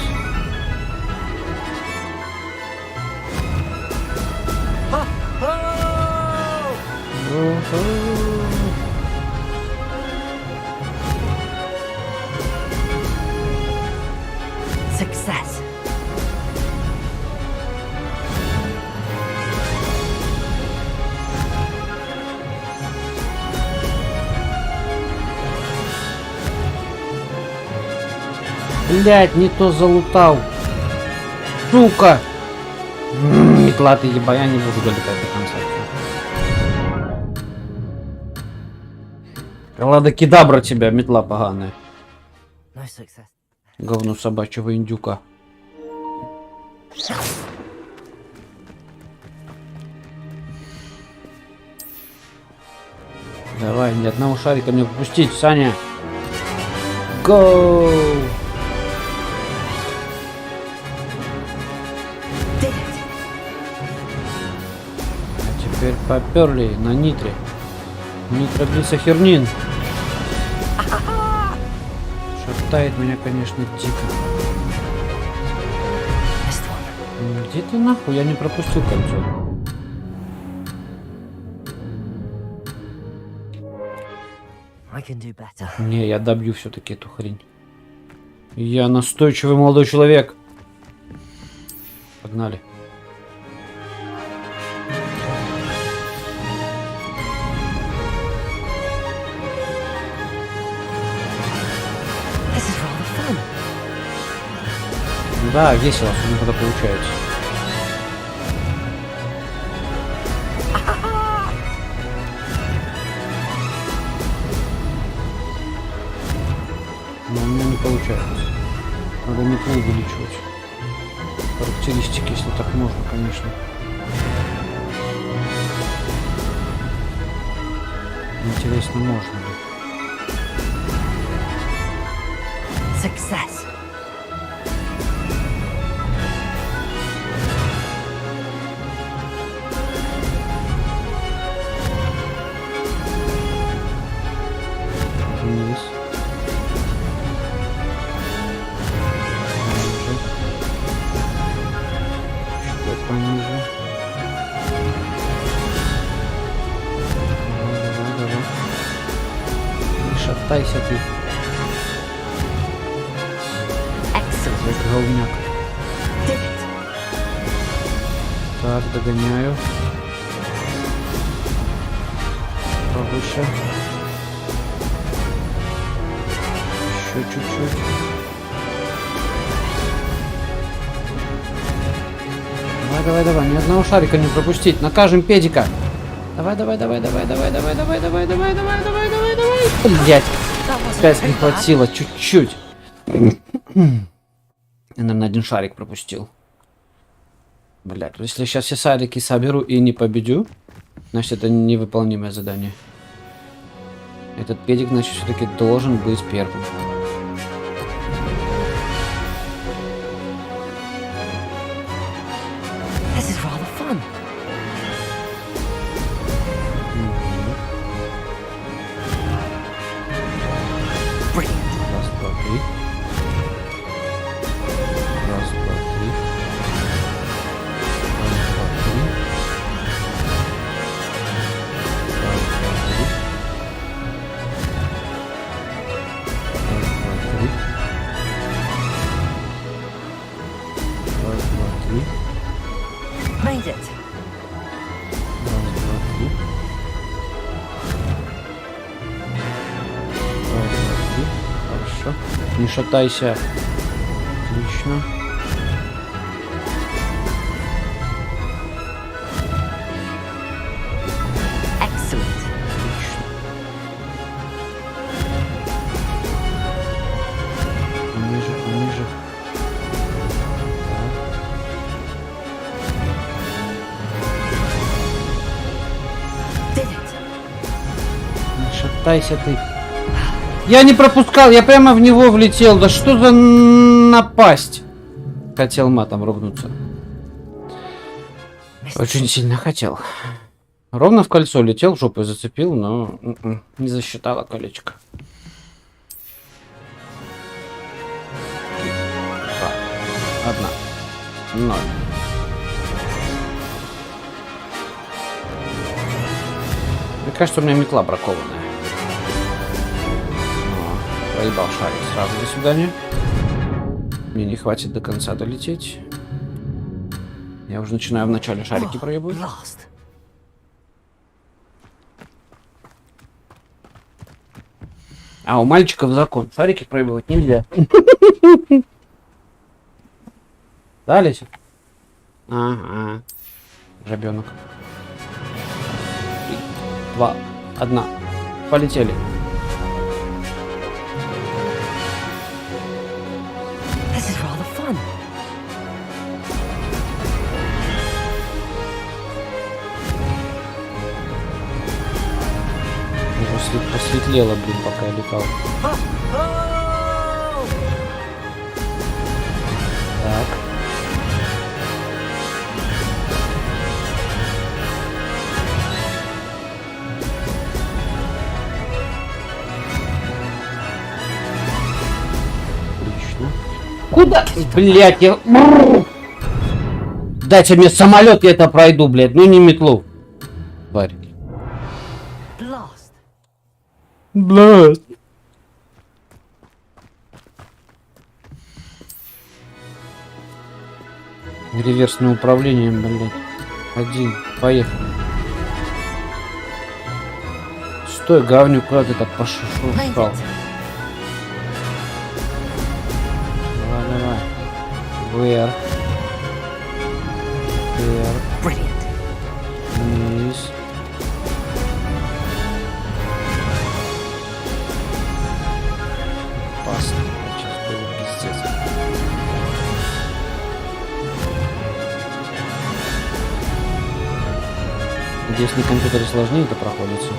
[SPEAKER 4] Success.
[SPEAKER 1] Блять, не то залутал. Сука! Метла ты еба, я не буду долетать до конца. Лада кедабра тебя, метла поганая.
[SPEAKER 4] No success.
[SPEAKER 1] Говно собачьего индюка. Давай, ни одного шарика не пропустить, Саня. Гоу! А теперь поперли на нитре. Нитроглицохернин. Шатает меня, конечно, дико. Где ты нахуй? Я не пропустил кольцо.
[SPEAKER 4] I can do better.
[SPEAKER 1] Не, я добью все-таки эту хрень. Я настойчивый молодой человек. Погнали.
[SPEAKER 4] This is rather fun.
[SPEAKER 1] Да, весело, особенно когда получается. Но у меня не получается. Надо метлу увеличивать. Характеристики, если так можно, конечно. Интересно, можно ли?
[SPEAKER 4] Success.
[SPEAKER 1] Вниз. Чуть пониже. Давай. Не шатайся ты. Говняк. Так, догоняю. Повыше. Еще чуть-чуть. Давай. Ни одного шарика не пропустить. Накажем педика. Давай. Блять. Опять не хватило. Чуть-чуть. Я, наверное, один шарик пропустил. Блять, если я сейчас все шарики соберу и не победю, значит, это невыполнимое задание. Этот педик, значит, все-таки должен быть первым.
[SPEAKER 4] This is rather fun.
[SPEAKER 1] Раз, два, три. Раз, два, три.
[SPEAKER 4] Made it.
[SPEAKER 1] Хорошо. Не шатайся. Отлично.
[SPEAKER 4] Excellent.
[SPEAKER 1] Пониже.
[SPEAKER 4] Did it.
[SPEAKER 1] Не шатайся ты. Я не пропускал, я прямо в него влетел. Да что за напасть? Хотел матом ругнуться. Очень сильно хотел. Ровно в кольцо летел, жопой зацепил, но не засчитало колечко. Одна. 0. Мне кажется, у меня метла бракованная. Проебал шарик сразу, до свидания. Мне не хватит до конца долететь. Я уже начинаю в начале шарики проебывать. А у мальчиков закон. Шарики проебывать нельзя. Да, Леся? Ага. Жабенок. 3, 2, 1. Полетели.
[SPEAKER 4] This is rather fun.
[SPEAKER 1] Посветлело, блин, пока я летал. Так. Отлично. Куда? Блять, я... Дайте мне самолет, я это пройду, блядь. Ну не метлу. Тварь. Бласт. Реверсное управление, блядь. 1. Поехали. Стой, говнюк, куда ты так пошел? Давай. Вверх. Вниз. Опасно. Сейчас будет пиздец. Надеюсь, на компьютере сложнее это проходится.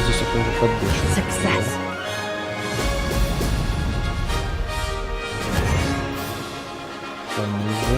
[SPEAKER 1] здесь это уже подбешено. Пониже.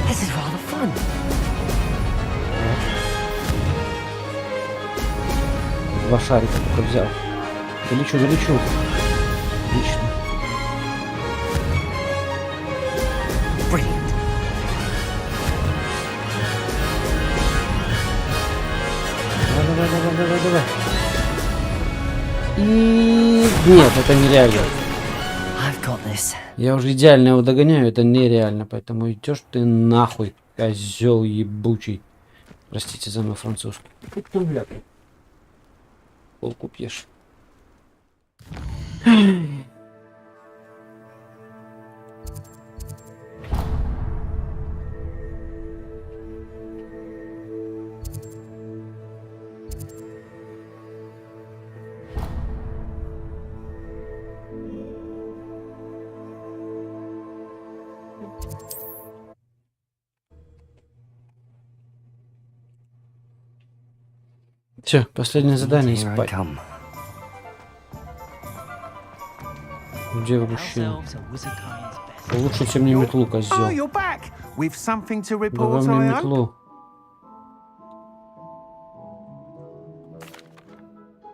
[SPEAKER 4] This is rather fun.
[SPEAKER 1] Два шарика только взял. Долечу. Отлично. Давай. И нет, это нереально. Я уже идеально его догоняю, это нереально, поэтому идешь ты нахуй, козел ебучий. Простите за мой французский. Полку пьешь. Все, последнее задание — спать. Где мужчина? Улучшите мне метлу, козел. Давай мне метлу.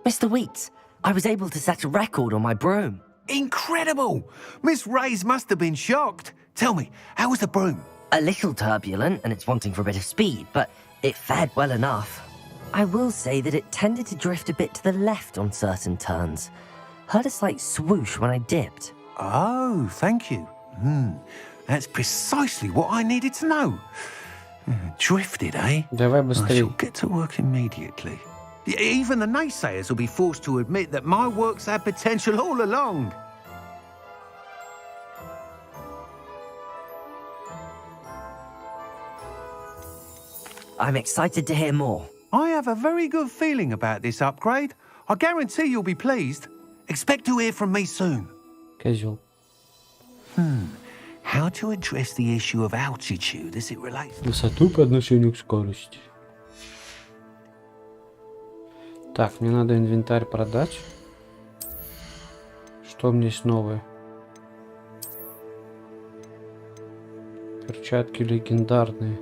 [SPEAKER 4] Mr. Weeks, I was able to set a record on my broom.
[SPEAKER 11] Incredible! Miss Reyes must have been shocked. Tell me, how was the broom?
[SPEAKER 4] A little turbulent and it's wanting for a bit of speed, but it fared well enough. I will say that it tended to drift a bit to the left on certain turns. Heard a slight swoosh when I dipped.
[SPEAKER 11] Oh, thank you. That's precisely what I needed to know. Drifted, eh?
[SPEAKER 1] Давай
[SPEAKER 11] I
[SPEAKER 1] быстрее.
[SPEAKER 11] shall get to work immediately. Even the naysayers will be forced to admit that my work's had potential all along.
[SPEAKER 4] I'm excited to hear more.
[SPEAKER 11] I have a very good feeling about this upgrade. I guarantee you'll be pleased. Expect to hear from me soon.
[SPEAKER 1] Козел.
[SPEAKER 11] How to address the issue of altitude as it relates...
[SPEAKER 1] Высоту по отношению к скорости. Так, мне надо инвентарь продать. Что у меня есть новое? Перчатки легендарные.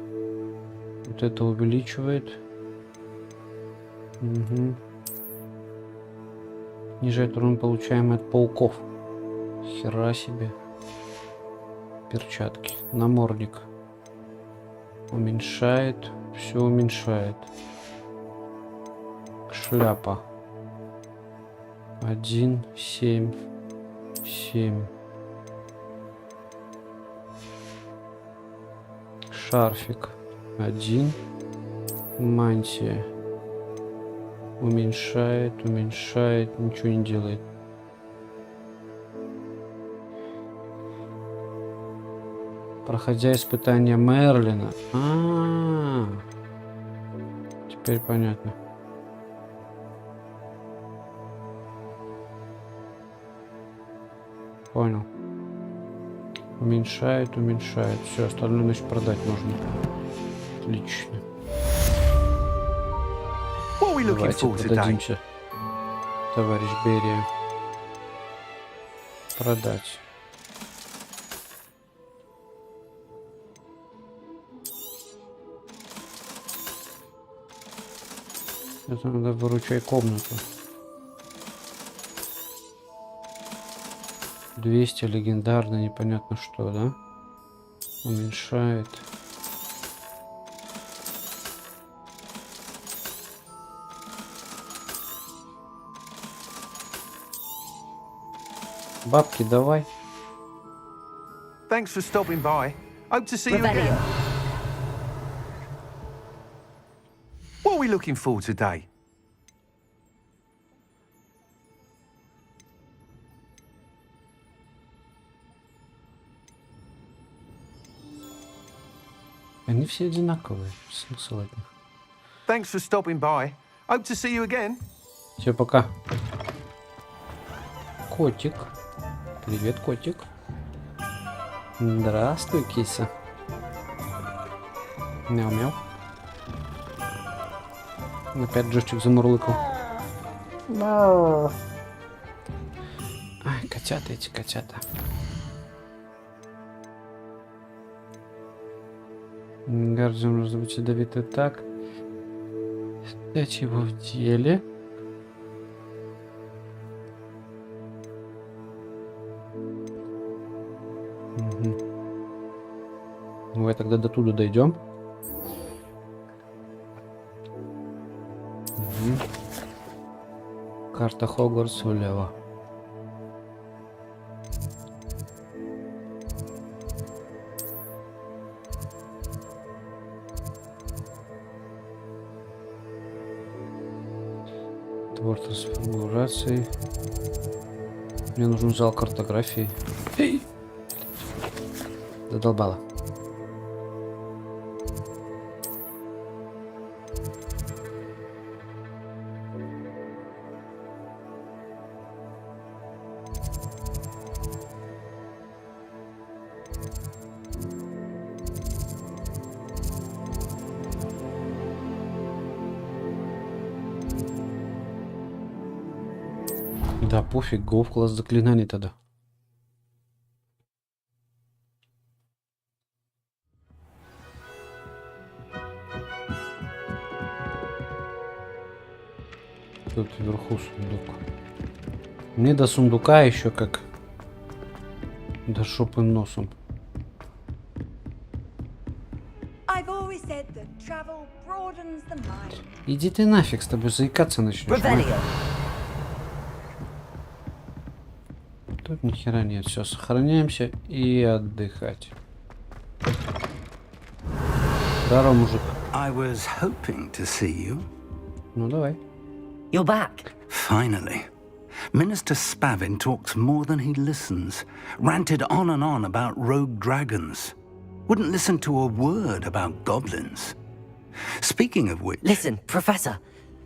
[SPEAKER 1] Вот это увеличивает. Угу. Снижает урон, получаемый от пауков. Хера себе. Перчатки. Намордник. Уменьшает. Все уменьшает. Шляпа. 1, 7, 7. Шарфик. 1. Мантия. Уменьшает, ничего не делает. Проходя испытание Мерлина. Теперь понятно. Понял. Уменьшает. Все, остальное, значит, продать можно. Отлично. Давайте продадимся, товарищ Берия. Продать. Это надо выручай комнату. 200 легендарно, непонятно что, да? Уменьшает. Бабки давай.
[SPEAKER 11] Thanks for stopping by. Hope to see you again. What are we looking for today?
[SPEAKER 1] Они все одинаковые. Смысл от них.
[SPEAKER 6] Thanks for stopping by. Hope to see you again.
[SPEAKER 1] Все, пока. Котик. Привет, котик. Здравствуй, киса. Мяу-мяу. Опять Джошчик замурлыкал. Ай, котята эти, котята. Гардиан может быть ядовитый так. Стать его в деле. Угу. Давай тогда до туда дойдем. Угу. Карта Хогвартс влево. Твор трансфигурации. Мне нужен зал картографии. Эй! Задолбала. Да пофиг, го в класс заклинаний тогда. Тут вверху сундук. Мне до сундука еще как до шопы носом. Иди ты нафиг, с тобой заикаться начнешь. Тут ни хера нет. Все, сохраняемся и отдыхать. Здорово, мужик.
[SPEAKER 19] I was hoping to see you.
[SPEAKER 1] Ну давай.
[SPEAKER 4] You're back.
[SPEAKER 19] Finally. Minister Spavin talks more than he listens. Ranted on and on about rogue dragons. Wouldn't listen to a word about goblins. Speaking of which...
[SPEAKER 4] Listen, Professor.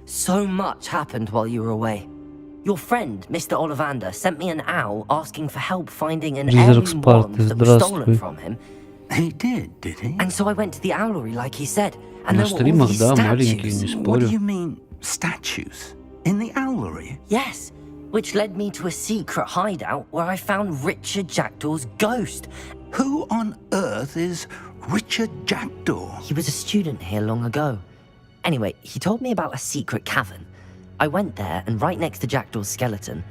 [SPEAKER 4] So much happened while you were away. Your friend, Mr. Ollivander, sent me an owl asking for help finding an heirloom wand that was stolen from him.
[SPEAKER 19] He did he?
[SPEAKER 4] And so I went to the owlery like he said. And
[SPEAKER 1] На
[SPEAKER 4] there were all
[SPEAKER 1] стримах,
[SPEAKER 4] these
[SPEAKER 1] да, маленькие, не
[SPEAKER 4] statues.
[SPEAKER 19] What do you
[SPEAKER 1] спорю.
[SPEAKER 19] mean, statues? In the owlery?
[SPEAKER 4] Yes, which led me to a secret hideout where I found Richard Jackdaw's ghost.
[SPEAKER 19] Who on earth is Richard Jackdaw?
[SPEAKER 4] He was a student here long ago. Anyway, he told me about a secret cavern. I went there, and right next to Jackdaw's skeleton,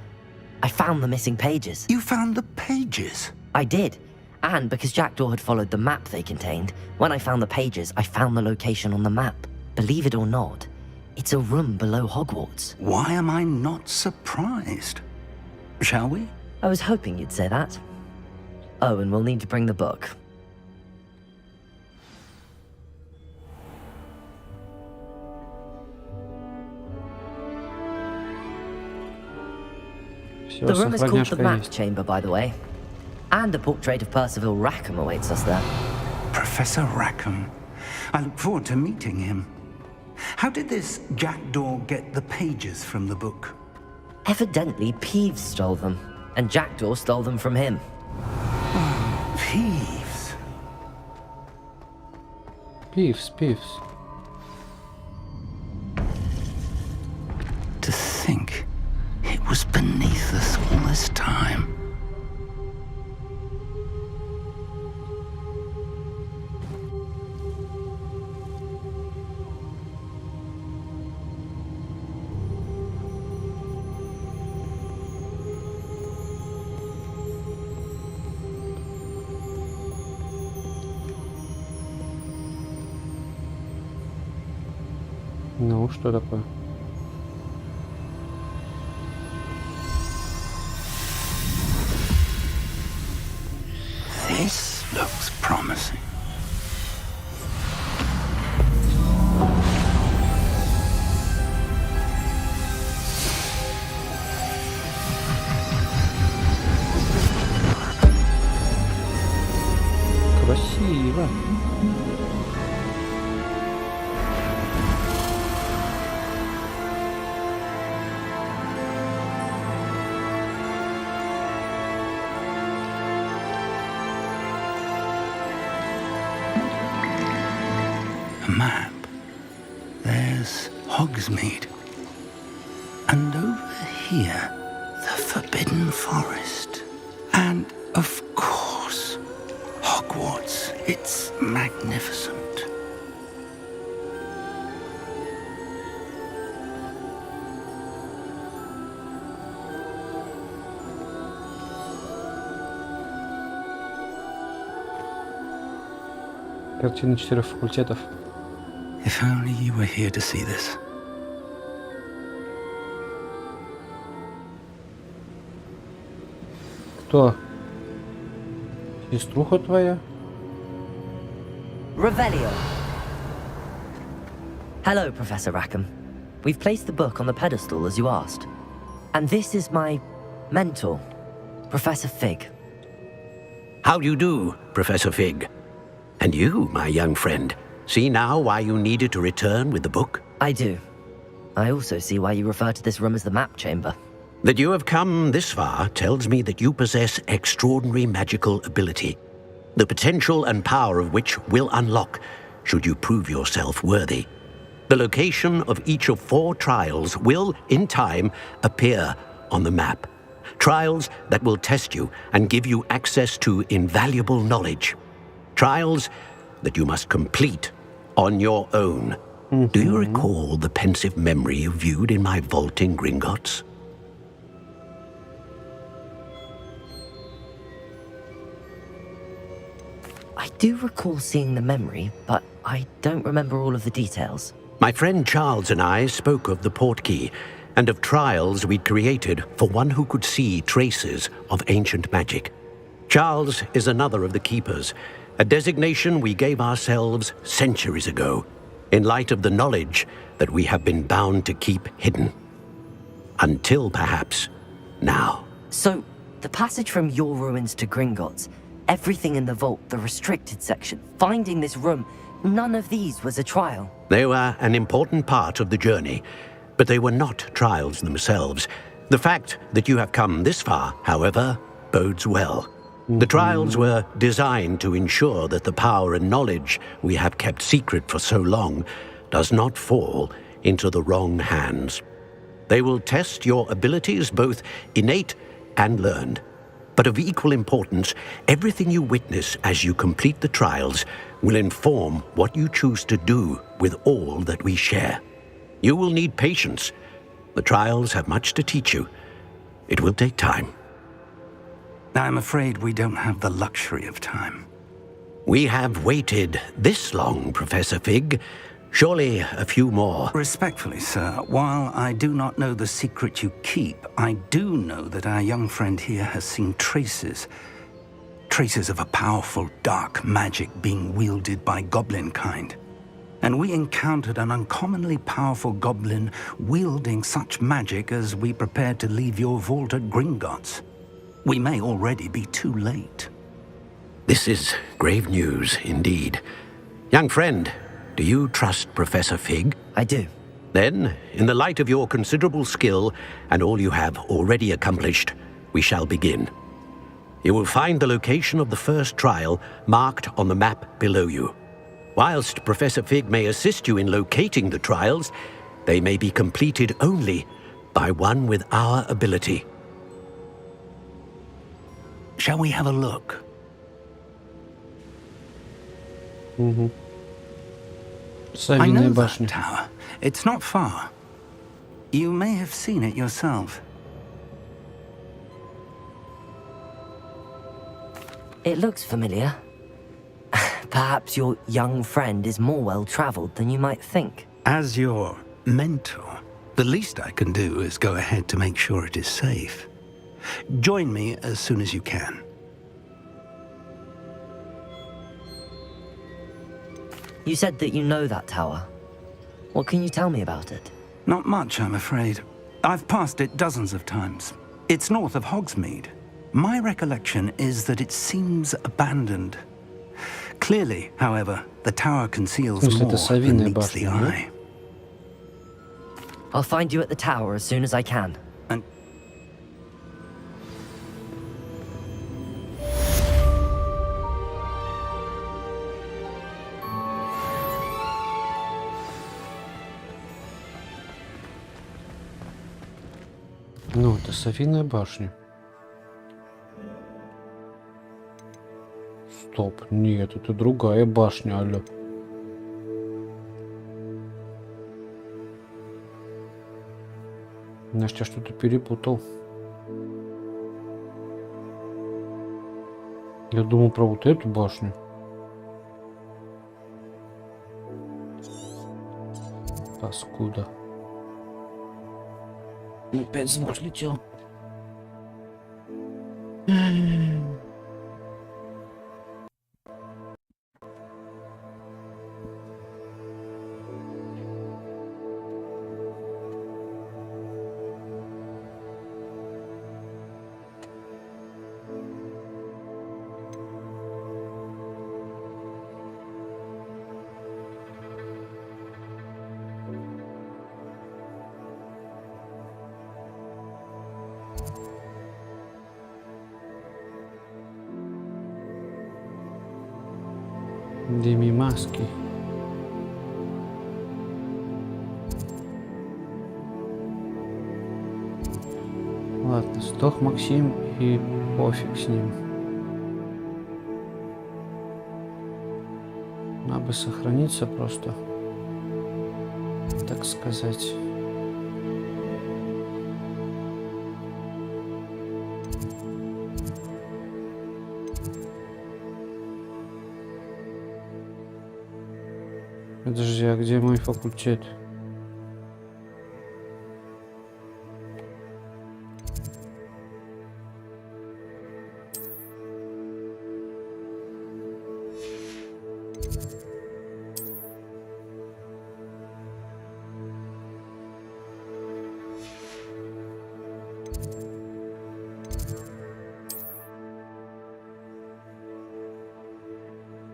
[SPEAKER 4] I found the missing pages.
[SPEAKER 19] You found the pages?
[SPEAKER 4] I did. And because Jackdaw had followed the map they contained, when I found the pages, I found the location on the map. Believe it or not, it's a room below Hogwarts.
[SPEAKER 19] Why am I not surprised? Shall we?
[SPEAKER 4] I was hoping you'd say that. Oh, and we'll need to bring the book. The room is called the Map Chamber, by the way. And a portrait of Percival Rackham awaits us there.
[SPEAKER 19] Professor Rackham. I look forward to meeting him. How did this Jackdaw get the pages from the book?
[SPEAKER 4] Evidently, Peeves stole them, and Jackdaw stole them from him.
[SPEAKER 19] Peeves.
[SPEAKER 1] Peeves.
[SPEAKER 19] To think it was beneath us all this time.
[SPEAKER 1] Ну, что такое?
[SPEAKER 19] This looks promising.
[SPEAKER 1] Красиво.
[SPEAKER 19] map, there's Hogsmeade. And over here, the Forbidden Forest. And, of course, Hogwarts. It's magnificent.
[SPEAKER 1] Картины 4 факультетов.
[SPEAKER 19] If only you were here to see this.
[SPEAKER 1] Кто? Сеструха твоя?
[SPEAKER 4] Revelio. Hello, Professor Rackham. We've placed the book on the pedestal as you asked. And this is my mentor, Professor Fig.
[SPEAKER 14] How do you do, Professor Fig? And you, my young friend, see now why you needed to return with the book?
[SPEAKER 4] I do. I also see why you refer to this room as the map chamber.
[SPEAKER 14] That you have come this far tells me that you possess extraordinary magical ability, the potential and power of which will unlock should you prove yourself worthy. The location of each of 4 trials will, in time, appear on the map. Trials that will test you and give you access to invaluable knowledge. Trials that you must complete on your own. Do you recall the pensive memory you viewed in my vault in Gringotts?
[SPEAKER 4] I do recall seeing the memory, but I don't remember all of the details.
[SPEAKER 14] My friend Charles and I spoke of the portkey and of trials we'd created for one who could see traces of ancient magic. Charles is another of the keepers, a designation we gave ourselves centuries ago, in light of the knowledge that we have been bound to keep hidden. Until perhaps now.
[SPEAKER 4] So, the passage from your ruins to Gringotts, everything in the vault, the restricted section, finding this room, none of these was a trial.
[SPEAKER 14] They were an important part of the journey, but they were not trials themselves. The fact that you have come this far, however, bodes well. The trials were designed to ensure that the power and knowledge we have kept secret for so long does not fall into the wrong hands. They will test your abilities, both innate and learned. But of equal importance, everything you witness as you complete the trials will inform what you choose to do with all that we share. You will need patience. The trials have much to teach you. It will take time.
[SPEAKER 19] I'm afraid we don't have the luxury of time.
[SPEAKER 14] We have waited this long, Professor Fig. Surely a few more.
[SPEAKER 19] Respectfully, sir, while I do not know the secret you keep, I do know that our young friend here has seen traces of a powerful dark magic being wielded by goblin kind. And we encountered an uncommonly powerful goblin wielding such magic as we prepared to leave your vault at Gringotts. We may already be too late.
[SPEAKER 14] This is grave news indeed. Young friend, do you trust Professor Fig?
[SPEAKER 4] I do.
[SPEAKER 14] Then, in the light of your considerable skill and all you have already accomplished, we shall begin. You will find the location of the first trial marked on the map below you. Whilst Professor Fig may assist you in locating the trials, they may be completed only by one with our ability.
[SPEAKER 19] Shall we have a look? I know that tower. It's not far. You may have seen it yourself.
[SPEAKER 4] It looks familiar. Perhaps your young friend is more well-traveled than you might think.
[SPEAKER 19] As your mentor, the least I can do is go ahead to make sure it is safe. Join me as soon as you can.
[SPEAKER 4] You said that you know that tower. What can you tell me about it?
[SPEAKER 19] Not much, I'm afraid. I've passed it dozens of times. It's north of Hogsmeade. My recollection is that it seems abandoned. Clearly, however, the tower conceals more than meets the eye.
[SPEAKER 4] I'll find you at the tower as soon as I can.
[SPEAKER 1] Ну, это Совиная башня. Стоп, нет, это другая башня, алло. Значит, я что-то перепутал. Я думал про вот эту башню. Паскуда. Опять звук летел. Деми маски. Ладно, сдох Максим и пофиг с ним. Надо бы сохраниться просто, так сказать. Подожди, а где мой факультет?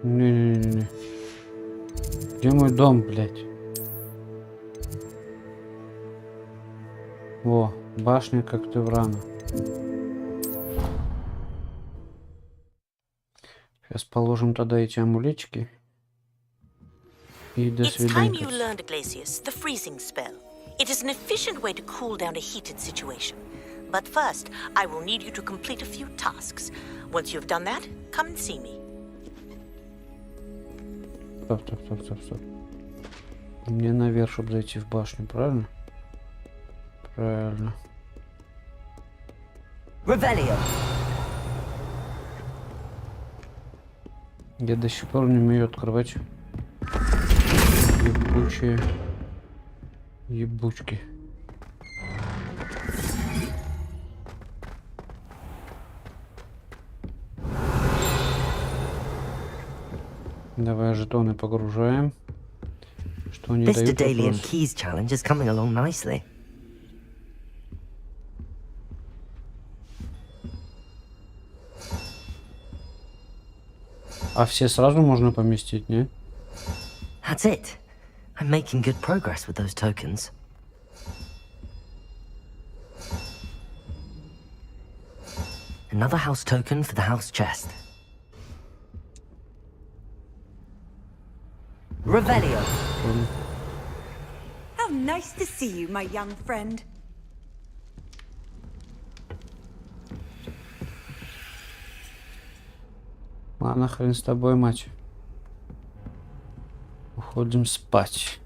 [SPEAKER 1] Не-не-не-не. Где мой дом, блядь? О, башня как ты врана. Сейчас положим тогда эти амулетики. И до свидания.
[SPEAKER 2] It's time you learned, Glacius, the freezing spell. It is an efficient way to cool down a heated situation. But first, I will need you to complete a few tasks. Once you've done that, come and see me.
[SPEAKER 1] Стоп. Мне наверх, чтобы зайти в башню, правильно? Правильно.
[SPEAKER 4] Revelio.
[SPEAKER 1] Я до сих пор не умею открывать ебучие ебучки. Давай жетоны погружаем. Что они
[SPEAKER 4] This
[SPEAKER 1] дают?
[SPEAKER 4] Daedalian Keys challenge is coming along nicely.
[SPEAKER 1] А все сразу можно поместить, не?
[SPEAKER 4] That's it. I'm making good progress with those tokens. Another house token for the house chest. Revelio.
[SPEAKER 16] How nice to see you, my young friend.
[SPEAKER 1] Ладно, хрен с тобой, мать. Уходим спать.